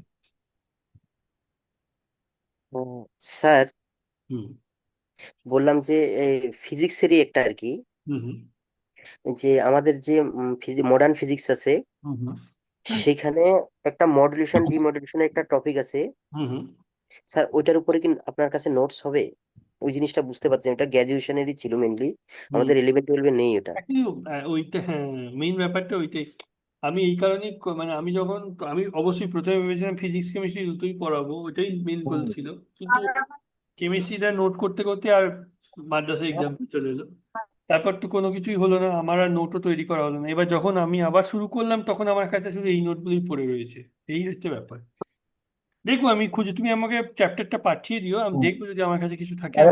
স্যার,
হুম
বললাম যে ফিজিক্সেরই একটা আর কি,
হুম হুম
যে আমাদের যে মডার্ন ফিজিক্স আছে,
হুম হুম
সেখানে একটা মডুলেশন ডিমডুলেশনের একটা টপিক আছে।
হুম হুম।
স্যার ওইটার উপরে কি আপনার কাছে নোটস হবে? ওই জিনিসটা বুঝতে পারছেন, এটা গ্র্যাজুয়েশনেরই ছিল মেনলি,
হুম।
আমাদের 11-12 নেই ওটা।
Actually, ওইটা হ্যাঁ, মেইন ব্যাপারটা ওইটাই। আমি এই কারণেই মানে আমি যখন, আমি অবশ্যই প্রথমে ভেবেছিলাম ফিজিক্স কেমিস্ট্রি দুটোই পড়াবো, ওইটাই মেইন গোল ছিল, কিন্তু কেমিস্ট্রিটা নোট করতে করতে আর মাদ্রাসা এক্সাম চলে এলো, তারপর তো কোনো কিছুই হলো না, আমার আর নোটও তৈরি করা হলো না। এবার যখন আমি আবার শুরু করলাম, তখন আমার কাছে শুধু এই নোটগুলোই পড়ে রয়েছে। এই হচ্ছে ব্যাপার। দেখবো আমি খুঁজে, তুমি আমাকে চ্যাপ্টারটা পাঠিয়ে দিও, আমি দেখবো যদি আমার কাছে কিছু থাকে আমি,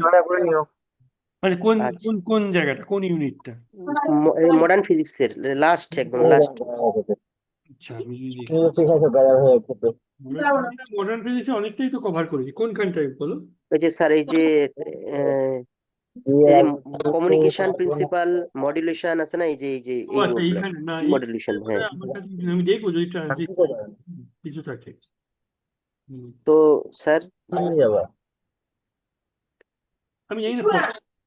মানে কোন
আচ্ছা,
কোন কোন জায়গাটা, কোন ইউনিটটা?
মডার্ন ফিজিক্সের লাস্ট, একদম লাস্ট।
আচ্ছা আমি যদি দেখি
ঠিক আছে বেড়া হয়ে যাচ্ছে
মডার্ন ফিজিক্সে অনেকটাই তো কভার করেছি কোনখানটায় বলো।
ওই যে স্যার এই যে এই যে কমিউনিকেশন প্রিন্সিপাল মডুলেশন আছে না, এই যে
ও
এই
আচ্ছা
নোটগুলো
এইখানে না
মডুলেশন, হ্যাঁ।
আমার কাছে কিছু নেই। আমি দেখবো যদি কিছু থাকে। হুম।
তো স্যার
যাবা
আমি জানি না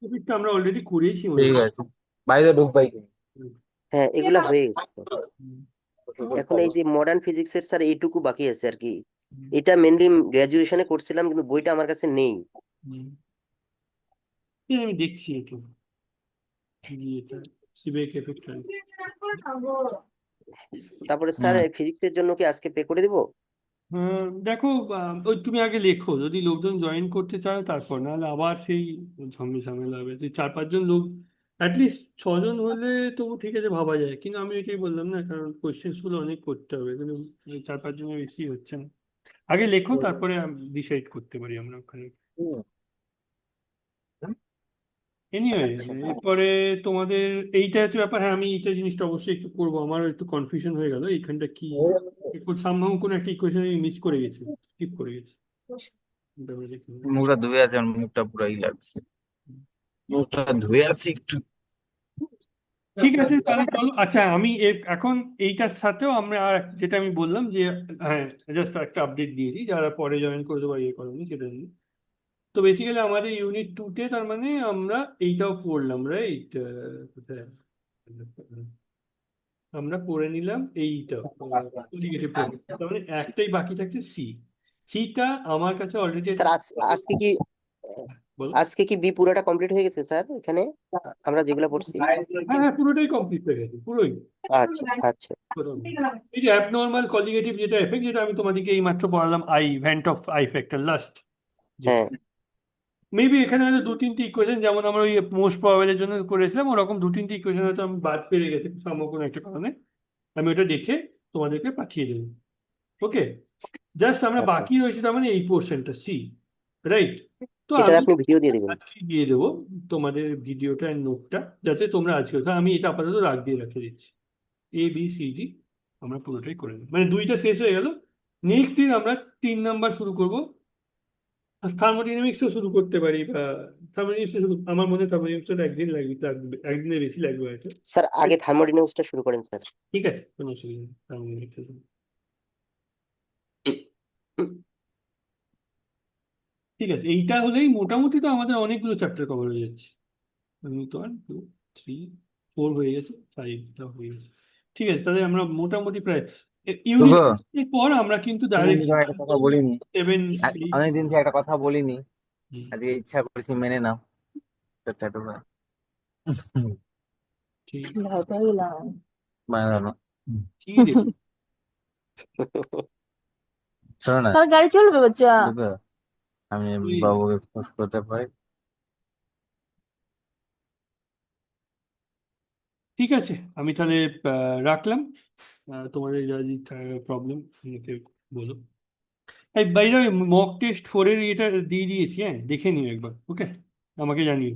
টপিকটা আমরা অলরেডি করেছি মনে
ঠিক
হয়।
আছে বাইরে ঢুক ভাই
হুম।
হ্যাঁ, এগুলা হয়ে গেছে।
হুম।
এখন এই যে মডার্ন ফিজিক্সের স্যার এইটুকু বাকি আছে আর কি।
হুম।
এটা মেনলি গ্রাজুয়েশনে করছিলাম, কিন্তু বইটা আমার কাছে নেই।
হুম। এই আমি দেখছি একটু জি এটা সিবেক এফেক্ট।
তারপরে স্যার
হুম
ফিজিক্সের জন্য কি আজকে পে করে দিব?
দেখো ওই তুমি আগে লেখো যদি লোকজন জয়েন করতে চায় তারপর, নাহলে আবার সেই ঝামেলা হবে। তুই 4-5 জন লোক অ্যাটলিস্ট 6 জন হলে তবু ঠিক আছে ভাবা যায়, কিন্তু আমি এটাই বললাম না, কারণ কোয়েশ্চেন্স গুলো অনেক করতে হবে, কিন্তু 4-5 জনের বেশি হচ্ছে না। আগে লেখো তারপরে ডিসাইড করতে পারি আমরা ওখানে। এনিওয়ে
আচ্ছা
এরপরে তোমাদের এইটা হচ্ছে ব্যাপার। হ্যাঁ আমি এইটা জিনিসটা অবশ্যই একটু করবো, আমারও একটু কনফিউশন হয়ে গেল এইখানটা কি সামহাও কোনো একটা ইকুয়েশন আমি মিস করে গেছি, স্কিপ করে গেছি। এটা আমরা দেখে নেবো।
মুখটা ধুয়ে আছে আমার মুখটা পুরো ই লাগছে মুখটা ধুয়ে আছি একটু
ঠিক আছে তাহলে চলো। আচ্ছা আমি এখন এইটার সাথেও আমরা আর যেটা আমি বললাম যে হ্যাঁ জাস্ট একটা আপডেট দিয়ে দিই যারা পরে জয়েন করতে বা ইয়ে করেনি সেটা নিয়ে। তো বেসিক্যালি আমাদের ইউনিট 2-তে তার মানে আমরা এইটাও পড়লাম রাইট। কোথায় আমরা পড়ে নিলাম এইটা নেগেটিভ প্রবলেম, তার মানে একটাই বাকি থাকছে সি। সিটা আমার কাছে অলরেডি
স্যার, আজকে কি
বলো।
আজকে কি বি পুরোটা কমপ্লিট হয়ে গেছে স্যার এখানে আমরা যেগুলো পড়ছি?
হ্যাঁ হ্যাঁ পুরোটাই কমপ্লিট হয়ে গেছে পুরোই।
আচ্ছা আচ্ছা।
এই যে অ্যাবনর্মাল কলিগেটিভ যেটা এফেক্ট, যেটা আমি তোমাদেরকে এই মাত্র পড়ালাম, I van't Hoff I factor last যেটা,
হ্যাঁ
মেবি এখানে হয়তো 2-3টে ইকুয়েশন যেমন আমরা ওই মোস্ট প্রবাবলের জন্য করেছিলাম ওরকম 2-3টে ইকুয়েশন হয়তো আমি বাদ পেরে গেছি সম্ভব কোনো একটা কারণে। আমি ওটা দেখে তোমাদেরকে পাঠিয়ে দেবো। ওকে, জাস্ট আমরা
আচ্ছা,
বাকি রয়েছে তার মানে এই পোর্শনটা সি, রাইট। তো
এটার
আমি
আপনি ভিডিও দিয়ে দিবেন?
আজকে দিয়ে দেবো তোমাদের ভিডিওটা নোটটা, যাতে তোমরা আজকে আমি এটা আপাতত দিয়ে রেখে দিচ্ছি। ABCD আমরা পুরোটাই করে নেব, মানে 2টা শেষ হয়ে গেল। নেক্সট দিন আমরা 3 নাম্বার শুরু করবো। থার্মোডিনামিক্সও শুরু করতে পারি, বা থার্মোডিনামিক্স শুরু আমার মনে হয় থার্মোডিনামিক্সটা একদিন লাগবে একদিনের বেশি লাগবে হয়তো।
স্যার আগে থার্মোডিনামিক্সটা শুরু করেন স্যার।
ঠিক আছে কোনো অসুবিধা নেই থার্মোডিনামিক্স। ঠিক আছে এইটা হলেই মোটামুটি তো আমাদের অনেকগুলো চ্যাপ্টার কভার হয়ে যাচ্ছে। 1 2 3 4 হয়ে গেছে, 5টা হয়ে গেছে। ঠিক আছে তাহলে আমরা মোটামুটি প্রায় ইউনিট
শুভ
এর পর আমরা কিন্তু
সেদিন
ডাইরেক্ট
থেকে একটা কথা বলিনি
7 8
অনেকদিন থেকে একটা কথা বলিনি আজকে ইচ্ছা করেছি মেনে নাও ছোট্ট করে।
ঠিক
মানে ধরো
কি রে
শোনো না
কাল গাড়ি চলবে বাচ্চা?
শুভ, আমি
তুই
বাবুকে খোঁজ করতে পারি
ঠিক আছে আমি তাহলে রাখলাম। তোমাদের যা প্রবলেম বলো। এই বাই দ্য মক টেস্ট 4-এর এটা দিয়ে দিয়েছি, হ্যাঁ দেখে নিও একবার, ওকে আমাকে জানিও।